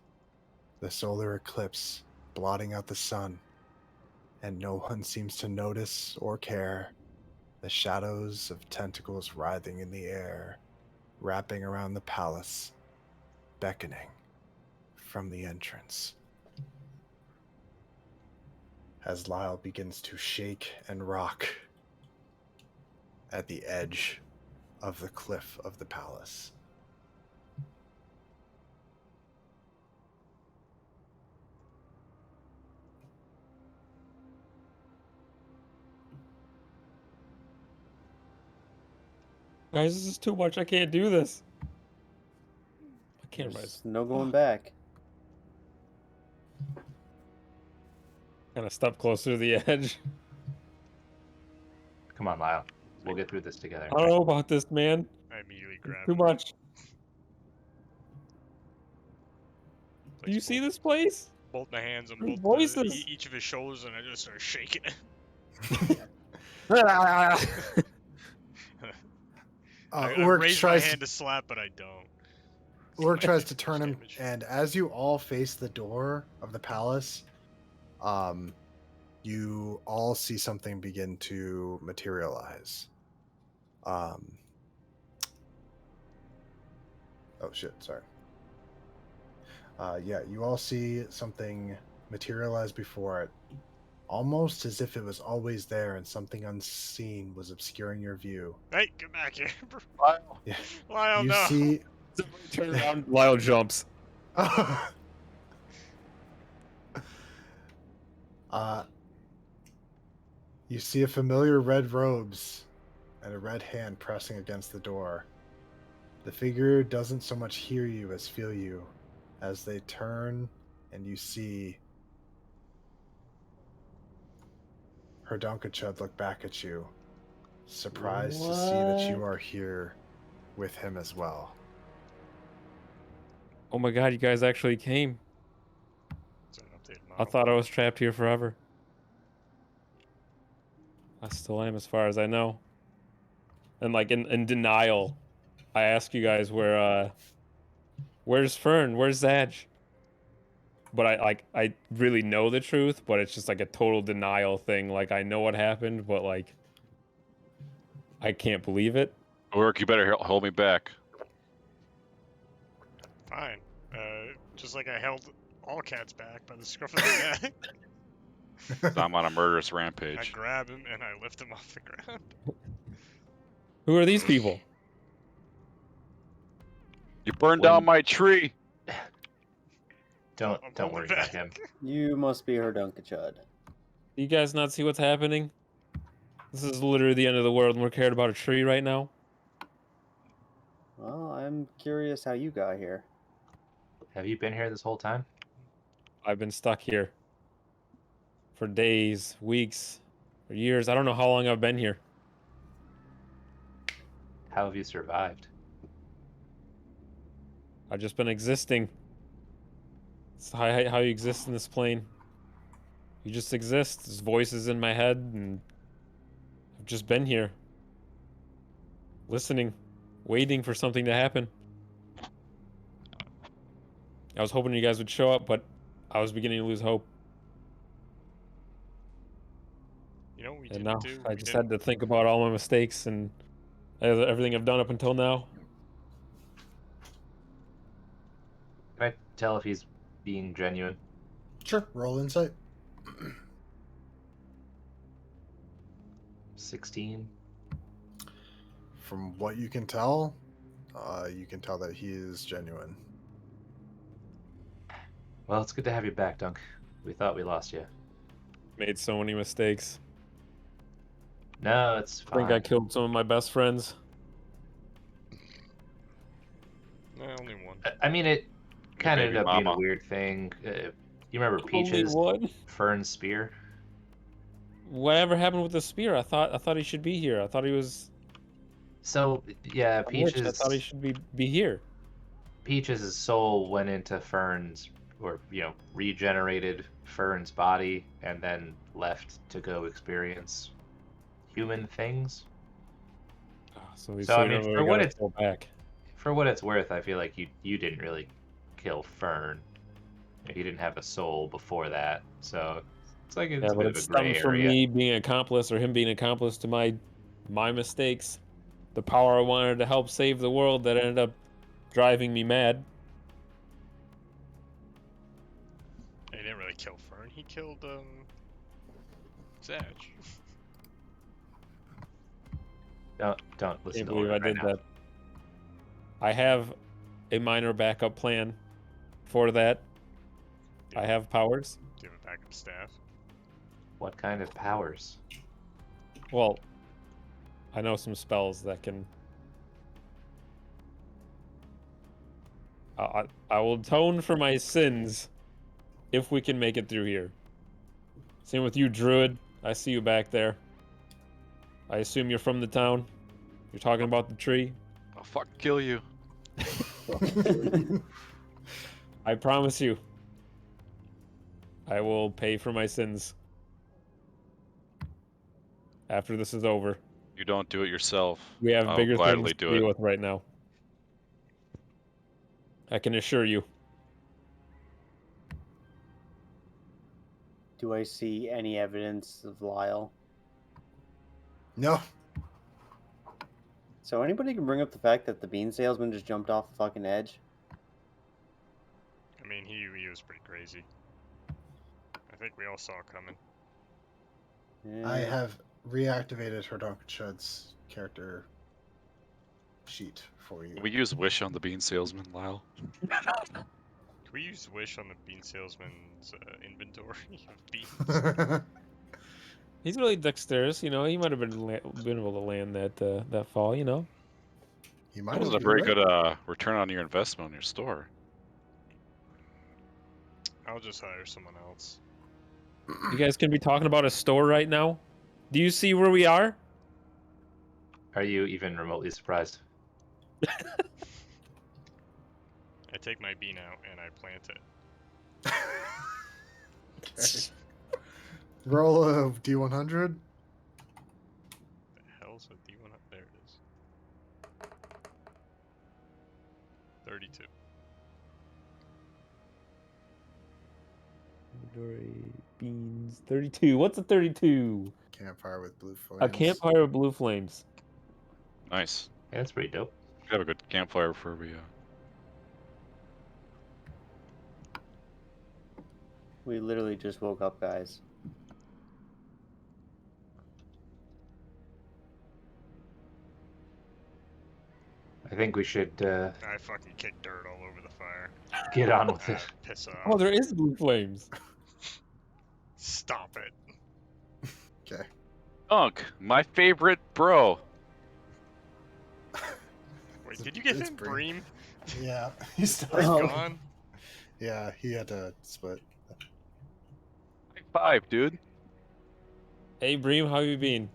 the solar eclipse blotting out the sun, and no one seems to notice or care the shadows of tentacles writhing in the air, wrapping around the palace, beckoning from the entrance. As Lyle begins to shake and rock at the edge of the cliff of the palace. Guys, this is too much. I can't do this. I can't rise. There's no going back. Kind of step closer to the edge. Come on, Lyle. We'll get through this together. I don't know about this, man. I immediately grab Too him. much. Do Place you see both- this place? Both my hands on There's both voices. each of his shoulders, and I just start shaking it. I Urk raise tries my hand to slap, but I don't. Orc tries to turn him, Damage. and as you all face the door of the palace, you all see something begin to materialize. Oh shit! Sorry. Yeah, you all see something materialize before it, almost as if it was always there, and something unseen was obscuring your view. Hey, get back here, bro. Lyle. Yeah, Lyle, you no. see. Somebody turn around. Lyle jumps. You see a familiar red robes and a red hand pressing against the door. The figure doesn't so much hear you as feel you, as they turn and you see Herdunkachud look back at you, surprised to see that you What? are here with him as well. Oh my god, you guys actually came. It's an updated I model. thought I was trapped here forever. I still am, as far as I know. And like in denial, I ask you guys where's Fern? Where's Zadge? But I really know the truth, but it's just like a total denial thing. Like I know what happened, but like I can't believe it. Orc, you better hold me back. Fine. Just like I held all cats back by the scruff of the neck. I'm on a murderous I rampage. grab him and I lift him off the ground. Who are these people? You burned down my tree. Don't I'm don't holding worry about back. him. You must be Herdunkachud. Do you guys not see what's happening? This is literally the end of the world, and we're cared about a tree right now. Well, I'm curious how you got here. Have you been here this whole time? I've been stuck here for days, weeks, or years. I don't know how long I've been here. How have you survived? I've just been existing. It's how you exist in this plane. You just exist. There's voices in my head, and I've just been here. Listening, waiting for something to happen. I was hoping you guys would show up, but I was beginning to lose hope. You know what we And didn't now do? I We just didn't. had to think about all my mistakes and everything I've done up until now. Can I tell if he's being genuine? Sure, roll insight. 16. From what you can tell that he is genuine. Well, it's good to have you back, Dunk. We thought we lost you. Made so many mistakes. No, it's I think fine. I killed some of my best friends. No, only one. I mean, it kind of baby ended up being a mama. weird thing. You remember Only Peaches, one? Fern's spear? Whatever happened with the spear? I thought he should be here. I thought he was So yeah, a witch. I thought he should be here. Peaches' soul went into Fern's, or regenerated Fern's body, and then left to go experience human things. So I we mean, never for what got it's to go back. for what it's worth, I feel like you didn't really kill Fern. He didn't have a soul before that, so it's like it's Yeah, a but bit it of a gray stemmed from area. me being an accomplice or him being an accomplice to my mistakes. The power I wanted to help save the world that ended up driving me mad. He didn't really kill Fern. He killed Zadge. Don't listen Can't to believe Orin I right did now. that. I have a minor backup plan for that. I have powers. Do you have a backup staff? What kind of powers? Well, I know some spells that can. I will atone for my sins if we can make it through here. Same with you, Druid. I see you back there. I assume you're from the town. You're talking about the tree. I'll fucking kill you. I promise you. I will pay for my sins. After this is over. You don't do it yourself. We have I'll bigger gladly things to do it. deal with right now. I can assure you. Do I see any evidence of Lyle? No. So anybody can bring up the fact that the bean salesman just jumped off the fucking edge? I mean, he was pretty crazy. I think we all saw it coming. I Yeah. have reactivated Herdonkenshud's character sheet for you. Can we use Wish on the bean salesman, Lyle? Can we use Wish on the bean salesman's inventory of beans? He's really dexterous, you know. He might have been able to land that fall, you know. He That might have. wasn't a You're very right. good return on your investment on your store. I'll just hire someone else. You guys can be talking about a store right now. Do you see where we are? Are you even remotely surprised? I take my bean out and I plant it. Okay. Roll a D100. The hell's a D1? There it is. 32. Beans. 32. What's a 32? Campfire with blue flames. A campfire with blue flames. Nice. Yeah, that's pretty dope. We have a good campfire before we. We literally just woke up, guys. I think we should I fucking kicked dirt all over the fire. get on with it. Piss off. Oh, there is blue flames. Stop it. Okay. Unk, my favorite bro. Wait, did you get It's him, Bream. Bream? Yeah. He's He's Oh. gone. Yeah, he had to split. High 5, dude. Hey, Bream, how you been?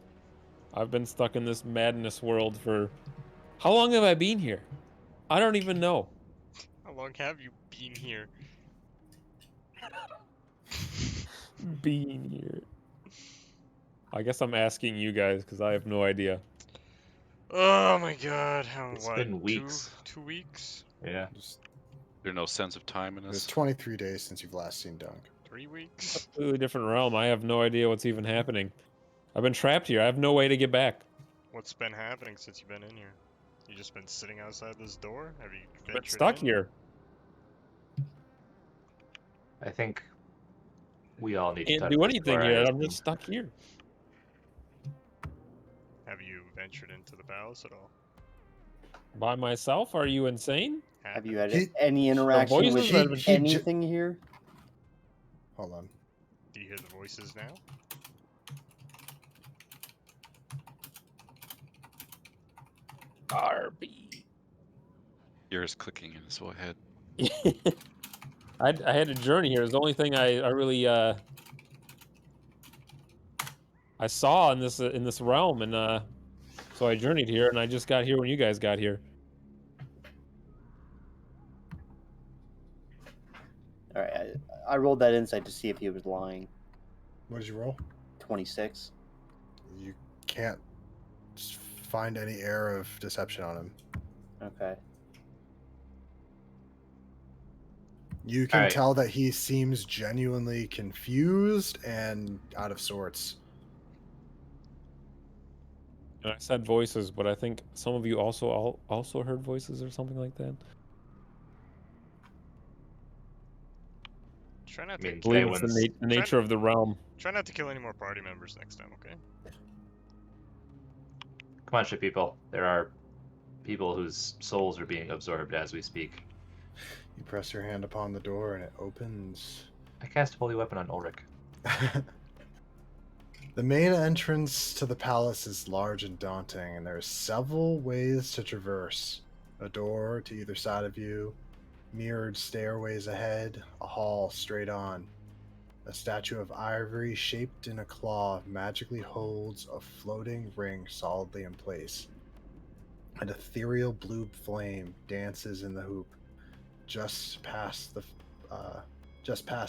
I've been stuck in this madness world for... How long have I been here? I don't even know. How long have you been here? Been here. I guess I'm asking you guys because I have no idea. Oh my god, how It's what? been weeks. 2 weeks? Yeah. There's no sense of time in It was this. 23 days since you've last seen Dunk. 3 weeks? Completely different realm. I have no idea what's even happening. I've been trapped here. I have no way to get back. What's been happening since you've been in here? You just been sitting outside this door? Have you I've ventured been stuck in? here. I think we all need to Can't touch do this anything door, I here. I'm assume. just stuck here. Have you ventured into the palace at all? By myself? Are you insane? Have you had He- any interaction with voices that have been- anything here? Hold on. Do you hear the voices now? RB. Yours clicking in his head. I had a journey here. It's the only thing I really I saw in this realm, and so I journeyed here, and I just got here when you guys got here. All right, I rolled that insight to see if he was lying. What did you roll? 26. You can't find any air of deception on him. Okay. You can Alright. tell that he seems genuinely confused and out of sorts. And I said voices, but I think some of you also heard voices or something like that. Try not I to mean, I believe they it's wouldn't- the nature of the realm. try not to kill any more party members next time, okay? Come on, ship people. There are people whose souls are being absorbed as we speak. You press your hand upon the door and it opens. I cast Holy Weapon on Ulrich. The main entrance to the palace is large and daunting, and there are several ways to traverse. A door to either side of you, mirrored stairways ahead, a hall straight on. A statue of ivory shaped in a claw magically holds a floating ring solidly in place. An ethereal blue flame dances in the hoop. Just past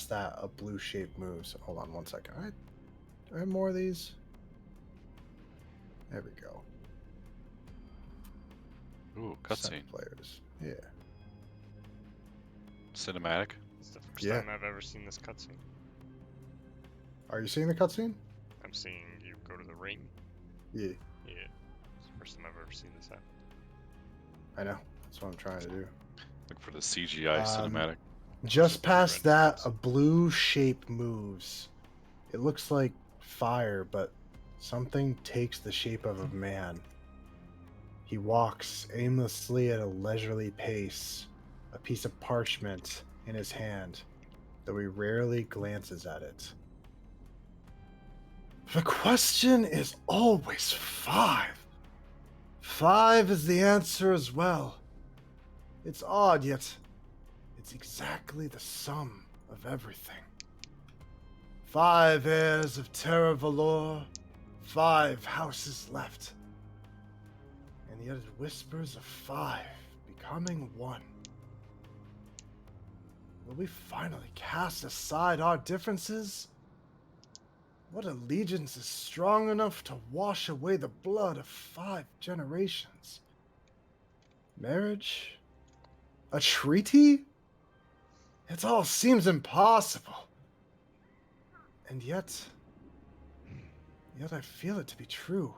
that, a blue shape moves. Hold on one second. All right. Do I have more of these? There we go. Ooh, Set cutscene. players. Yeah. cinematic. It's the first Yeah. time I've ever seen this cutscene. Are you seeing the cutscene? I'm seeing you go to the ring. Yeah, Yeah. It's the first time I've ever seen this happen. I know. That's what I'm trying to do. Look for the CGI cinematic. Just Just past pre-rendered that, cutscene. a blue shape moves. It looks like fire, but something takes the shape of a man. He walks aimlessly at a leisurely pace, a piece of parchment in his hand, though he rarely glances at it. The question is always 5. 5 is the answer as well. It's odd, yet it's exactly the sum of everything. 5 heirs of Terra Valor, 5 houses left. And yet it whispers of 5 becoming 1. Will we finally cast aside our differences? What allegiance is strong enough to wash away the blood of 5 generations? Marriage? A treaty? It all seems impossible. And yet I feel it to be true.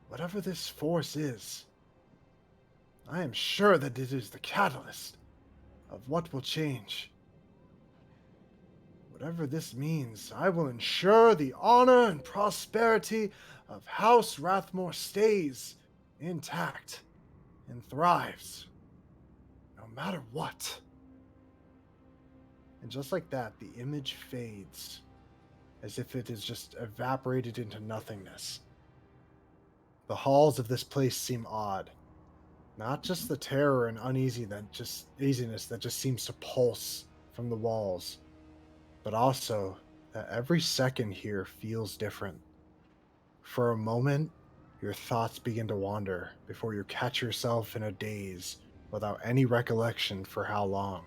Whatever this force is, I am sure that it is the catalyst of what will change. Whatever this means, I will ensure the honor and prosperity of House Rathmore stays intact and thrives, no matter what. And just like that, the image fades, as if it is just evaporated into nothingness. The halls of this place seem odd. Not just the terror and uneasiness that just seems to pulse from the walls, but also that every second here feels different. For a moment, your thoughts begin to wander before you catch yourself in a daze without any recollection for how long.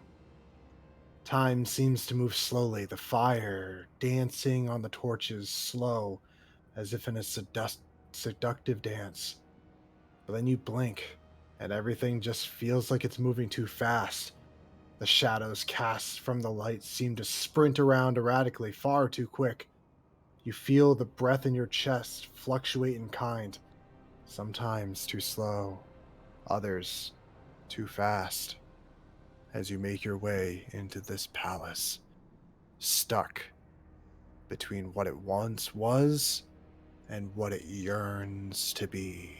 Time seems to move slowly, the fire dancing on the torches slow, as if in a seductive dance. But then you blink, and everything just feels like it's moving too fast. The shadows cast from the light seem to sprint around erratically, far too quick. You feel the breath in your chest fluctuate in kind, sometimes too slow, others too fast, as you make your way into this palace, stuck between what it once was and what it yearns to be.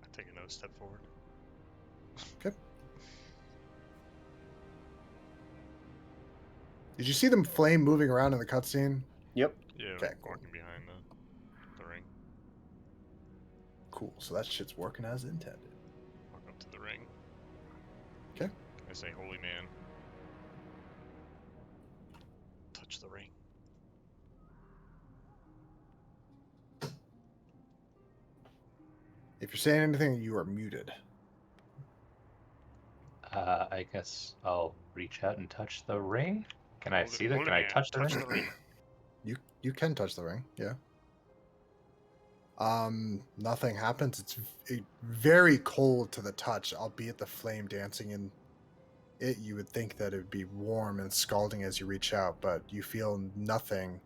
I take another step forward. Okay. Did you see the flame moving around in the cutscene? Yep. Yeah, Okay, like cool. walking behind the ring. Cool. So that shit's working as intended. Walk up to the ring. Okay. I say, holy man. Touch the ring. If you're saying anything, you are muted. I guess I'll reach out and touch the ring. Can I Holy- see that? holy Can I man, touch the ring? You can touch the ring, yeah. Nothing happens. It's very cold to the touch, albeit the flame dancing in it. You would think that it would be warm and scalding as you reach out, but you feel nothing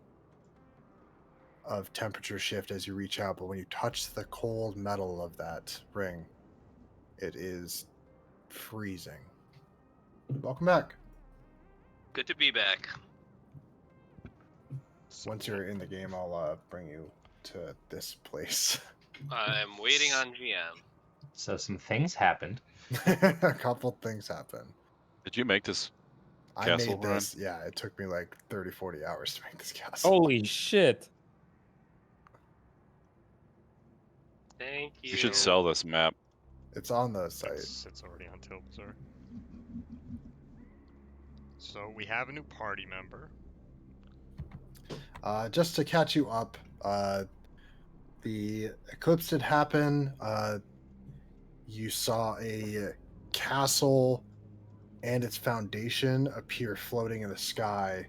of temperature shift as you reach out. But when you touch the cold metal of that ring, it is freezing. Welcome back. Good to be back. So Once you're in the game, I'll bring you to this place. I'm waiting on GM. So some things happened. A couple things happen. Did you make this? I Castle made run? this. Yeah, it took me like 30, 40 hours to make this castle. Holy shit! Thank you. You should sell this map. It's on the site. it's already on Tilbazer. So we have a new party member. Just to catch you up, the eclipse did happen. You saw a castle and its foundation appear floating in the sky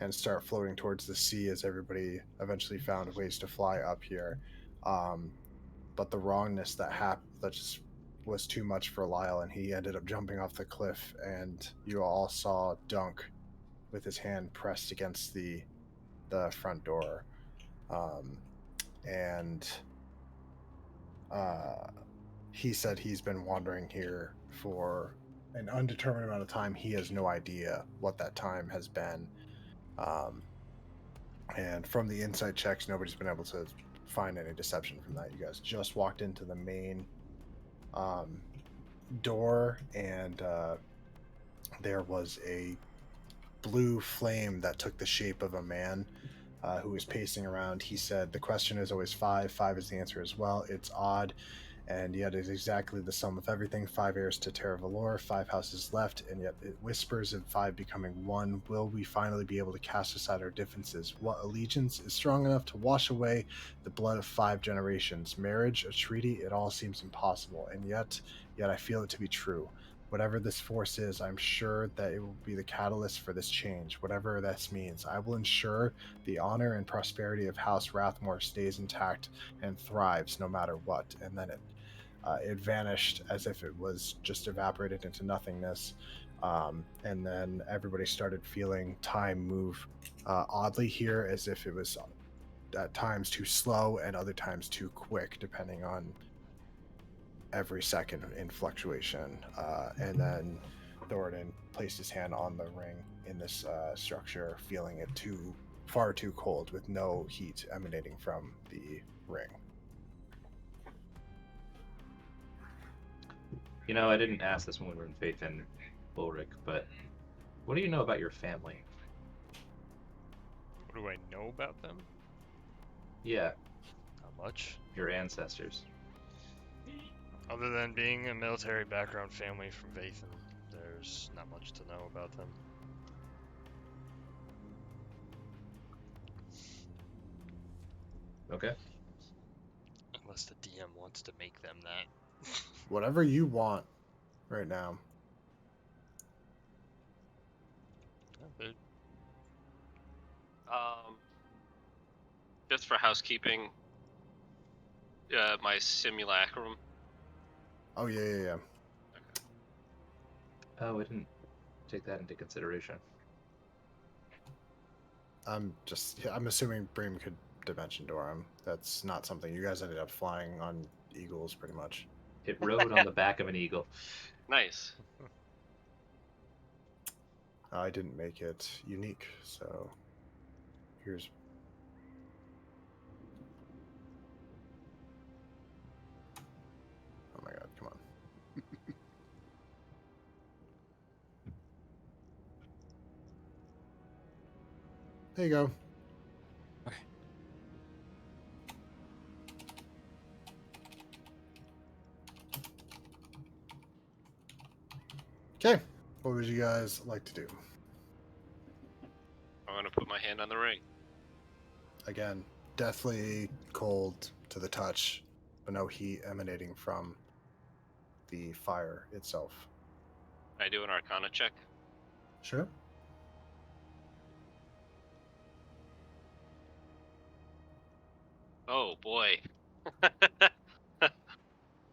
and start floating towards the sea as everybody eventually found ways to fly up here. But the wrongness that happened, that just was too much for Lyle, and he ended up jumping off the cliff, and you all saw Dunk with his hand pressed against the front door. And he said he's been wandering here for an undetermined amount of time. He has no idea what that time has been. And from the insight checks, nobody's been able to find any deception from that. You guys just walked into the main door, and there was a blue flame that took the shape of a man who was pacing around. He said, "The question is always five. Five is the answer as well. It's odd, and yet it is exactly the sum of everything. 5 heirs to Terra Valor, 5 houses left, and yet it whispers of 5 becoming 1. Will we finally be able to cast aside our differences? What allegiance is strong enough to wash away the blood of 5 generations? Marriage, a treaty, it all seems impossible, and yet I feel it to be true. Whatever this force is, I'm sure that it will be the catalyst for this change. Whatever this means, I will ensure the honor and prosperity of House Rathmore stays intact and thrives no matter what." And then it vanished as if it was just evaporated into nothingness. And then everybody started feeling time move oddly here, as if it was at times too slow and other times too quick, depending on every second in fluctuation. And then Thoradin placed his hand on the ring in this structure, feeling it far too cold, with no heat emanating from the ring. You know, I didn't ask this when we were in Faith and Ulrich, but what do you know about your family? What do I know about them? Yeah, Not much. your ancestors. Other than being a military background family from Vathan, there's not much to know about them. Okay. Unless the DM wants to make them that. Whatever you want right now. Just for housekeeping, my simulacrum. Oh, yeah. Oh, we didn't take that into consideration. I'm assuming Bream could dimension door him. That's not something you guys ended up flying on eagles, pretty much. It rode on the back of an eagle. Nice. I didn't make it unique, so here's. Oh my god, come on. There you go. Okay, what would you guys like to do? I'm gonna put my hand on the ring. Again, deathly cold to the touch, but no heat emanating from the fire itself. Can I do an Arcana check? Sure. Oh boy.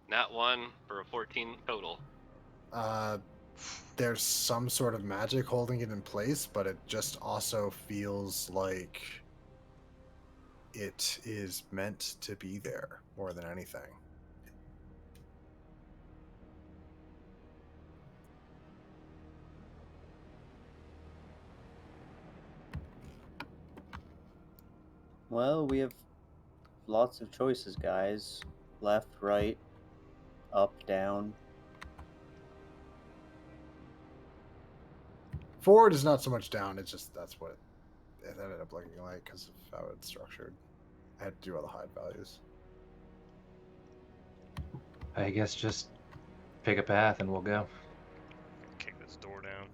Not 1 for a 14 total. There's some sort of magic holding it in place, but it just also feels like it is meant to be there more than anything. Well, we have lots of choices, guys. Left, right, up, down. Forward is not so much down, it's just that's what it ended up looking like because of how it's structured. I had to do all the hide values. I guess just pick a path and we'll go. Kick this door down.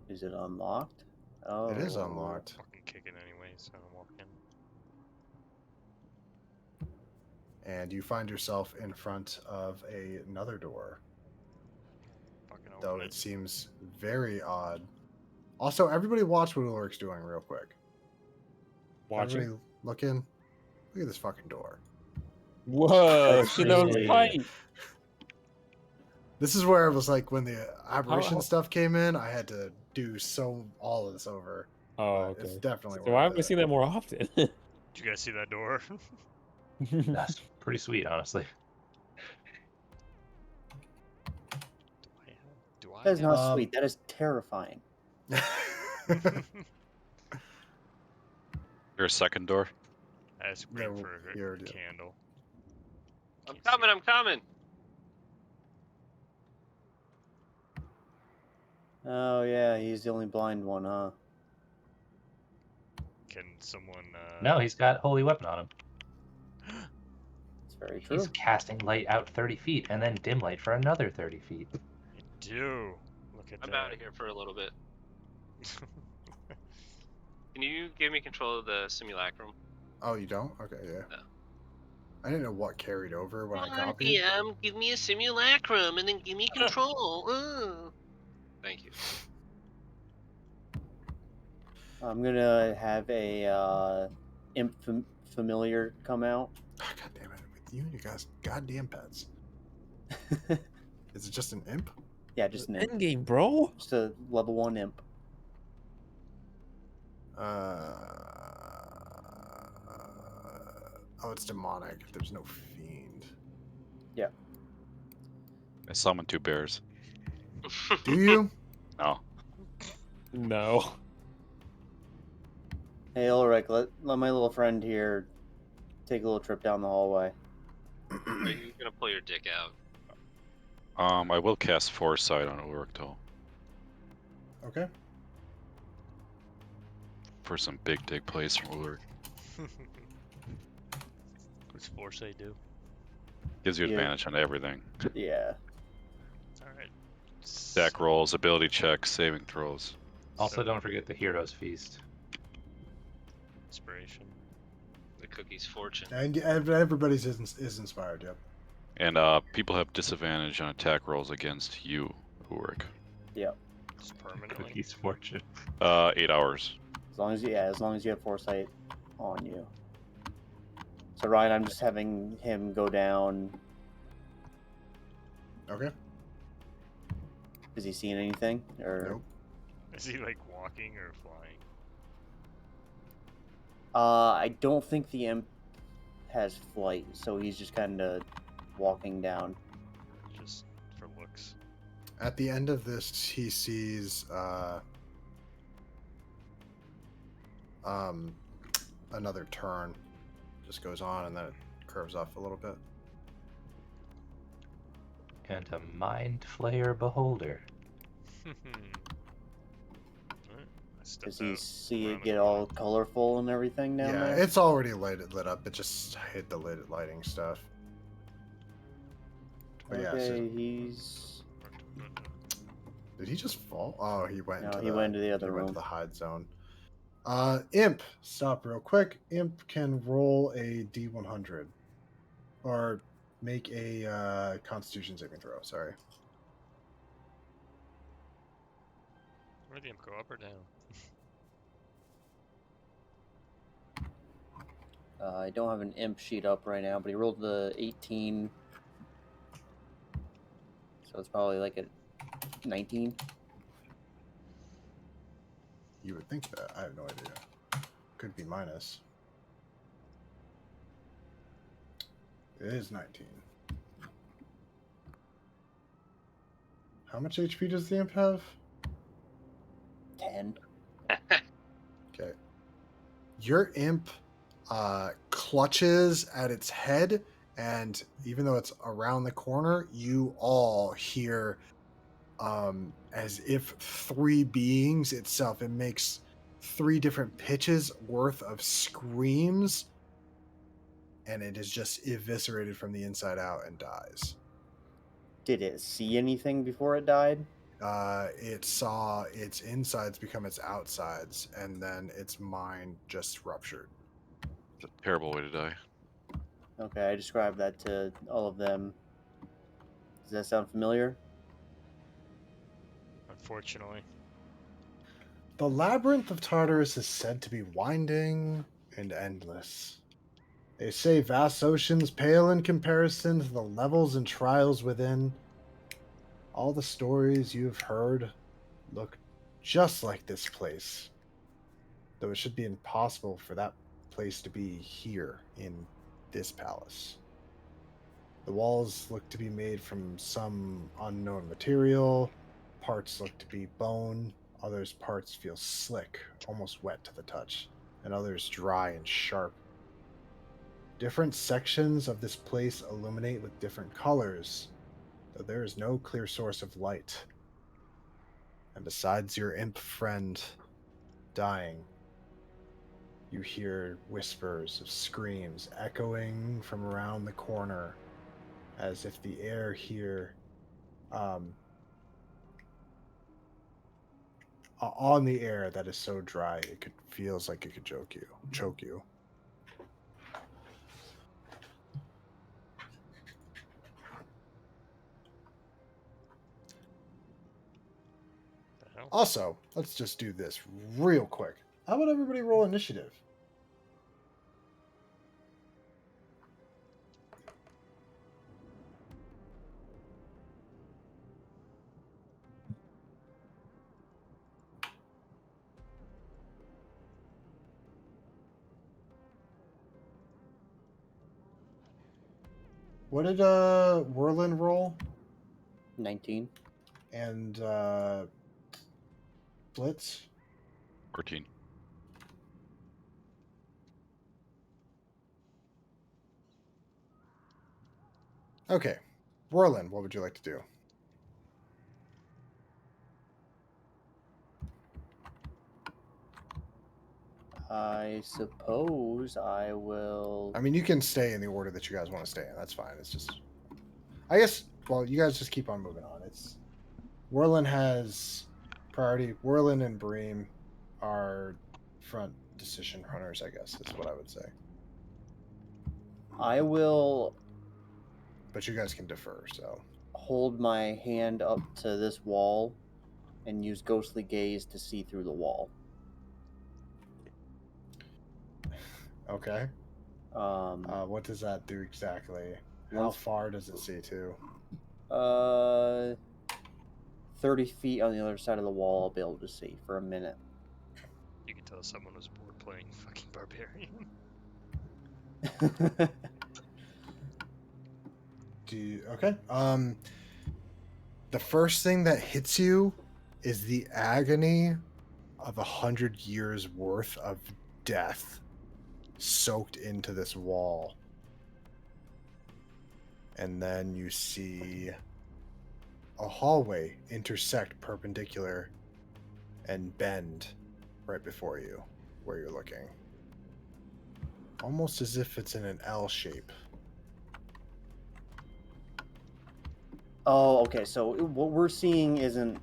Is it unlocked? Oh. It is unlocked. Fucking kick it anyway, so I'm walking. And you find yourself in front of another door. Fucking Though open it seems very odd Also, everybody watch what Ulrich's doing real quick. Watching. Everybody look in. Look at this fucking door. Whoa, That's she knows crazy. fight. This is where it was like when the aberration how- stuff came in, I had to do all of this over. Oh, But it's okay. definitely So worth why haven't we it. seen that more often? Did you guys see that door? That's pretty sweet, honestly. Do I That is have- not sweet. That is terrifying. Your second door. I screamed Yeah, for you a already did. candle. I'm Can't see coming. it. I'm coming. Oh yeah, he's the only blind one, huh? Can someone? No, he's got holy weapon on him. It's very He's true. casting light out 30 feet and then dim light for another 30 feet. I do. Look at I'm that. out of here for a little bit. Can you give me control of the simulacrum? Oh, you don't? Okay, yeah. No. I didn't know what carried over when I Come on, copied. DM, give me a simulacrum and then give me control. Thank you. I'm gonna have a imp familiar come out. Oh, God damn it. With you and your guys' goddamn pets. Is it just an imp? Yeah, just an imp. Endgame, bro. Just a level 1 imp. Oh, it's demonic. There's no fiend. I summoned 2 bears. Do you? No. No. Hey Ulrich, let my little friend here take a little trip down the hallway. Are you gonna pull your dick out? I will cast Foresight on Ulrich though, Okay. for some big dig plays from Ulrich. What's Foresight do? Gives you Yeah. advantage on everything. Yeah. All right. Stack rolls, ability checks, saving throws. Also, don't forget the Hero's Feast. Inspiration. The cookie's fortune. And everybody's is inspired, yep. And people have disadvantage on attack rolls against you, Ulrich. Just permanently. Cookie's fortune. 8 hours. As long as you have foresight on you. So Ryan, I'm just having him go down. Okay. Is he seeing anything? Or Nope. Is he like walking or flying? I don't think the imp has flight, so he's just kind of walking down. Just for looks. At the end of this, he sees another turn. Just goes on and then it curves off a little bit. And a Mind Flayer Beholder. Alright, I stepped Does he out see around it the get corner. all colorful and everything down Yeah, there? it's already lit up. It just hit the lighting stuff. But yeah, Okay, so he's did he just fall? Oh, he went No, into he the went to the other he went to room. the hide zone. Imp, stop real quick. Imp can roll a D100 or make a Constitution saving throw. Sorry. Where'd the imp go, up or down? I don't have an imp sheet up right now, but he rolled the 18. So it's probably like a 19. You would think that. I have no idea. Could be minus. It is 19. How much HP does the imp have? 10. Okay. Your imp clutches at its head, and even though it's around the corner, you all hear as if 3 beings itself. It makes 3 different pitches worth of screams, and it is just eviscerated from the inside out and dies. Did it see anything before it died? It saw its insides become its outsides, and then its mind just ruptured. It's a terrible way to die. Okay, I described that to all of them. Does that sound familiar? Unfortunately. The labyrinth of Tartarus is said to be winding and endless. They say vast oceans pale in comparison to the levels and trials within. All the stories you've heard look just like this place, though it should be impossible for that place to be here in this palace. The walls look to be made from some unknown material, parts look to be bone, others parts feel slick, almost wet to the touch, and others dry and sharp. Different sections of this place illuminate with different colors, though there is no clear source of light. And besides your imp friend dying, you hear whispers of screams echoing from around the corner, as if the air here, on the air that is so dry, feels like it could choke you. The hell? Also, let's just do this real quick. How about everybody roll initiative? What did Whirlin roll? 19. And Blitz? 14. Okay. Whirlin, what would you like to do? I suppose I will. I mean, you can stay in the order that you guys want to stay in. That's fine. It's just, I guess. Well, you guys just keep on moving on. It's Whirlin has priority. Whirlin and Bream are front decision runners, I guess, is what I would say. I will But you guys can defer. So hold my hand up to this wall and use ghostly gaze to see through the wall. okay. Um, What does that do exactly? How Once- far does it see to? 30 feet on the other side of the wall, I'll be able to see for a minute. You can tell someone was bored playing fucking barbarian. Okay. The first thing that hits you is the agony of 100 years worth of death soaked into this wall. And then you see a hallway intersect perpendicular and bend right before you where you're looking. Almost as if it's in an L shape. Oh, okay. So what we're seeing isn't.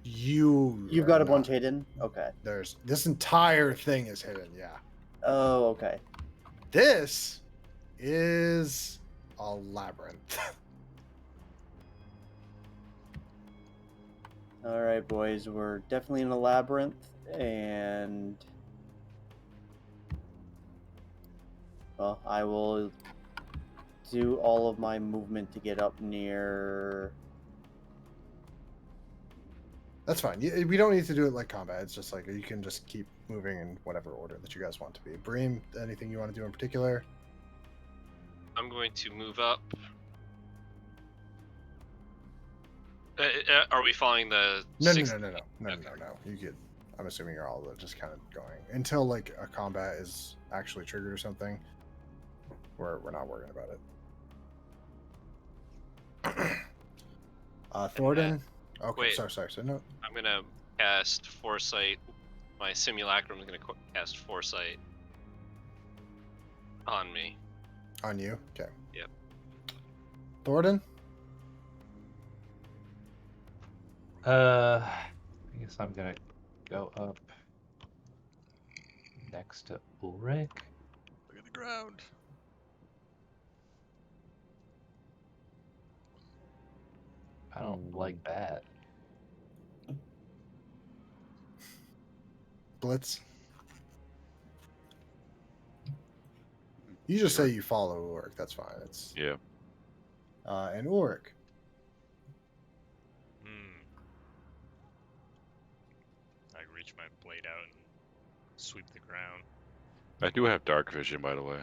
You've got a bunch hidden? Okay. There's this entire thing is hidden, yeah. Oh, okay. This is a labyrinth. All right, boys. We're definitely in a labyrinth, and well, I will do all of my movement to get up near. That's fine. We don't need to do it like combat. It's just like you can just keep moving in whatever order that you guys want to be. Bream, anything you want to do in particular? I'm going to move up. Are we following the? No. Okay. You could. I'm assuming you're all just kind of going until like a combat is actually triggered or something. We're not worrying about it. Thornton. Okay. Wait. Sorry. So no. I'm gonna cast Foresight. My simulacrum is gonna cast Foresight on me. On you. Okay. Yep. Thornton. I guess I'm gonna go up next to Ulrich. Look at the ground. I don't like that. Blitz. You just say you follow Ulrich. That's fine. It's Yeah. and Ulrich. I reach my blade out and sweep the ground. I do have dark vision, by the way.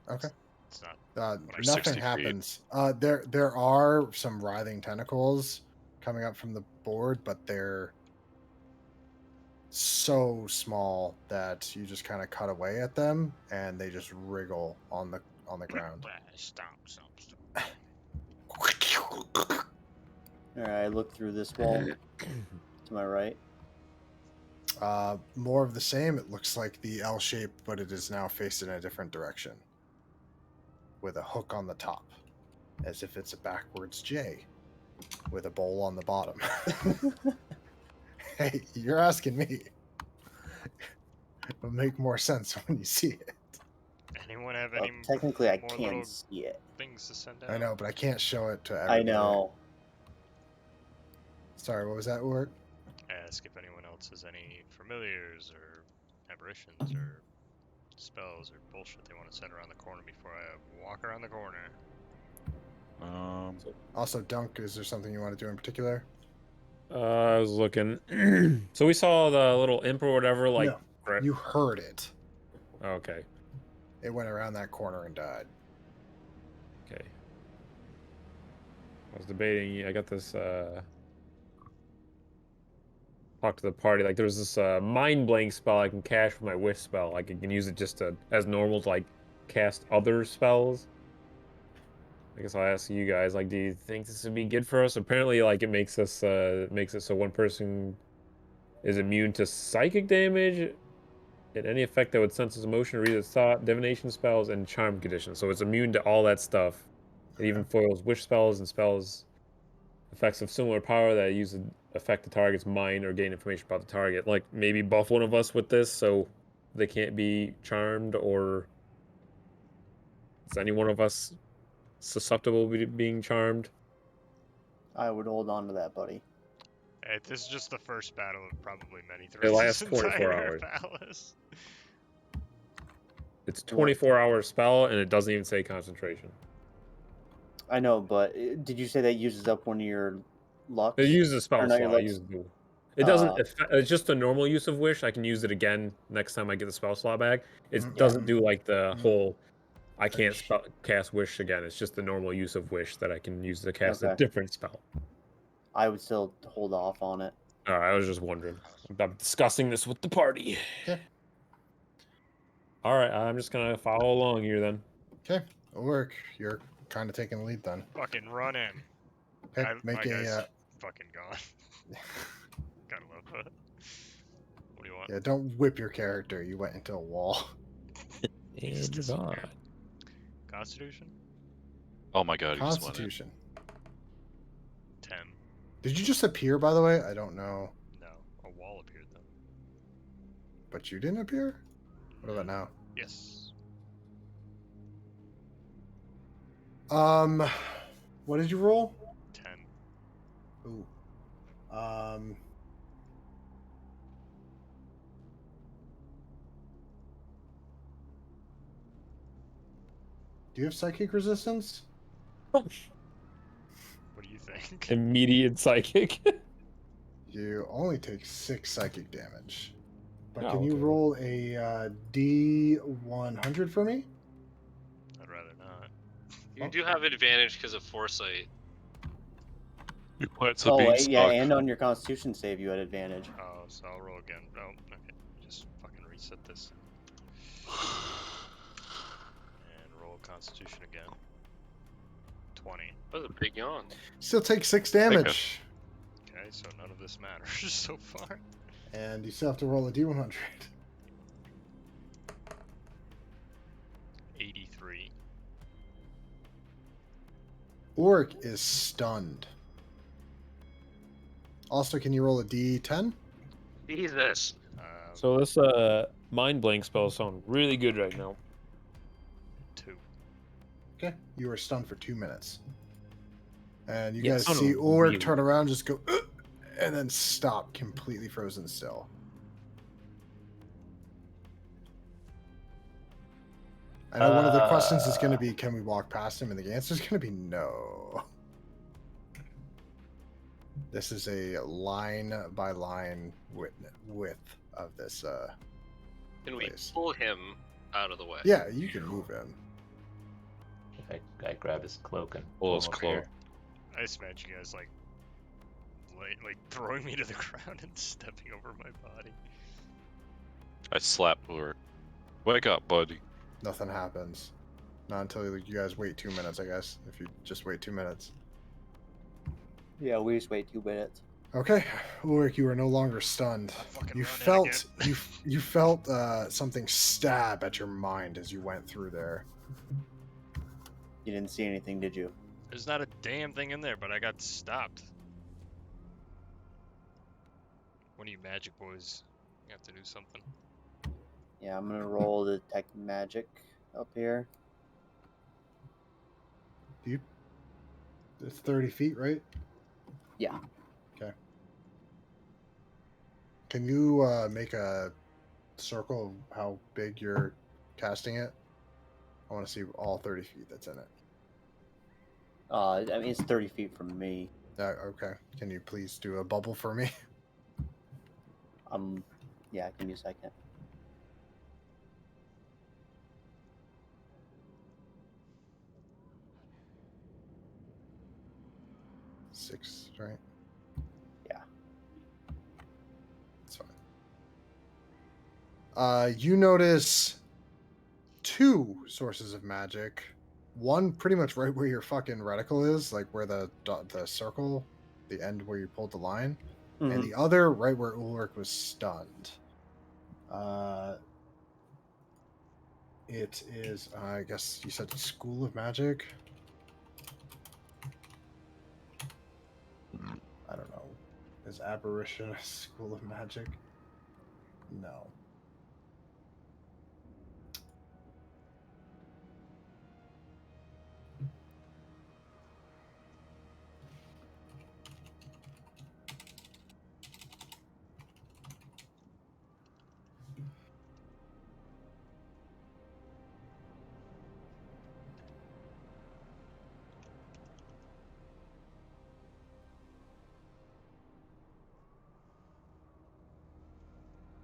Okay. It's not. Or 60 Nothing feet. happens. There are some writhing tentacles coming up from the board, but they're so small that you just kind of cut away at them, and they just wriggle on the ground. Stop. All right, I look through this wall to my right. More of the same. It looks like the L shape, but it is now faced in a different direction, with a hook on the top, as if it's a backwards J, with a bowl on the bottom. Hey, you're asking me. It'll make more sense when you see it. Anyone have Well, any technically, I more can't little see it. things to send out? I know, but I can't show it to everybody. I know. Sorry, what was that word? Ask if anyone else has any familiars or apparitions or spells or bullshit they want to send around the corner before I walk around the corner. Also, Dunk, is there something you want to do in particular? I was looking. So we saw the little imp or whatever, like. No, you heard it. Okay. It went around that corner and died. Okay. I was debating. I got this. Talk to the party. Like, there's this mind blank spell I can cast with my wish spell. Like, I can use it just to, as normal to like cast other spells. I guess I'll ask you guys. Like, do you think this would be good for us? Apparently, like, it makes us makes it so one person is immune to psychic damage and any effect that would sense its emotion or read its thought, divination spells, and charm conditions. So it's immune to all that stuff. It even foils wish spells and spells effects of similar power that use to affect the target's mind or gain information about the target. Like, maybe buff one of us with this so they can't be charmed, or is any one of us susceptible to being charmed? I would hold on to that, buddy. Hey, this is just the first battle of probably many It throughout lasts this 24 entire hours. palace. It's 24-hour spell, and it doesn't even say concentration. I know, but did you say that uses up one of your lucks? It uses a spell Or not your slot. lucks? It doesn't. It's just a normal use of wish. I can use it again next time I get the spell slot back. It doesn't do like the whole. I can't cast wish again. It's just the normal use of wish that I can use to cast a different spell. I would still hold off on it. All right, I was just wondering. I'm discussing this with the party. Okay. All right, I'm just gonna follow along here then. Okay, it'll work. You're kind of taking the lead then. Fucking run in. Okay, My make guy's a. fucking gone. Gotta love that. What do you want? Yeah, don't whip your character. You went into a wall. Just disappeared. Constitution? Oh my god, he just went in. Constitution. 10. Did you just appear, by the way? I don't know. No, a wall appeared though. But you didn't appear? What about now? Yes. What did you roll? 10. Ooh. Do you have psychic resistance? What do you think? Immediate psychic. You only take 6 psychic damage. But Oh, can you okay. roll a D100 for me? I'd rather not. You do have advantage because of foresight. You plant some Oh, beanstalk. yeah, and on your Constitution save, you had advantage. Oh, so I'll roll again. No, okay. Just fucking reset this. And roll Constitution again. 20. That was a big yawn. Still take 6 damage. Okay, so none of this matters so far. And you still have to roll a D100. 83. Ulrich is stunned. Also, can you roll a D10? Jesus. So this mind blank spell sound really good right now. 2. Okay. You are stunned for 2 minutes. And you Yeah, guys sound see Ulrich really- turn around, just go, and then stop, completely frozen still. I know one of the questions is going to be, can we walk past him? And the answer is going to be no. This is a line by line width of this. Can we place. pull him out of the way? Yeah, you can move him. I grab his cloak and Pull pull his him over cloak. here. I just imagine you guys like throwing me to the ground and stepping over my body. I slap Ulrich. Wake up, buddy. Nothing happens. Not until you guys wait 2 minutes, I guess. If you just wait 2 minutes. Yeah, we just wait 2 minutes. Okay, Ulrich, you are no longer stunned. I'll fucking You run in felt again. you felt something stab at your mind as you went through there. You didn't see anything, did you? There's not a damn thing in there, but I got stopped. One of you magic boys, you have to do something. Yeah, I'm gonna roll detect magic up here. It's 30 feet, right? Yeah. Okay. Can you make a circle of how big you're casting it? I want to see all 30 feet that's in it. I mean, it's 30 feet from me. Okay. Can you please do a bubble for me? Yeah, give me a second. Six, right? Yeah. That's fine. You notice 2 sources of magic. One pretty much right where your fucking reticle is, like where the circle, the end where you pulled the line, and the other right where Ulrich was stunned. It is, I guess you said School of Magic. I don't know. Is Apparition a School of Magic? No.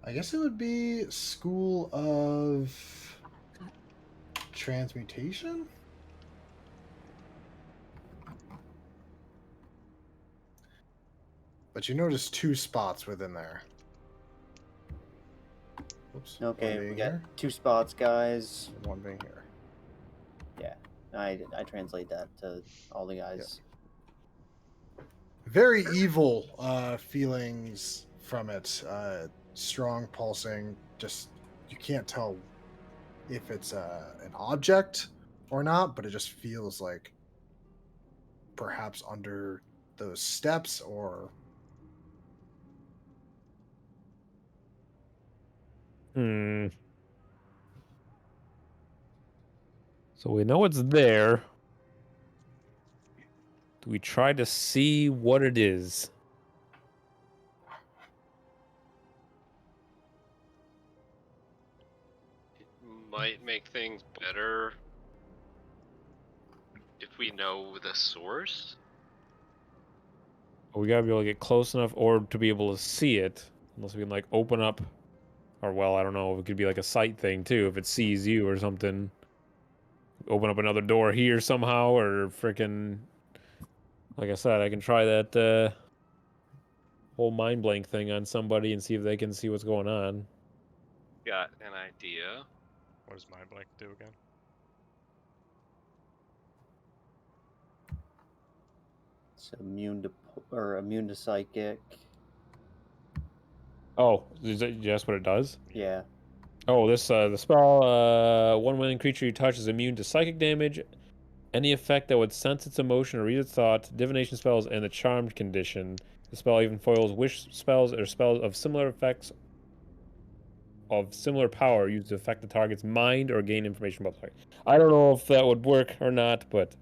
I guess it would be School of Transmutation? But you notice 2 spots within there. Oops. Okay, One we being got here, 2 spots, guys. and one being here. Yeah, I translate that to all the guys. Very evil feelings from it. Strong pulsing. Just, you can't tell if it's an object or not, but it just feels like perhaps under those steps or... So we know it's there. Do we try to see what it is? It might make things better if we know the source. We gotta be able to get close enough or to be able to see it. Unless we can like open up, or well, I don't know. It could be like a sight thing too. If it sees you or something, open up another door here somehow, or freaking. Like I said, I can try that whole mind blank thing on somebody and see if they can see what's going on. Got an idea. What does Mind Blank do again? It's immune to psychic. Oh, is that just what it does? Yeah. Oh, this the spell. One willing creature you touch is immune to psychic damage. Any effect that would sense its emotion or read its thoughts, divination spells, and the charmed condition. The spell even foils wish spells or spells of similar effects of similar power used to affect the target's mind or gain information about the target. I don't know if that would work or not, but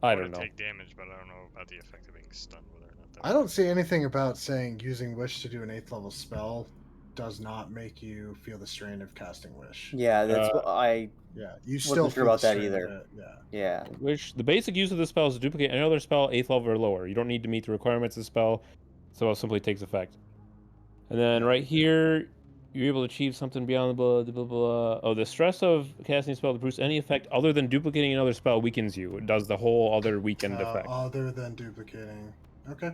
I don't know. Take damage, but I don't know about the effect of being stunned, whether or not that I don't see anything about saying using Wish to do an 8th level spell does not make you feel the strain of casting Wish. Yeah, that's what I Yeah, you wasn't still sure feel about the that strain, either. yeah. Yeah. Which the basic use of the spell is to duplicate any other spell 8th level or lower. You don't need to meet the requirements of the spell, so it simply takes effect. And then Yeah. right here, you're able to achieve something beyond blah, blah, blah, blah. Oh, the stress of casting a spell to produce any effect other than duplicating another spell weakens you. It does the whole other weakened effect. Other than duplicating. Okay.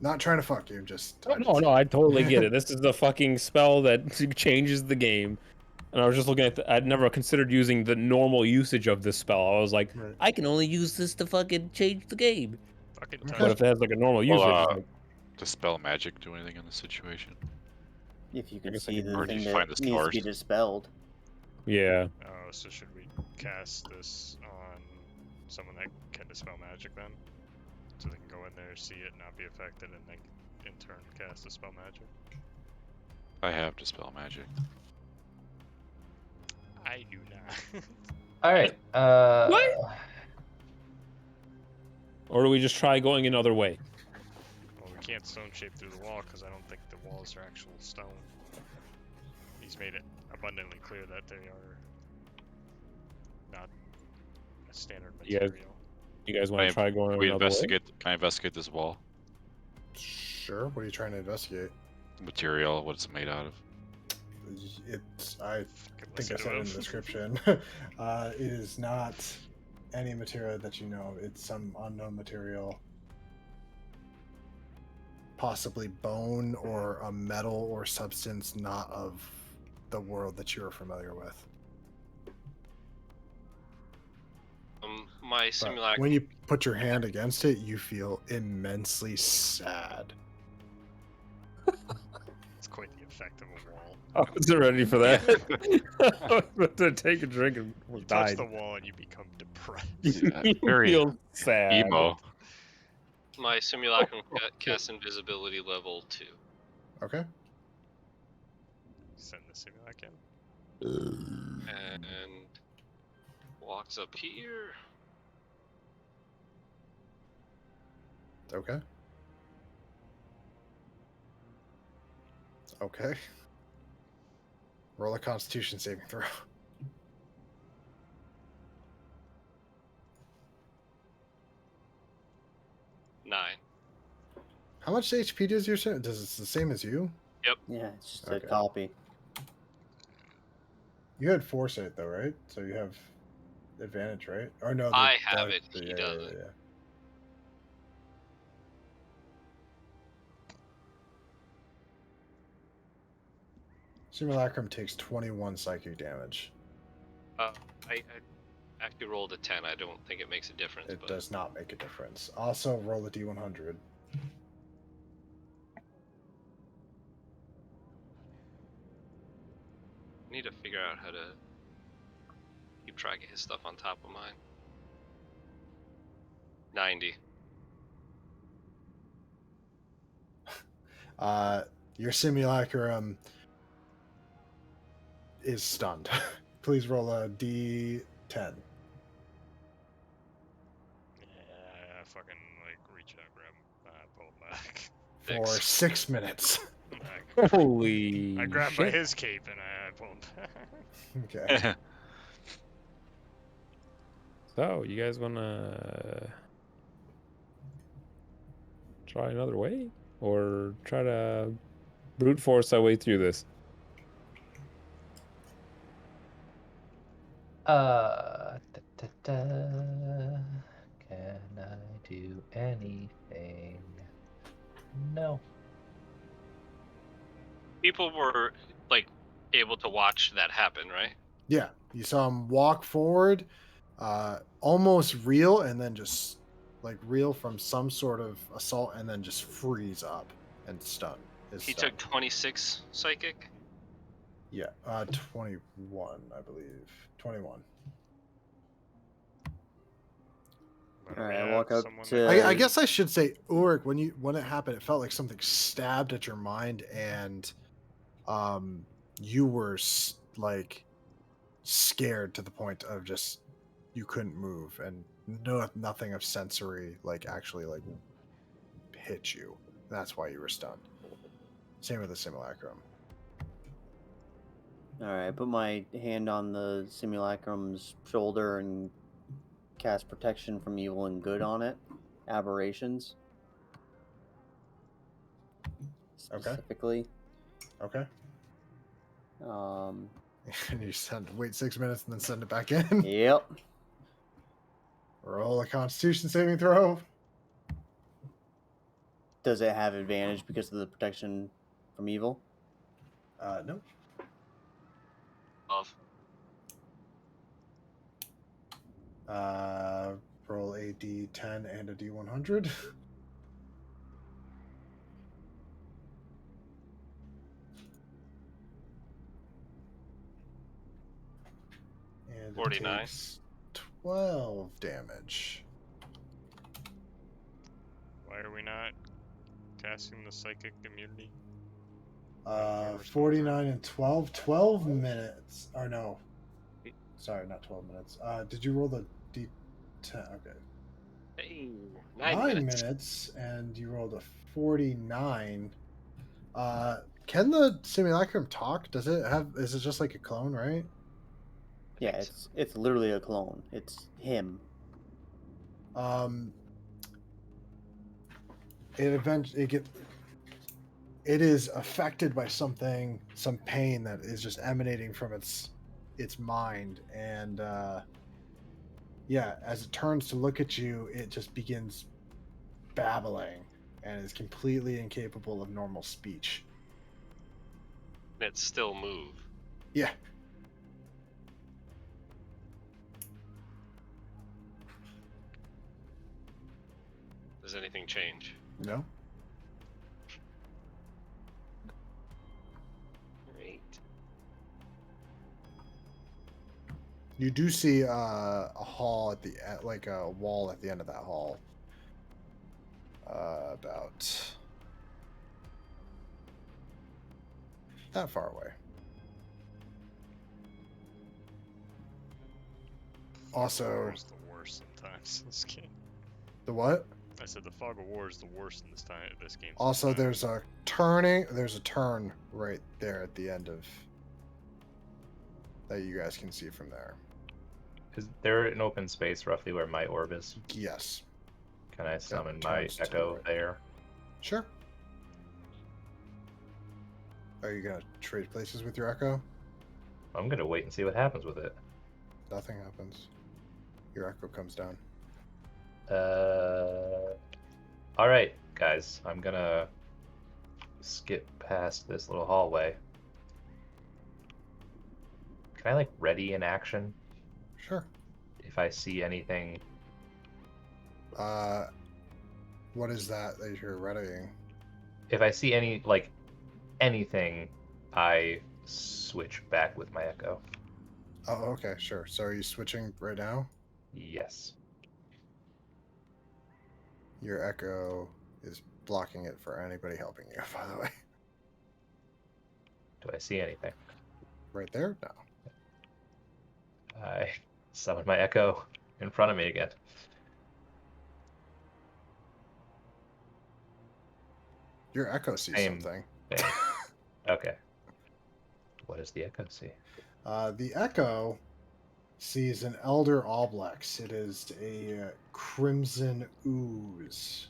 Not trying to fuck you, just. No, I totally get it. This is the fucking spell that changes the game. And I was just looking at I'd never considered using the normal usage of this spell. I was like, Right. I can only use this to fucking change the game. Fucking Okay. touch. But if it has like a normal Well, usage, it's like, does spell magic do anything in this situation? If you can guess I see can- the Or do thing you find that the needs to be source? dispelled. yeah. Oh, so should we cast this on someone that can dispel magic then? So they can go in there, see it, not be affected, and then in turn cast dispel magic? I have dispel magic. I do not. All right. What? Or do we just try going another way? Well, we can't stone shape through the wall because I don't think the walls are actual stone. He's made it abundantly clear that they are not a standard You guys- material. You guys want to try going Can we another way? investigate? Can I investigate this wall? Sure. What are you trying to investigate? Material, what it's made out of. It's. I Fucking think I listen said to it in him. the description. It is not any material that you know. It's some unknown material. Possibly bone or a metal or substance not of the world that you're familiar with. My But simulacrum. when you put your hand against it, you feel immensely sad. It's quite the effect of a wall. I wasn't ready for that. I was about to take a drink and You almost touch died. the wall and you become depressed. Yeah, You very feel sad. emo. My simulacrum casts invisibility level 2. Okay. Send the simulacrum. And walks up here. Okay. Okay. Roll a Constitution saving throw. Nine. How much HP does your does it the same as you? Yeah, it's just Okay. a copy. You had foresight though, right? So you have advantage, right? Or no? I have it, he doesn't. Yeah. Simulacrum takes 21 psychic damage. I actually rolled a 10. I don't think it makes a difference. It but does not make a difference. Also, roll a d100. I need to figure out how to keep track of his stuff on top of mine. 90. Your simulacrum is stunned. Please roll a d10 Yeah, I fucking like reach out, grab, pull him back. for 6. 6 minutes. Holy I grabbed by shit. his cape and I pulled him back. Okay. So, you guys want to try another way? Or try to brute force our way through this? Can I do anything? No. People were like able to watch that happen, right? Yeah, you saw him walk forward, almost reel, and then just like reel from some sort of assault, and then just freeze up and stun. He took 26 psychic. Yeah, 21, I believe. 21. But Alright, we I have walk up someone to- that- I guess I should say, Ulrich, when it happened, it felt like something stabbed at your mind, and you were like scared to the point of just you couldn't move, and nothing of sensory like actually like hit you. That's why you were stunned. Same with the simulacrum. All right, I put my hand on the simulacrum's shoulder and cast protection from evil and good on it. Aberrations. Okay. Specifically. Okay. Um. And you wait 6 minutes and then send it back in. Yep. Roll a Constitution saving throw. Does it have advantage because of the protection from evil? No. Off. Roll a D10 and a D100. And 49. it takes 12 damage. Why are we not casting the psychic immunity? 49 and 12. 12 minutes. Or no. Sorry, not 12 minutes. Did you roll the D10? Okay. Hey, 9 minutes, and you rolled a 49. Can the simulacrum talk? Does it have? Is it just like a clone, right? Yeah, it's literally a clone. It's him. It is affected by something, some pain that is just emanating from its mind, and yeah, as it turns to look at you, it just begins babbling and is completely incapable of normal speech. It still move. Yeah. Does anything change? No. Great. You do see a hall at the like a wall at the end of that hall. About that far away. Also, War is the worst sometimes in this game. the what? I said the fog of war is the worst in this game. Also, sometimes. there's a turn right there at the end of that you guys can see from there. Is there an open space roughly where my orb is? Yes. Can I summon my turns to the echo right. there? Sure. Are you gonna trade places with your echo? I'm gonna wait and see what happens with it. Nothing happens. Your echo comes down. All right, guys. I'm gonna skip past this little hallway. Can I like ready in action Sure. if I see anything? What is that you're readying? If I see anything, I switch back with my echo. Oh, okay, sure. So are you switching right now? Yes. Your echo is blocking it for anybody helping you, by the way. Do I see anything? Right there? No. I summon my echo in front of me again. Your echo sees Same something. thing. Okay. What does the echo see? The echo sees an elder oblex. It is a crimson ooze.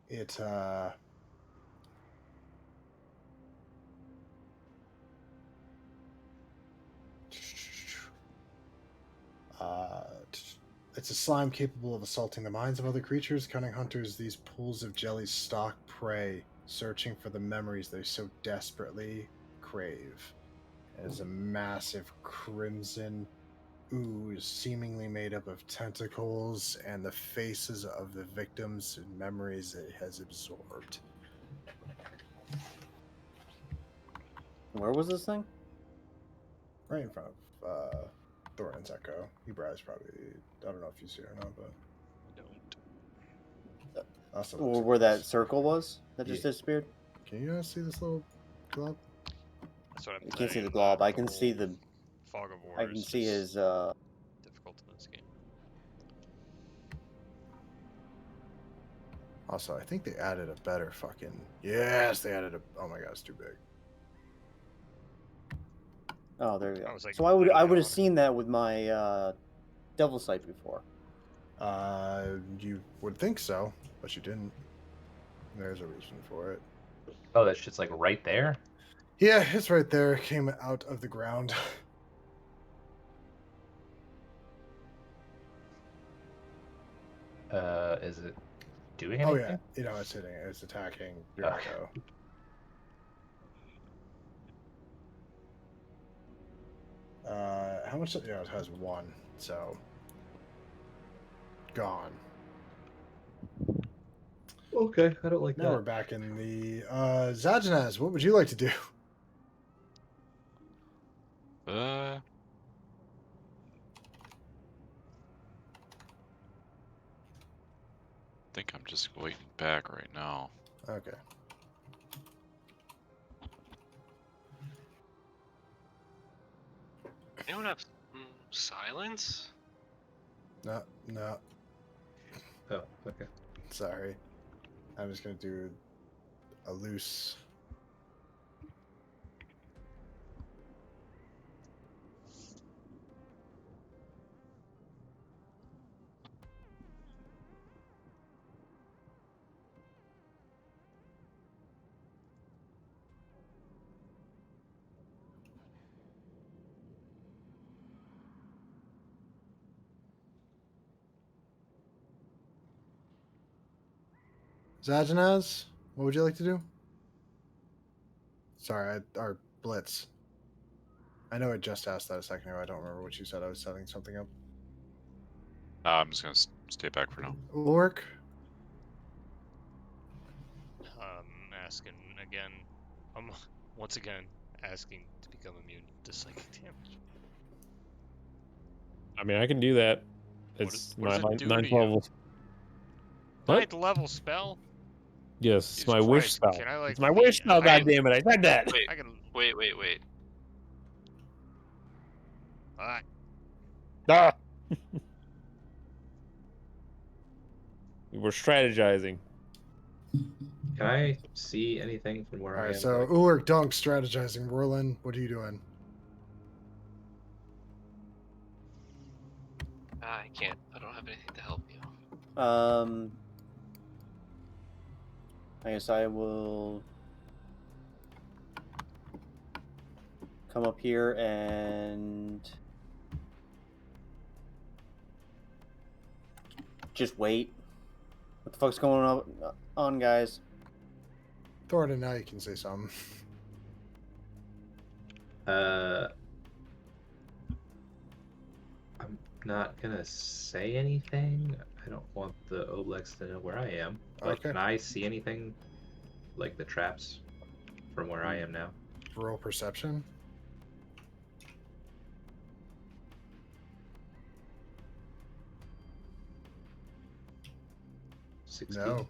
It it's a slime capable of assaulting the minds of other creatures. Cunning hunters, these pools of jelly stalk prey, searching for the memories they so desperately crave. It is a massive crimson ooze, seemingly made up of tentacles and the faces of the victims and memories it has absorbed. Where was this thing? Right in front of Thorin's echo. You guys probably, I don't know if you see it or not, but Don't. also Or where that circle was that just Yeah. disappeared? Can you guys see this little glob? That's what I'm I can't see saying, the glob. I can whole see the. fog of war. I can is see just his. difficult in this game. Also, I think they added a better fucking. Yes, they added a. Oh my god, it's too big. Oh, there you I go. was, like, So I would literally have on it. seen that with my devil sight before. You would think so, but you didn't. There's a reason for it. Oh, that shit's like right there. Yeah, it's right there. It came out of the ground. Is it doing Oh anything? yeah, it's hitting. It's attacking your Okay. echo. How much? Yeah, it has one. So gone. Okay, I don't like Now we're back in the Zajanaz. What would you like to do? I think I'm just waiting back right now. Okay. Anyone have silence? No. Oh, okay. Sorry. I'm just gonna do a loose. Zajanaz, what would you like to do? Sorry, our blitz. I know I just asked that a second ago. I don't remember what you said. I was setting something up. I'm just gonna stay back for now. Work. Asking again. Once again asking to become immune to psychic damage. I mean, I can do that. What It's what does my it do ninth to you? level. What? 9th level spell? Yes, it's Jesus my wish Christ, spell. can I, like, It's my wish spell. I- God damn it! I said that. Wait, I can. wait. Alright. Ah. We were strategizing. Can I see anything from where All I right, am? so Like, Ulrich Dunk strategizing. Whirlin, what are you doing? I can't. I don't have anything to help you. I guess I will come up here and just wait. What the fuck's going on, guys? Thornton, now you can say something. I'm not gonna say anything. I don't want the Oblex to know where I am. But Okay. can I see anything, like the traps, from where I am now? Roll perception. No.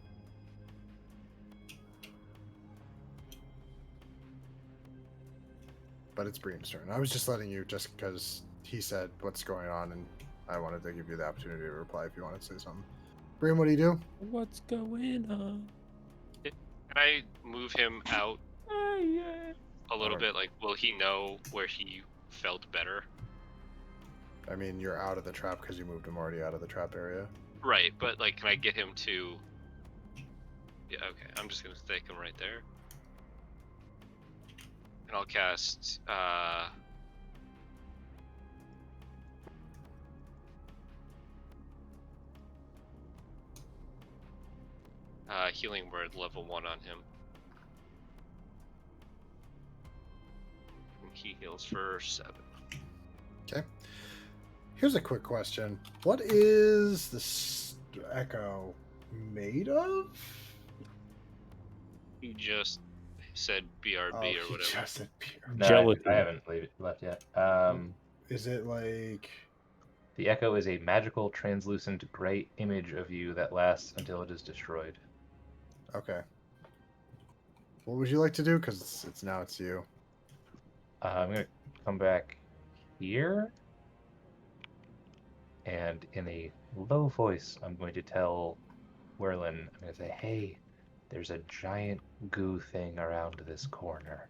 But it's Bream's turn. I was just letting you, just because he said what's going on, and I wanted to give you the opportunity to reply if you wanted to say something. Bream, what do you do? What's going on? Can I move him out a little bit? Like, will he know where he felt better? I mean, you're out of the trap because you moved him already out of the trap area. Right, but like, can I get him to? Yeah, okay. I'm just gonna stick him right there, and I'll cast. Healing Word level 1 on him. And he heals for 7. Okay. Here's a quick question. What is the echo made of? You just said BRB Oh, or he whatever. just said beer. No, Gelatin. I haven't left yet. Is it like... The Echo is a magical, translucent, gray image of you that lasts until it is destroyed. Okay. What would you like to do? Because it's now it's you. I'm going to come back here, and in a low voice, I'm going to tell Werlin, I'm gonna say, hey, there's a giant goo thing around this corner.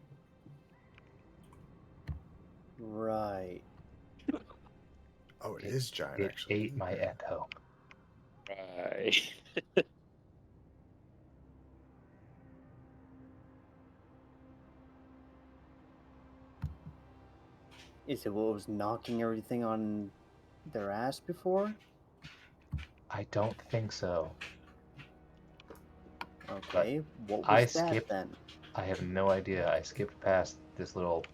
Right. Oh, it is giant, It actually. ate my echo. Right. Is it what was knocking everything on their ass before? I don't think so. Okay, what I was that skipped- then? I have no idea. I skipped past this little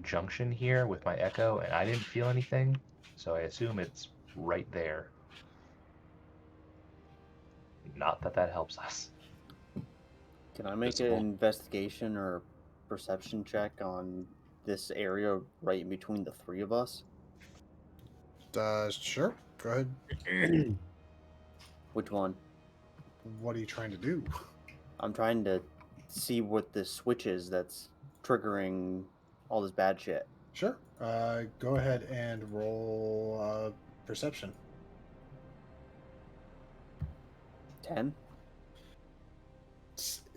junction here with my echo, and I didn't feel anything, so I assume it's right there. Not that that helps us. Can I make Visible. an investigation or perception check on this area right in between the three of us? Sure. Go ahead. Which one? What are you trying to do? I'm trying to see what this switch is that's triggering all this bad shit. Sure. Go ahead and roll perception. 10?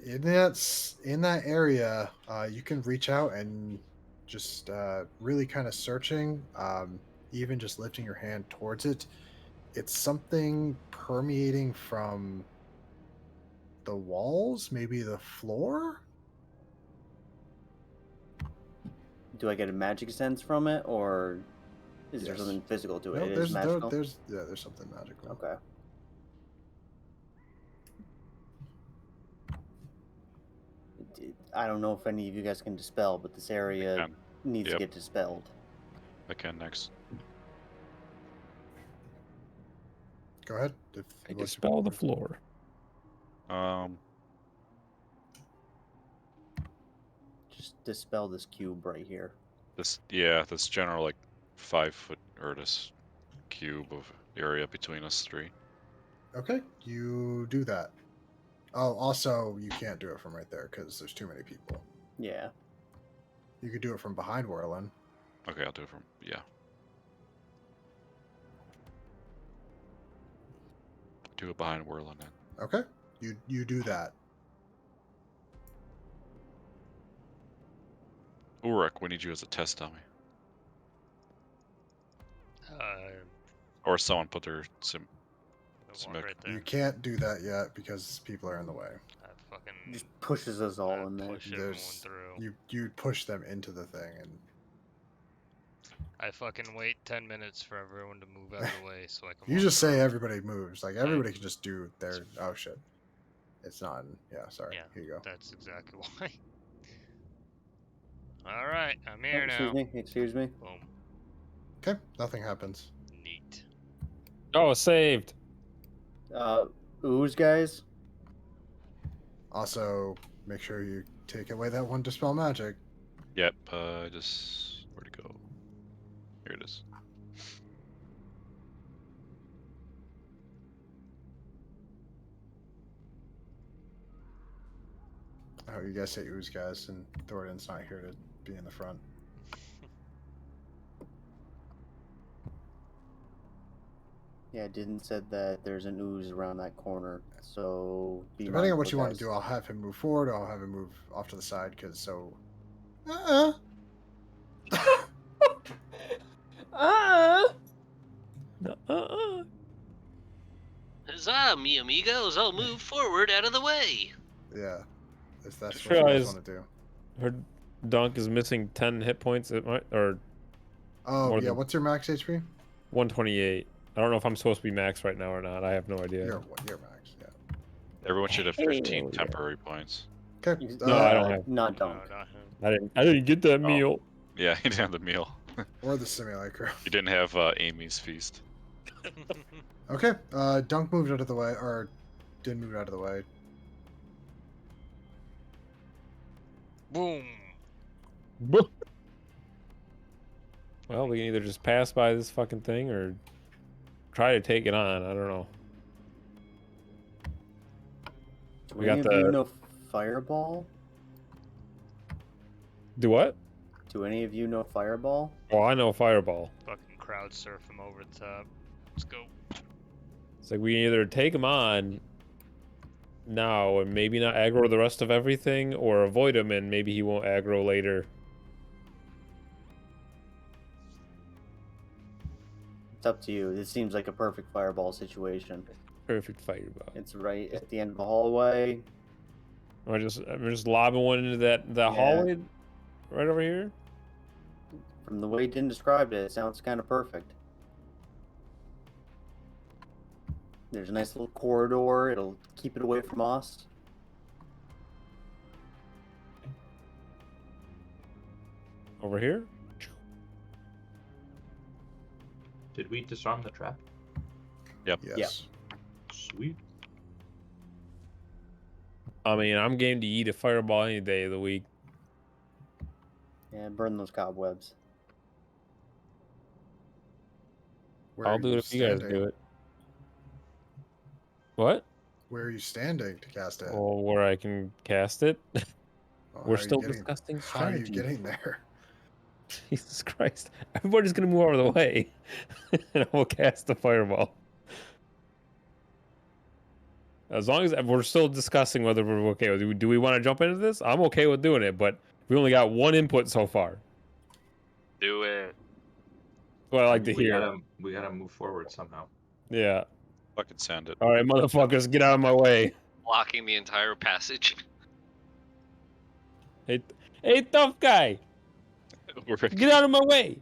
In that area, you can reach out and just really kind of searching, even just lifting your hand towards it. It's something permeating from the walls, maybe the floor. Do I get a magic sense from it, or is there Yes. something physical to it? No, It is there's magical? there's something magical. Okay. I don't know if any of you guys can dispel, but this area can. needs to Yep. get dispelled. I can next. Go ahead. If I you'd like to- dispel the floor. Just dispel this cube right here. This general like 5 foot or this cube of area between us three. Okay, you do that. Oh, also, you can't do it from right there because there's too many people. Yeah. You could do it from behind Werlin. Okay, I'll do it from Do it behind Whirling then. Okay, you do that. Ulrich, we need you as a test dummy. The Or someone put their one right there. You can't do that yet because people are in the way. I fucking Just pushes us all in there. push everyone There's through. you push them into the thing, and I fucking wait 10 minutes for everyone to move out of the way so I can. you walk just say through. everybody moves. Like everybody can just do their. Oh shit, it's not. Yeah, sorry. Yeah. Here you go. That's exactly why. All right, I'm Oh, here now. excuse me. Boom. Okay, nothing happens. Neat. Oh, saved. Ooze, guys? Also, make sure you take away that one dispel magic. Yep. Just where'd it go? Here it is. I hope you guys say ooze, guys, and Thorin's not here to be in the front. Yeah, Didn't said that there's an ooze around that corner, so be Depending on what mindful, you want to guys. do, I'll have him move forward, or I'll have him move off to the side, because so. Huzzah, mi amigos! I'll move forward out of the way. Yeah, if that's Just what you guys realized- want to do. Her dunk is missing 10 hit points. It might, or Oh, more yeah, than- what's your max HP? 128. I don't know if I'm supposed to be max right now or not. I have no idea. You're max, yeah. Everyone should have 15 Hell yeah. temporary points. Okay, No, I don't have- Not No, dunk. not him. I didn't get that Oh. meal. Yeah, he didn't have the meal. or the simulacra. He didn't have Amy's feast. Okay, Dunk moved out of the way, or didn't move out of the way. Boom. Well, we can either just pass by this fucking thing or try to take it on. I don't know. Do We any got of you the- know Fireball? Do what? Do any of you know Fireball? Oh, I know Fireball. Fucking crowd surf him over the top. Let's go. It's like we either take him on now and maybe not aggro the rest of everything, or avoid him and maybe he won't aggro later. It's up to you. This seems like a perfect fireball situation. Perfect fireball. It's right at the end of the hallway. I'm just lobbing one into that Yeah. hallway right over here. From the way Din described it, it sounds kind of perfect. There's a nice little corridor. It'll keep it away from us. Over here. Did we disarm the trap? Yep. Yes. Sweet. I mean, I'm game to eat a fireball any day of the week. Yeah, burn those cobwebs. Where I'll are do it if you guys standing? do it. What? Where are you standing to cast it? Well, where I can cast it. Oh, We're how are you still getting- discussing How are you strategy. getting there? Jesus Christ. Everybody's gonna move out of the way. And we'll cast the fireball. As long as we're still discussing whether we're okay with it. Do we want to jump into this? I'm okay with doing it, but we only got one input so far. Do it. What I like to we hear. We gotta move forward somehow. Yeah. Fucking send it. All right, motherfuckers, get out of my way. Blocking the entire passage. Hey, tough guy, get out of my way.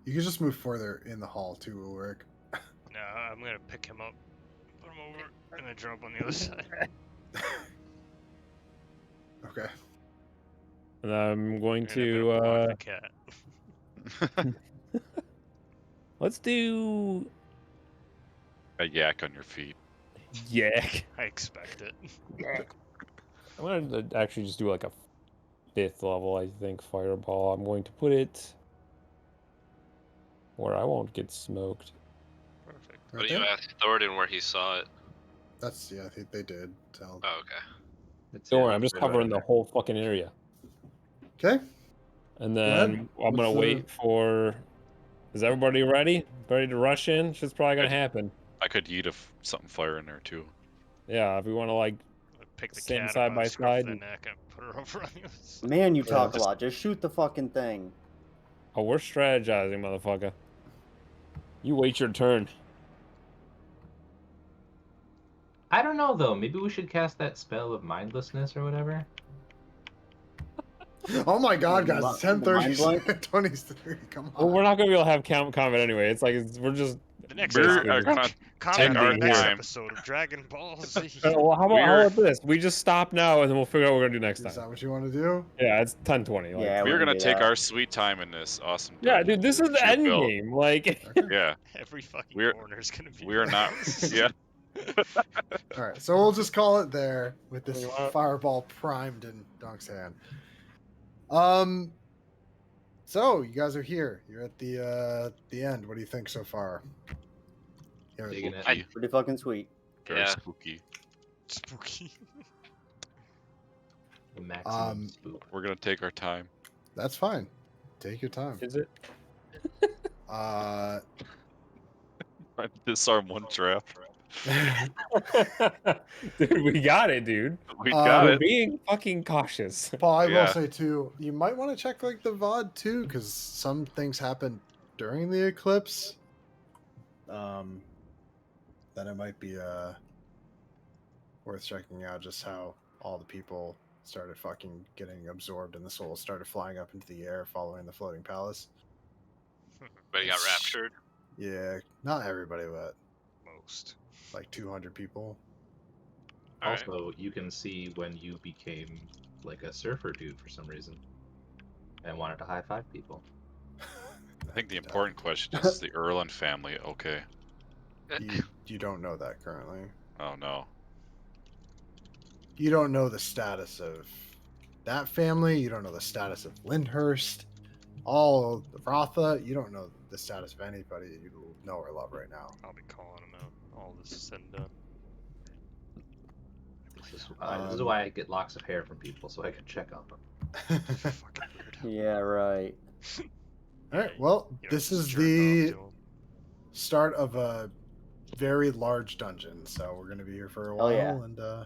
You can just move further in the hall too, Ulrich. No, I'm gonna pick him up, put him over, and then jump on the other side. Okay. And I'm going And I'm gonna to walk the cat. let's do A yak on your feet. yak. I expect it. I'm gonna actually just do like a 5th level, I think, fireball. I'm going to put it where I won't get smoked. Perfect. What Right do you there? ask Thornton where he saw it? That's I think they did tell. Oh, okay. Don't worry, I'm just covering the whole fucking area. Okay. And ahead. then I'm What's gonna the- wait for. Is everybody ready? Ready to rush in? Shit's probably gonna happen. I could eat something fire in there too. Yeah, if we want to like. Pick the Stand cat side up by by the scruff of side the and- neck and put her over on the other side. Man, you Yeah, talk a just- lot. Just shoot the fucking thing. Oh, we're strategizing, motherfucker. You wait your turn. I don't know though. Maybe we should cast that spell of mindlessness or whatever. Oh my God, guys! The It's mind 10:30, 23. Come on. Well, we're not gonna be able to have combat anyway. It's like we're just. The next We're episode, gonna comment our on the next time. episode of Dragon Ball Z. Well, how We're- about this? We just stop now and then we'll figure out what we're gonna do next Is time. that what you want to do? Yeah, it's 10:20. Like, Yeah, We're we gonna can do take that. our sweet time in this awesome. yeah, dungeon dude, this to is the shoot end Bill. game. Like, Yeah, Every fucking We're- corner's gonna be. we are not. Yeah, All right, so we'll just call it there with this You want- fireball primed in Dunk's hand. So you guys are here. You're at the end. What do you think so far? Yeah, Digging it. spooky. Pretty fucking sweet. Very Yeah. spooky. Spooky. The maximum Um, spook. We're gonna take our time. That's fine. Take your time. is it? Disarm one trap. Dude, we got it, dude. We Uh, got We're it. being fucking cautious. Paul, I will Yeah. say too, you might want to check like the VOD too, because some things happen during the eclipse. Then it might be worth checking out just how all the people started fucking getting absorbed and the souls started flying up into the air following the floating palace. But he got It's- raptured. Yeah, not everybody, but Most. like 200 people. All right. Also, you can see when you became like a surfer dude for some reason and wanted to high five people. I think the important question is the Erland family. Okay. You don't know that currently. Oh no. You don't know the status of that family. You don't know the status of Lyndhurst. All of the Rotha. You don't know the status of anybody you know or love right now. I'll be calling him out. All this is said and done. This is why I get locks of hair from people so I can check on them. Fucking weirdo. Yeah, right. All right. Well, You know, this just is jerking off the to him. start of a very large dungeon. So we're gonna be here for a Oh, while, yeah. and We're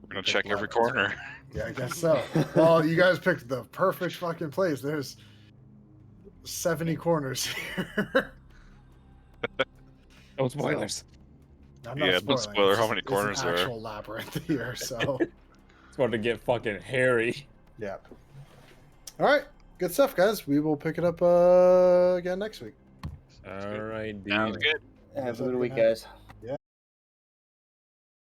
gonna pick check every labyrinth. corner. Yeah, I guess so. Well, you guys picked the perfect fucking place. There's 70 corners here. No spoilers. I'm Yeah, not don't spoiling. spoil It's how just- many it's corners an there are. actual labyrinth here. So It's about to get fucking hairy. yeah. All right, good stuff, guys. We will pick it up again next week. All right, dude. Sounds good. Have Yes, a good good week, night. guys.